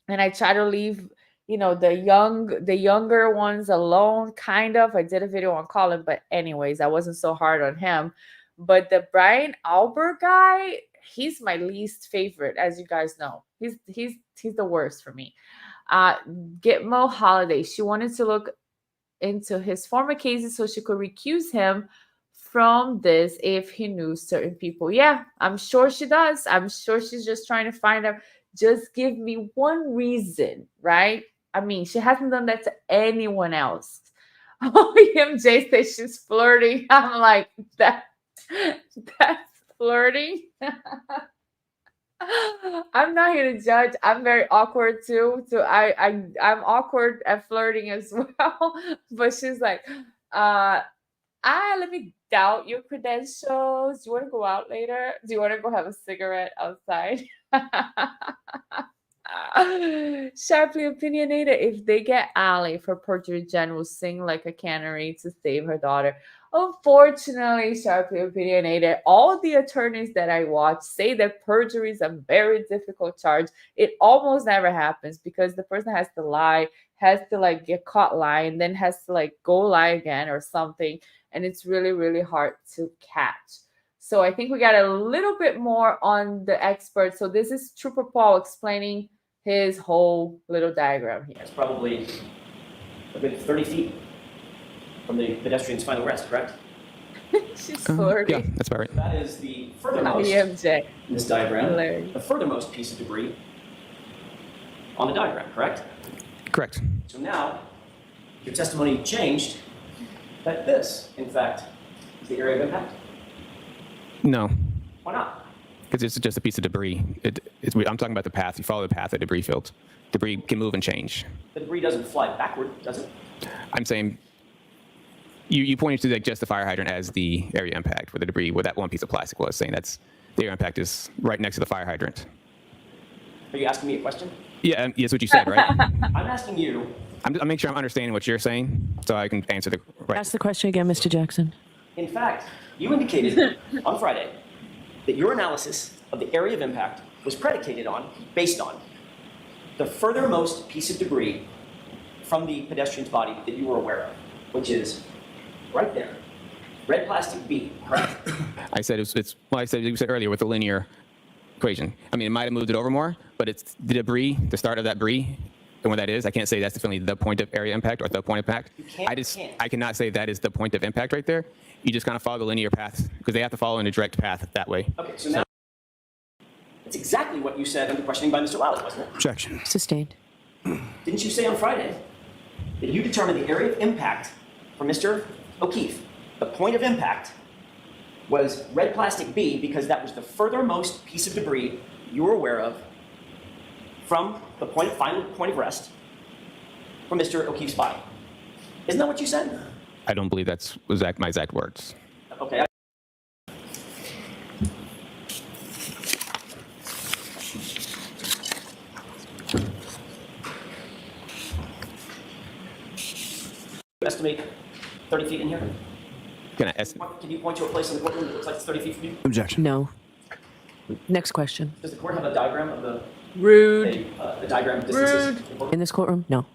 and I try to leave, the younger ones alone, kind of. I did a video on Colin, but anyways, I wasn't so hard on him. But the Brian Albert guy, he's my least favorite, as you guys know. He's the worst for me. Gitmo Holiday. She wanted to look into his former cases so she could recuse him from this if he knew certain people. Yeah, I'm sure she does. I'm sure she's just trying to find out. Just give me one reason, right? I mean, she hasn't done that to anyone else. OMJ says she's flirting. I'm like, that's flirting. I'm not here to judge. I'm very awkward too. So I'm awkward at flirting as well. But she's like, let me doubt your credentials. Do you want to go out later? Do you want to go have a cigarette outside? Sharply opinionated. If they get Allie for perjury, Jen will sing like a canary to save her daughter. Unfortunately, sharply opinionated, all the attorneys that I watch say that perjury is a very difficult charge. It almost never happens because the person has to lie, has to like get caught lying, then has to like go lie again or something. And it's really, really hard to catch. So I think we got a little bit more on the expert. So this is Trooper Paul explaining his whole little diagram here. It's probably a good 30 feet from the pedestrian's final rest, correct? She's flirting. Yeah, that's about right. That is the furthermost IMJ. in this diagram, Hilarious. the furthermost piece of debris on the diagram, correct? Correct. So now, your testimony changed that this, in fact, is the area of impact. No, Why not? because it's just a piece of debris. I'm talking about the path. You follow the path of debris field. Debris can move and change. The debris doesn't fly backward, does it? I'm saying you pointed to like just the fire hydrant as the area impact where the debris, where that one piece of plastic was, saying that's the area impact is right next to the fire hydrant. Are you asking me a question? Yeah, that's what you said, right? I'm asking you. I'm making sure I'm understanding what you're saying so I can answer the right. Ask the question again, Mr. Jackson. In fact, you indicated on Friday that your analysis of the area of impact was predicated on, based on, the furthermost piece of debris from the pedestrian's body that you were aware of, which is right there, red plastic B, correct? I said you said earlier with the linear equation. I mean, it might have moved it over more, but it's the debris, the start of that debris, and what that is, I can't say that's definitely the point of area impact or the point of impact. I cannot say that is the point of impact right there. You just kind of follow the linear path because they have to follow in a direct path that way. Okay, so now that's exactly what you said under questioning by Mr. Lally, wasn't it? Objection. Sustained. Didn't you say on Friday that you determined the area of impact for Mr. O'Keefe, the point of impact, was red plastic B because that was the furthermost piece of debris you were aware of from the final point of rest for Mr. O'Keefe's body. Isn't that what you said? I don't believe that's my exact words. Okay. Estimate 30 feet in here? Can I estimate? Can you point to a place in the courtroom that looks like it's 30 feet from you? Objection. No. Next question. Does the court have a diagram of the Rude. a diagram of distances? In this courtroom? No.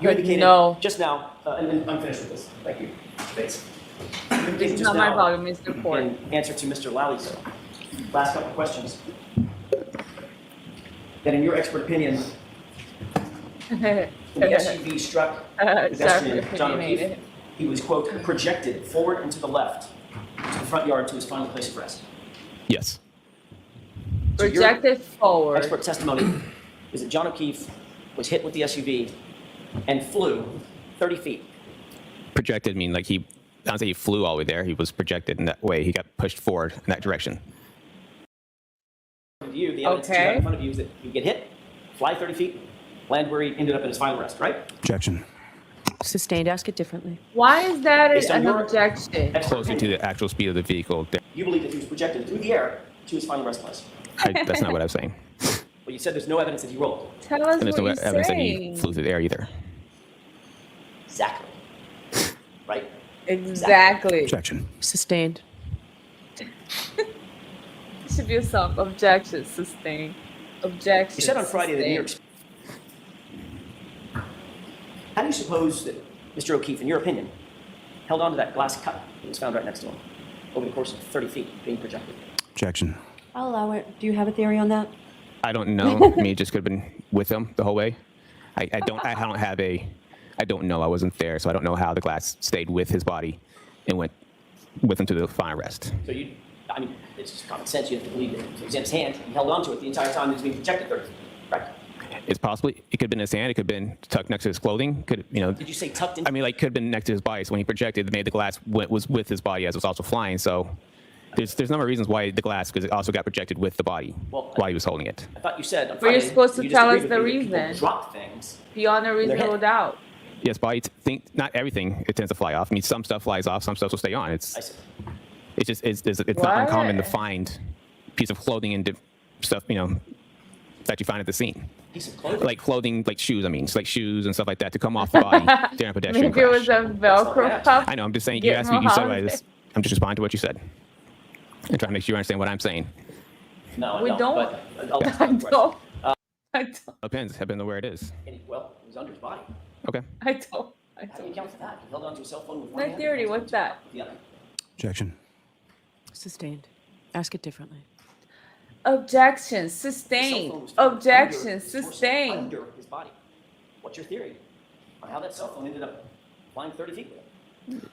You indicated No. just now, and I'm finished with this. Thank you, Mr. Bates. You indicated It's just not my now, problem, Mr. Court. in answer to Mr. Lowry's last couple of questions, that in your expert opinion, when the SUV struck pedestrian John O'Keefe, he was, quote, projected forward and to the left to the front yard to his final place of rest. Yes. So your Projected forward. expert testimony is that John O'Keefe was hit with the SUV and flew 30 feet. Projected mean like he, I don't say he flew all the way there. He was projected in that way. He got pushed forward in that direction. You, the evidence that you have in front of you is that you get hit, fly 30 feet, land where he ended up in his final rest, right? Objection. Sustained. Ask it differently. Why is that Based on an your objection? expert Closer to opinion, the actual speed of the vehicle. you believe that he was projected through the air to his final rest place. That's not what I was saying. Well, you said there's no evidence that he rolled. Tell us And there's what no you're evidence that he saying. flew through the air either. Exactly. Right? Exactly. Objection. Sustained. Should be a song. Objection. Sustained. Objection. You said on Friday that New York. How do you suppose that Mr. O'Keefe, in your opinion, held on to that glass cup that was found right next to him over the course of 30 feet being projected? Objection. I'll allow it. Do you have a theory on that? I don't know. I mean, it just could have been with him the whole way. I don't know. I wasn't there, so I don't know how the glass stayed with his body and went with him to the final rest. So I mean, it's just common sense. You have to believe that it was in his hand. He held on to it the entire time it was being projected 30 feet. Right? It's possibly, it could have been in his hand. It could have been tucked next to his clothing. Could, Did you say tucked in? I mean, like, could have been next to his body. So when he projected, it made the glass was with his body as it was also flying. So there's a number of reasons why the glass, because it also got projected with the body while he was holding it. I thought you said on But Friday. you're supposed to you tell disagreed us the with me that people reason. drop things. Beyond a their reasonable head. doubt. Yes, body, not everything, it tends to fly off. I mean, some stuff flies off, some stuff will stay on. I see. It's not uncommon to find a piece of clothing and stuff, that you find at the scene. Piece of clothing? Like clothing, like shoes, like shoes and stuff like that to come off the body during a pedestrian Maybe it was crash. a Velcro cup. I know, I'm just saying, Get you asked me, you said Mohammed. I'm just responding to what you said. And trying to make sure you understand what I'm saying. No, I We don't. don't. But I'll ask I you a question. don't. I don't. Depends, depends on where it is. Well, it was under his body. Okay. I don't. I How do you don't. account for that? He held onto his cell phone with one My hand. theory, what's that? Yeah. Objection. Sustained. Ask it differently. Objection. His cell Sustained. phone was found Objection. under his torso, Sustained. Under his body. What's your theory on how that cell phone ended up flying 30 feet with him?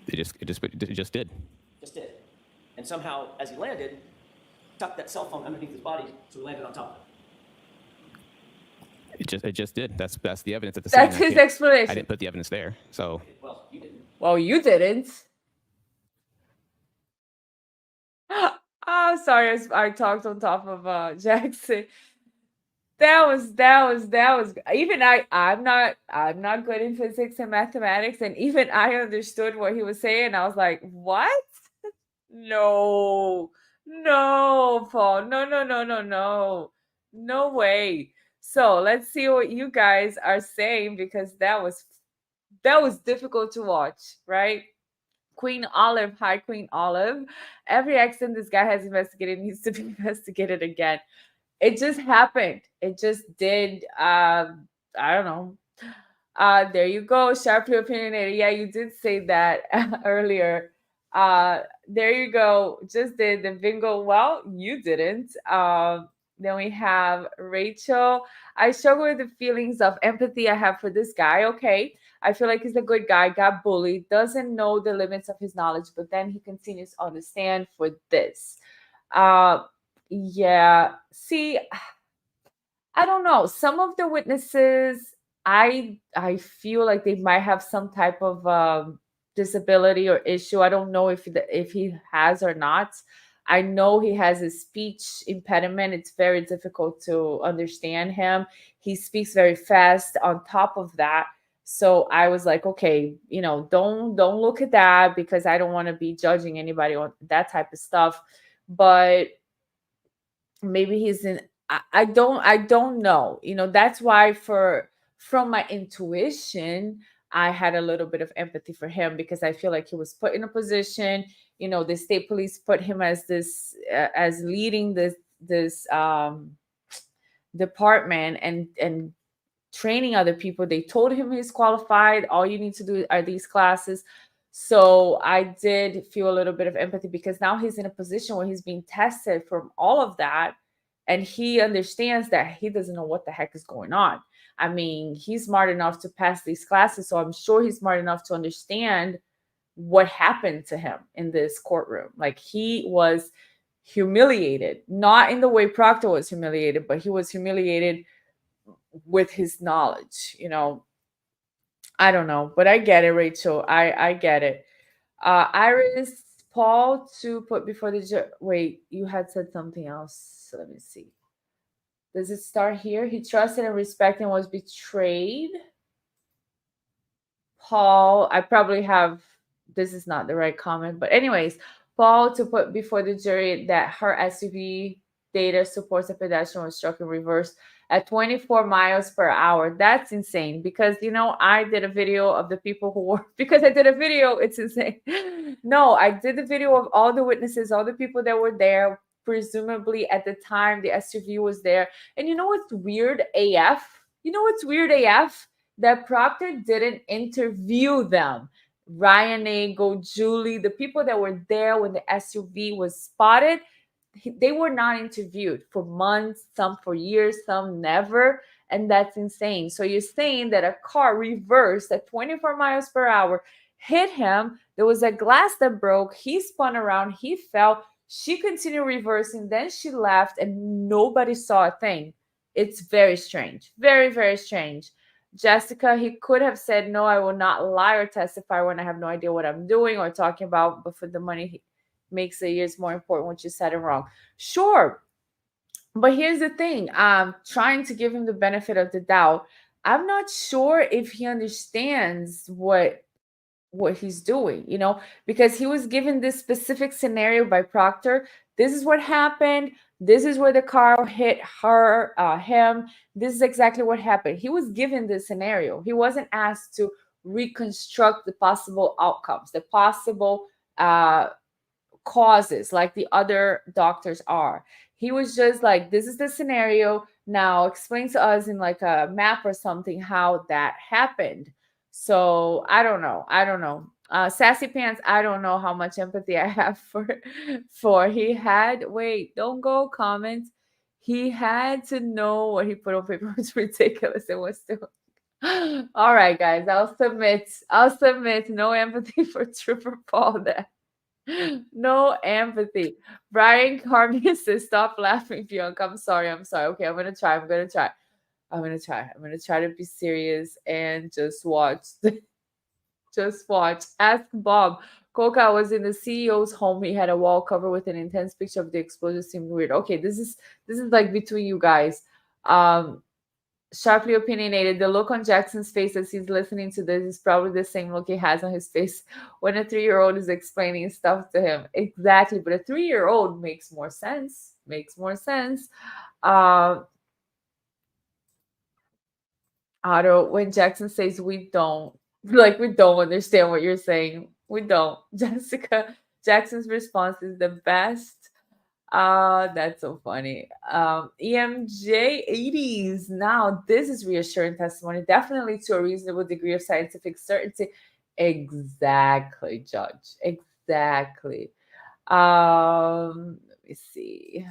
It just did. Just did. And somehow, as he landed, tucked that cell phone underneath his body, so he landed on top of it. It just did. That's the evidence at the That's scene. his explanation. I didn't put the evidence there, so. Well, you didn't. Well, you didn't. Oh, sorry, I talked on top of Jackson. That was even I'm not good in physics and mathematics, and even I understood what he was saying. I was like, what? No, Paul, no way. So let's see what you guys are saying, because that was difficult to watch, right? Queen Olive, hi Queen Olive. Every accident this guy has investigated needs to be investigated again. It just happened. It just did. I don't know. There you go. Sharply opinionated. Yeah, you did say that earlier. There you go. Just did the bingo. Well, you didn't. Then we have Rachel. I struggle with the feelings of empathy I have for this guy. Okay. I feel like he's a good guy, got bullied, doesn't know the limits of his knowledge, but then he continues on the stand for this. Yeah. See, I don't know. Some of the witnesses, I feel like they might have some type of disability or issue. I don't know if he has or not. I know he has a speech impediment. It's very difficult to understand him. He speaks very fast on top of that. So I was like, okay, don't look at that, because I don't want to be judging anybody on that type of stuff. But maybe he's in, I don't know. That's why from my intuition, I had a little bit of empathy for him because I feel like he was put in a position, the state police put him as this as leading this department and training other people. They told him he's qualified. All you need to do are these classes. So I did feel a little bit of empathy because now he's in a position where he's being tested from all of that. And he understands that he doesn't know what the heck is going on. I mean, he's smart enough to pass these classes. So I'm sure he's smart enough to understand what happened to him in this courtroom. Like, he was humiliated, not in the way Proctor was humiliated, but he was humiliated with his knowledge. I don't know, but I get it, Rachel. I get it. Iris, Paul to put before the wait, you had said something else. So let me see. Does it start here? He trusted and respected and was betrayed. Paul, I probably have, this is not the right comment, but anyways, Paul to put before the jury that her SUV data supports a pedestrian was struck in reverse at 24 miles per hour. That's insane because, I did a video of the people who were, because I did a video, it's insane. No, I did the video of all the witnesses, all the people that were there. Presumably at the time the SUV was there. And you know what's weird AF? That Proctor didn't interview them. Ryan Nagel, Julie, the people that were there when the SUV was spotted, they were not interviewed for months, some for years, some never. And that's insane. So you're saying that a car reversed at 24 miles per hour, hit him. There was a glass that broke. He spun around. He fell. She continued reversing. Then she left and nobody saw a thing. It's very strange. Very, very strange. Jessica, he could have said, no, I will not lie or testify when I have no idea what I'm doing or talking about, but for the money makes the years more important, what you said and wrong. Sure. But here's the thing. I'm trying to give him the benefit of the doubt. I'm not sure if he understands what he's doing, because he was given this specific scenario by Proctor. This is what happened. This is where the car hit him. This is exactly what happened. He was given this scenario. He wasn't asked to reconstruct the possible outcomes, the possible causes like the other doctors are. He was just like, this is the scenario. Now explain to us in like a map or something how that happened. So I don't know. Sassy Pants, I don't know how much empathy I have for he had, wait, don't go comments. He had to know what he put on paper was ridiculous. It was still all right, guys. I'll submit no empathy for Trooper Paul there. No empathy. Brian Carmen says, stop laughing, Bianca. I'm sorry. Okay, I'm gonna try to be serious and just watch. Just watch. Ask Bob. Coca was in the CEO's home. He had a wall covered with an intense picture of the explosion. Seemed weird. Okay, this is like between you guys. Sharply opinionated. The look on Jackson's face as he's listening to this is probably the same look he has on his face when a 3-year-old is explaining stuff to him. Exactly, but a 3-year-old makes more sense. Otto, when Jackson says we don't understand what you're saying. We don't. Jessica, Jackson's response is the best. That's so funny. EMJ 80s. Now, this is reassuring testimony, definitely to a reasonable degree of scientific certainty. Exactly, Judge. Exactly. Let me see.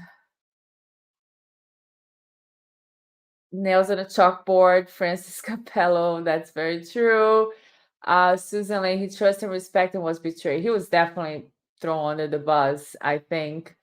Nails on a chalkboard, Francis Capello. That's very true. Susan Lane, he trusted and respected and was betrayed. He was definitely thrown under the bus, I think.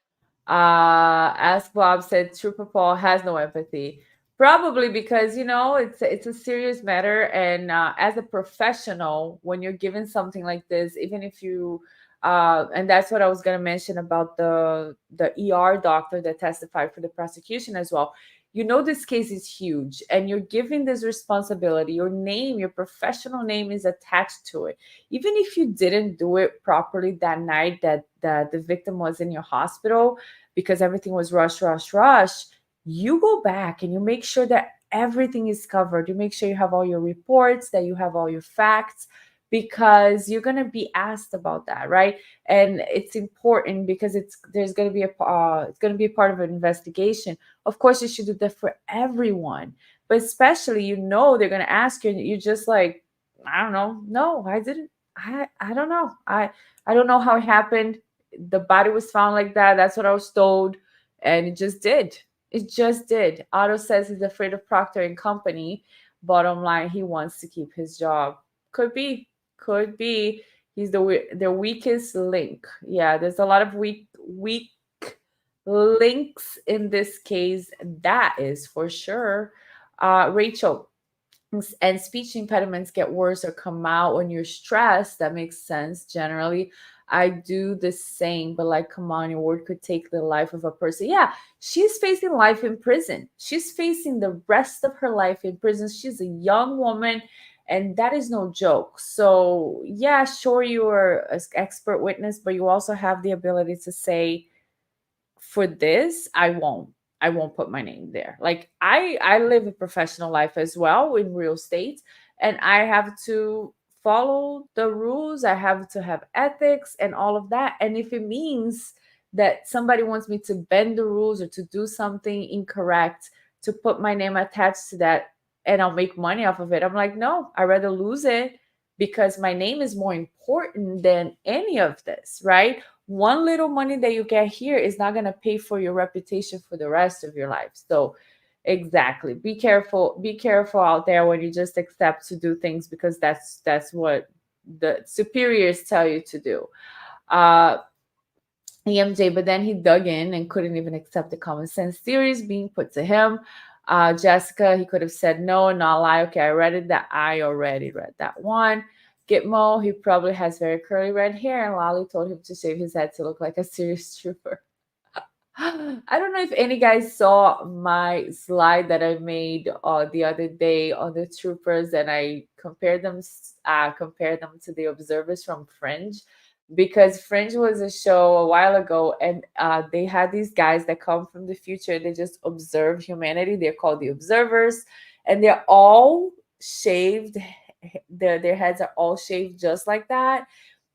Ask Bob said Trooper Paul has no empathy. Probably because, it's a serious matter. And as a professional, when you're given something like this, even if you, and that's what I was going to mention about the ER doctor that testified for the prosecution as well. This case is huge and you're giving this responsibility. Your name, your professional name is attached to it. Even if you didn't do it properly that night that the victim was in your hospital because everything was rush, you go back and you make sure that everything is covered. You make sure you have all your reports, that you have all your facts, because you're going to be asked about that, right? And it's important because there's going to be it's going to be a part of an investigation. Of course, you should do that for everyone, but especially, they're going to ask you, and you're just like, I don't know. No, I didn't. I don't know. I don't know how it happened. The body was found like that. That's what I was told, and it just did. It just did. Otto says he's afraid of Procter and Company. Bottom line, he wants to keep his job. Could be. He's the weakest link. Yeah, there's a lot of weak links in this case. That is for sure. Rachel, and speech impediments get worse or come out when you're stressed. That makes sense generally. I do the same, but like, come on, your word could take the life of a person. Yeah, she's facing life in prison. She's facing the rest of her life in prison. She's a young woman, and that is no joke. So yeah, sure, you are an expert witness, but you also have the ability to say, for this, I won't put my name there. Like, I live a professional life as well in real estate, and I have to follow the rules. I have to have ethics and all of that. And if it means that somebody wants me to bend the rules or to do something incorrect, to put my name attached to that, and I'll make money off of it, I'm like, no, I'd rather lose it, because my name is more important than any of this, right? One little money that you get here is not going to pay for your reputation for the rest of your life. So exactly, be careful out there when you just accept to do things because that's what the superiors tell you to do. EMJ, but then he dug in and couldn't even accept the common sense theories being put to him. Jessica, he could have said no, not lie. Okay, I already read that one. Gitmo, he probably has very curly red hair, and Lolly told him to shave his head to look like a serious trooper. I don't know if any guys saw my slide that I made the other day on the troopers, and I compared them to the observers from Fringe, because Fringe was a show a while ago, and they had these guys that come from the future, and they just observe humanity. They're called the observers, and they're all shaved. Their heads are all shaved just like that.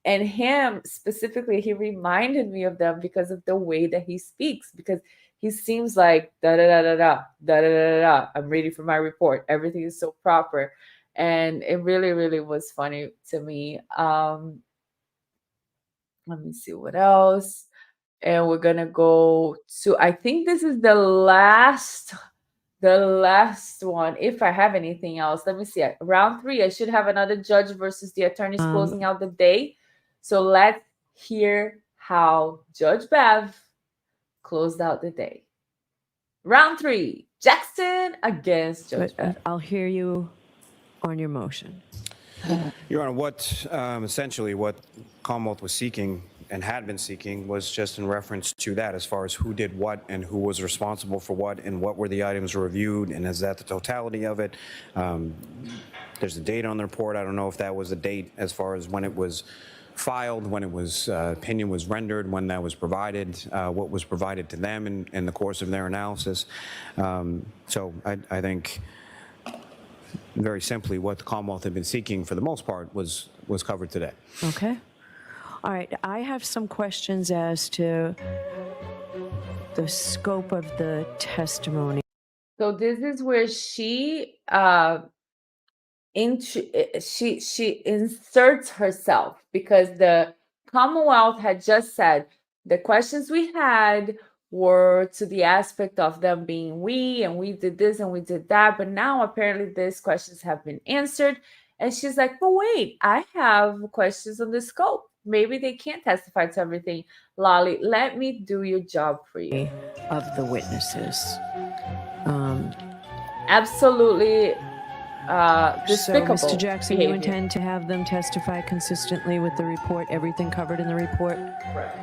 And him specifically, he reminded me of them because of the way that he speaks, because he seems like da da da da da da da da da. I'm ready for my report. Everything is so proper, and it really, really was funny to me. Let me see what else, and we're gonna go to. I think this is the last one. If I have anything else, let me see. Round 3, I should have another judge versus the attorneys closing out the day. So let's hear how Judge Bev closed out the day. Round 3, Jackson against Judge Bev. I'll hear you on your motion. Your Honor, essentially what Commonwealth was seeking and had been seeking was just in reference to that, as far as who did what and who was responsible for what and what were the items reviewed, and is that the totality of it? There's a date on the report. I don't know if that was a date as far as when it was filed, when it was opinion was rendered, when that was provided, what was provided to them in the course of their analysis. So I think very simply what the Commonwealth had been seeking for the most part was covered today. Okay. All right. I have some questions as to the scope of the testimony. So this is where she she inserts herself, because the Commonwealth had just said the questions we had were to the aspect of them being we, and we did this and we did that, but now apparently these questions have been answered, and she's like, but wait, I have questions on the scope. Maybe they can't testify to everything. Lolly, let me do your job for you. Of the witnesses. Absolutely despicable. So, Mr. Jackson, behavior. you intend to have them testify consistently with the report, everything covered in the report,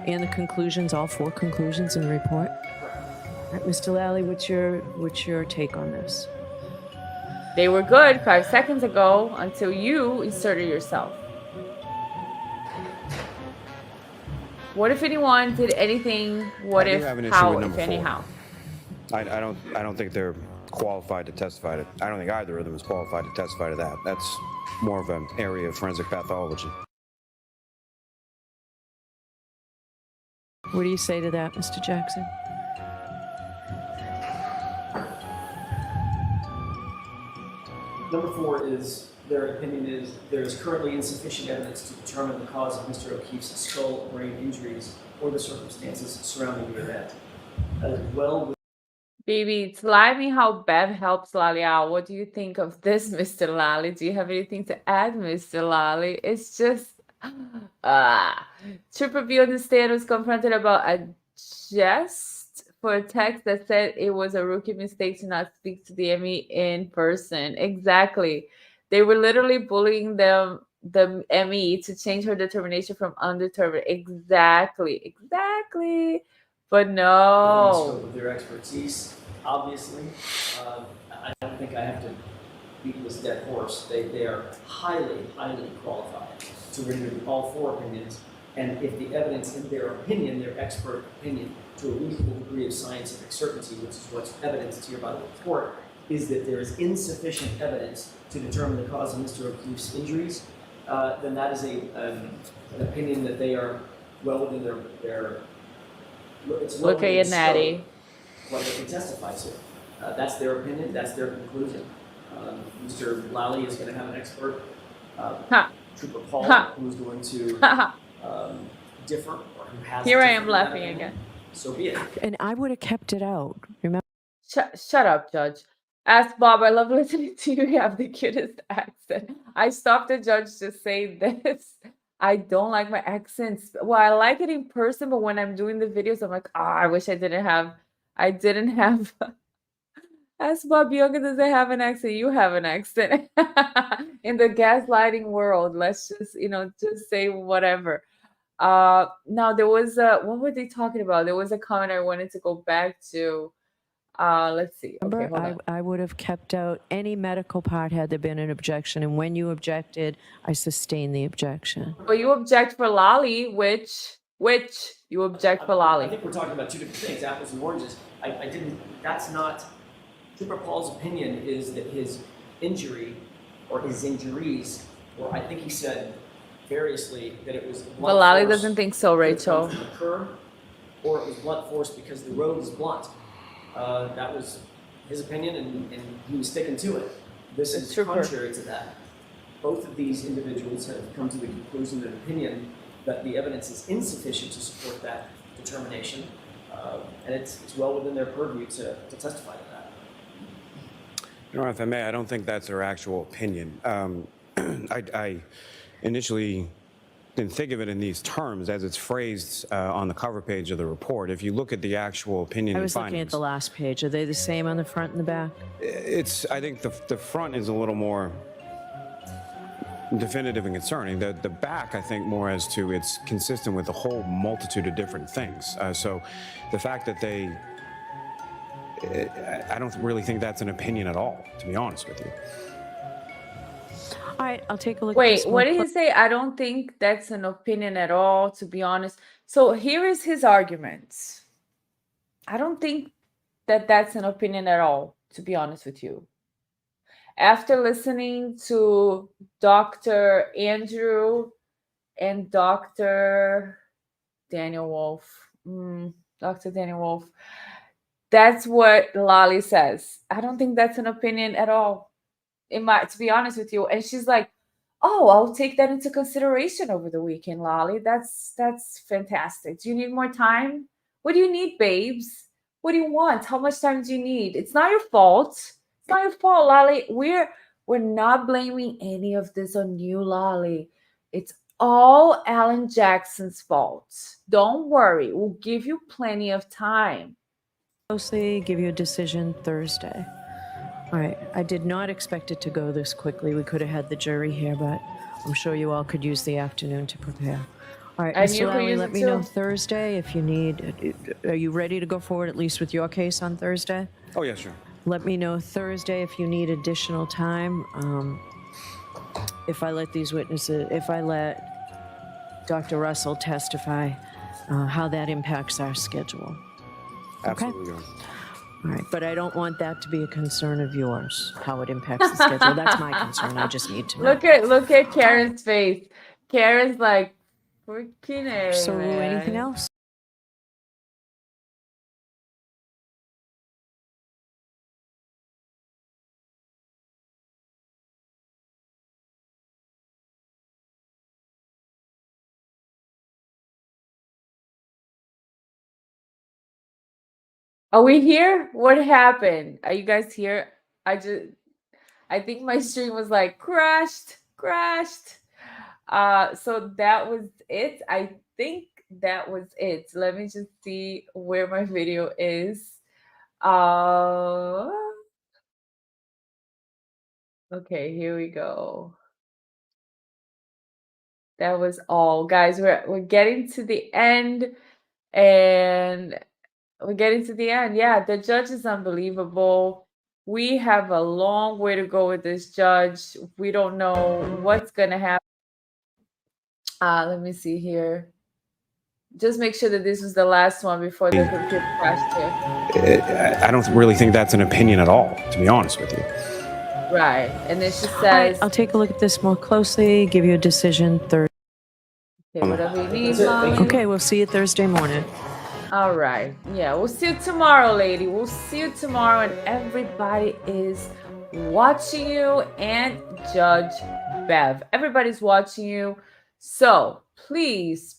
and the conclusions, all 4 conclusions in the report? All right, Mr. Lally, what's your take on this? They were good 5 seconds ago until you inserted yourself. What if anyone did anything? What if, how, if anyhow? I don't think they're qualified to testify to. I don't think either of them is qualified to testify to that. That's more of an area of forensic pathology. What do you say to that, Mr. Jackson? Number 4 is their opinion is there is currently insufficient evidence to determine the cause of Mr. O'Keefe's skull brain injuries or the circumstances surrounding the event. That is well. Baby, it's me how Bev helps Lali out. What do you think of this, Mr. Lali? Do you have anything to add, Mr. Lali? It's just Trooper B on the stand was confronted about a jest for a text that said it was a rookie mistake to not speak to the ME in person. Exactly. They were literally bullying the ME to change her determination from undetermined. Exactly. But no. The scope of their expertise, obviously. I don't think I have to beat this dead horse. They are highly qualified to render all 4 opinions. And if the evidence in their opinion, their expert opinion, to a reasonable degree of scientific certainty, which is what's evidenced here by the report, is that there is insufficient evidence to determine the cause of Mr. O'Keefe's injuries, then that is an opinion that they are well within their it's well Look at you, Natty. What they can testify to. That's their opinion, that's their conclusion. Mr. Lally is going to have an expert, Trooper Paul, who's going to differ, or who has Here I am different laughing opinion. again. So be it. And I would have kept it out. Remember? Shut up, Judge. Ask Bob, I love listening to you. You have the cutest accent. I stopped the judge to say this. I don't like my accents. Well, I like it in person, but when I'm doing the videos, I'm like, I wish I didn't have. Ask Bob Yoga, does it have an accent? You have an accent. In the gaslighting world, let's just, just say whatever. Now there was what were they talking about? There was a comment I wanted to go back to. Let's see. Okay, hold on. I would have kept out any medical part had there been an objection. And when you objected, I sustained the objection. But you object for Lolly, which you object for Lolly. I think we're talking about 2 different things, apples and oranges. That's not, Trooper Paul's opinion is that his injury, or his injuries, or I think he said variously that it was blunt But Lolly force doesn't think so, Rachel. from the curb, or it was blunt force because the road is blunt. That was his opinion, and he was sticking to it. This is contrary to that. Both of these individuals have come to the conclusion and opinion that the evidence is insufficient to support that determination, and it's well within their purview to testify to that. If I may, I don't think that's their actual opinion. I initially didn't think of it in these terms as it's phrased on the cover page of the report. If you look at the actual opinion I and was findings, looking at the last page. Are they the same on the front and the back? I think the front is a little more definitive and concerning. The back, I think, more as to it's consistent with a whole multitude of different things. So the fact that I don't really think that's an opinion at all, to be honest with you. All right, I'll take a look at Wait, this what one. did he say? I don't think that's an opinion at all, to be honest. So here is his argument. I don't think that that's an opinion at all, to be honest with you. After listening to Dr. Andrew and Dr. Daniel Wolfe, Dr. Daniel Wolfe, that's what Lolly says. I don't think that's an opinion at all. To be honest with you. And she's like, oh, I'll take that into consideration over the weekend, Lolly. That's fantastic. Do you need more time? What do you need, babes? What do you want? How much time do you need? It's not your fault. It's not your fault, Lolly. We're not blaming any of this on you, Lolly. It's all Alan Jackson's fault. Don't worry. We'll give you plenty of time. Closely, give you a decision Thursday. All right, I did not expect it to go this quickly. We could have had the jury here, but I'm sure you all could use the afternoon to prepare. All right, And Mr. you could Lally, use let it me know too. Thursday if you need. Are you ready to go forward at least with your case on Thursday? Oh, yeah, sure. Let me know Thursday if you need additional time. If I let Dr. Russell testify, how that impacts our schedule. Absolutely. All right, but I don't want that to be a concern of yours, how it impacts the schedule. That's my concern. I just need to know. Look at Karen's face. Karen's like, freaking A, So, anything man. else? Are we here? What happened? Are you guys here? I think my stream was like crashed. So that was it. I think that was it. Let me just see where my video is. Okay, here we go. That was all, guys. We're getting to the end, and we're getting to the end. Yeah, the judge is unbelievable. We have a long way to go with this judge. We don't know what's gonna happen. Let me see here. Just make sure that this was the last one before the computer crashed here. I don't really think that's an opinion at all, to be honest with you. Right. And then she All right, says, I'll take a look at this more closely, give you a decision Thursday. okay, whatever you need, Mom. Okay, we'll see you Thursday morning. All right. Yeah, we'll see you tomorrow, lady. We'll see you tomorrow, and everybody is watching you, and Judge Bev. Everybody's watching you. So please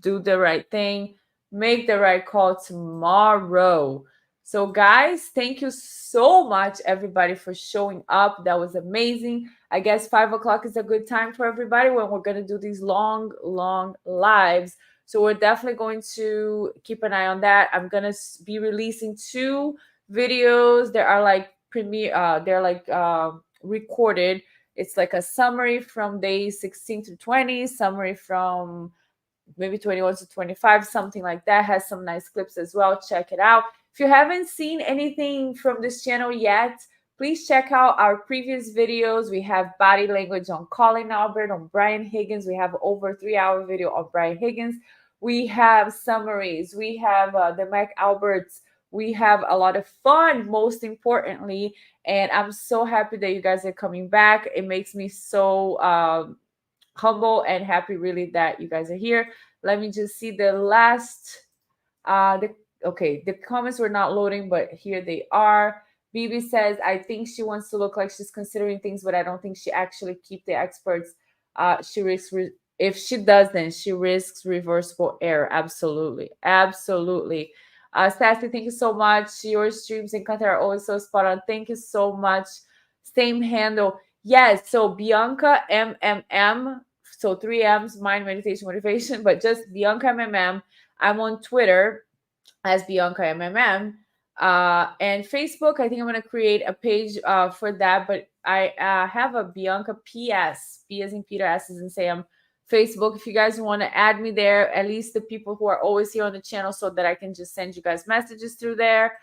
do the right thing. Make the right call tomorrow. So guys, thank you so much, everybody, for showing up. That was amazing. I guess 5 o'clock is a good time for everybody when we're going to do these long lives. So we're definitely going to keep an eye on that. I'm going to be releasing 2 videos. They are like recorded. It's like a summary from days 16 to 20, summary from maybe 21 to 25, something like that. Has some nice clips as well. Check it out. If you haven't seen anything from this channel yet, please check out our previous videos. We have body language on Colin Albert, on Brian Higgins. We have over 3-hour video on Brian Higgins. We have summaries. We have the Mike Alberts. We have a lot of fun, most importantly. And I'm so happy that you guys are coming back. It makes me so humble and happy, really, that you guys are here. Let me just see the last. Okay, the comments were not loading, but here they are. Bibi says, I think she wants to look like she's considering things, but I don't think she actually keep the experts. She risks if she does, then she risks reversible error. Absolutely. Sassy, thank you so much. Your streams and content are always so spot on. Thank you so much. Same handle. Yes, so Bianca MMM. So 3 M's, mind, meditation, motivation, but just Bianca MMM. I'm on Twitter as Bianca MMM. And Facebook, I think I'm going to create a page for that, but I have a Bianca PS, B as in Peter, S as in Sam, Facebook. If you guys want to add me there, at least the people who are always here on the channel, so that I can just send you guys messages through there.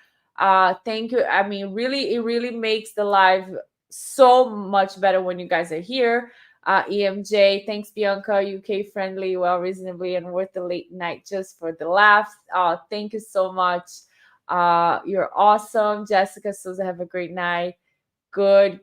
Thank you. I mean, really, it really makes the live so much better when you guys are here. EMJ, thanks, Bianca. UK friendly, well, reasonably, and worth the late night just for the laughs. Thank you so much. You're awesome. Jessica Souza, have a great night. Good.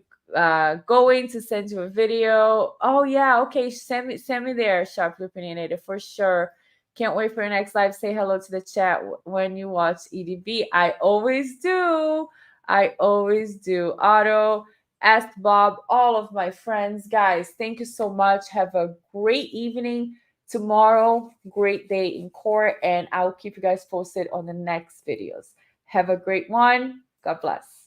Going to send you a video. Oh yeah, okay. Send me there, Sharply Opinionated, for sure. Can't wait for your next live. Say hello to the chat when you watch EDB. I always do. Otto, Ask Bob, all of my friends. Guys, thank you so much. Have a great evening. Tomorrow, great day in court, and I'll keep you guys posted on the next videos. Have a great one. God bless.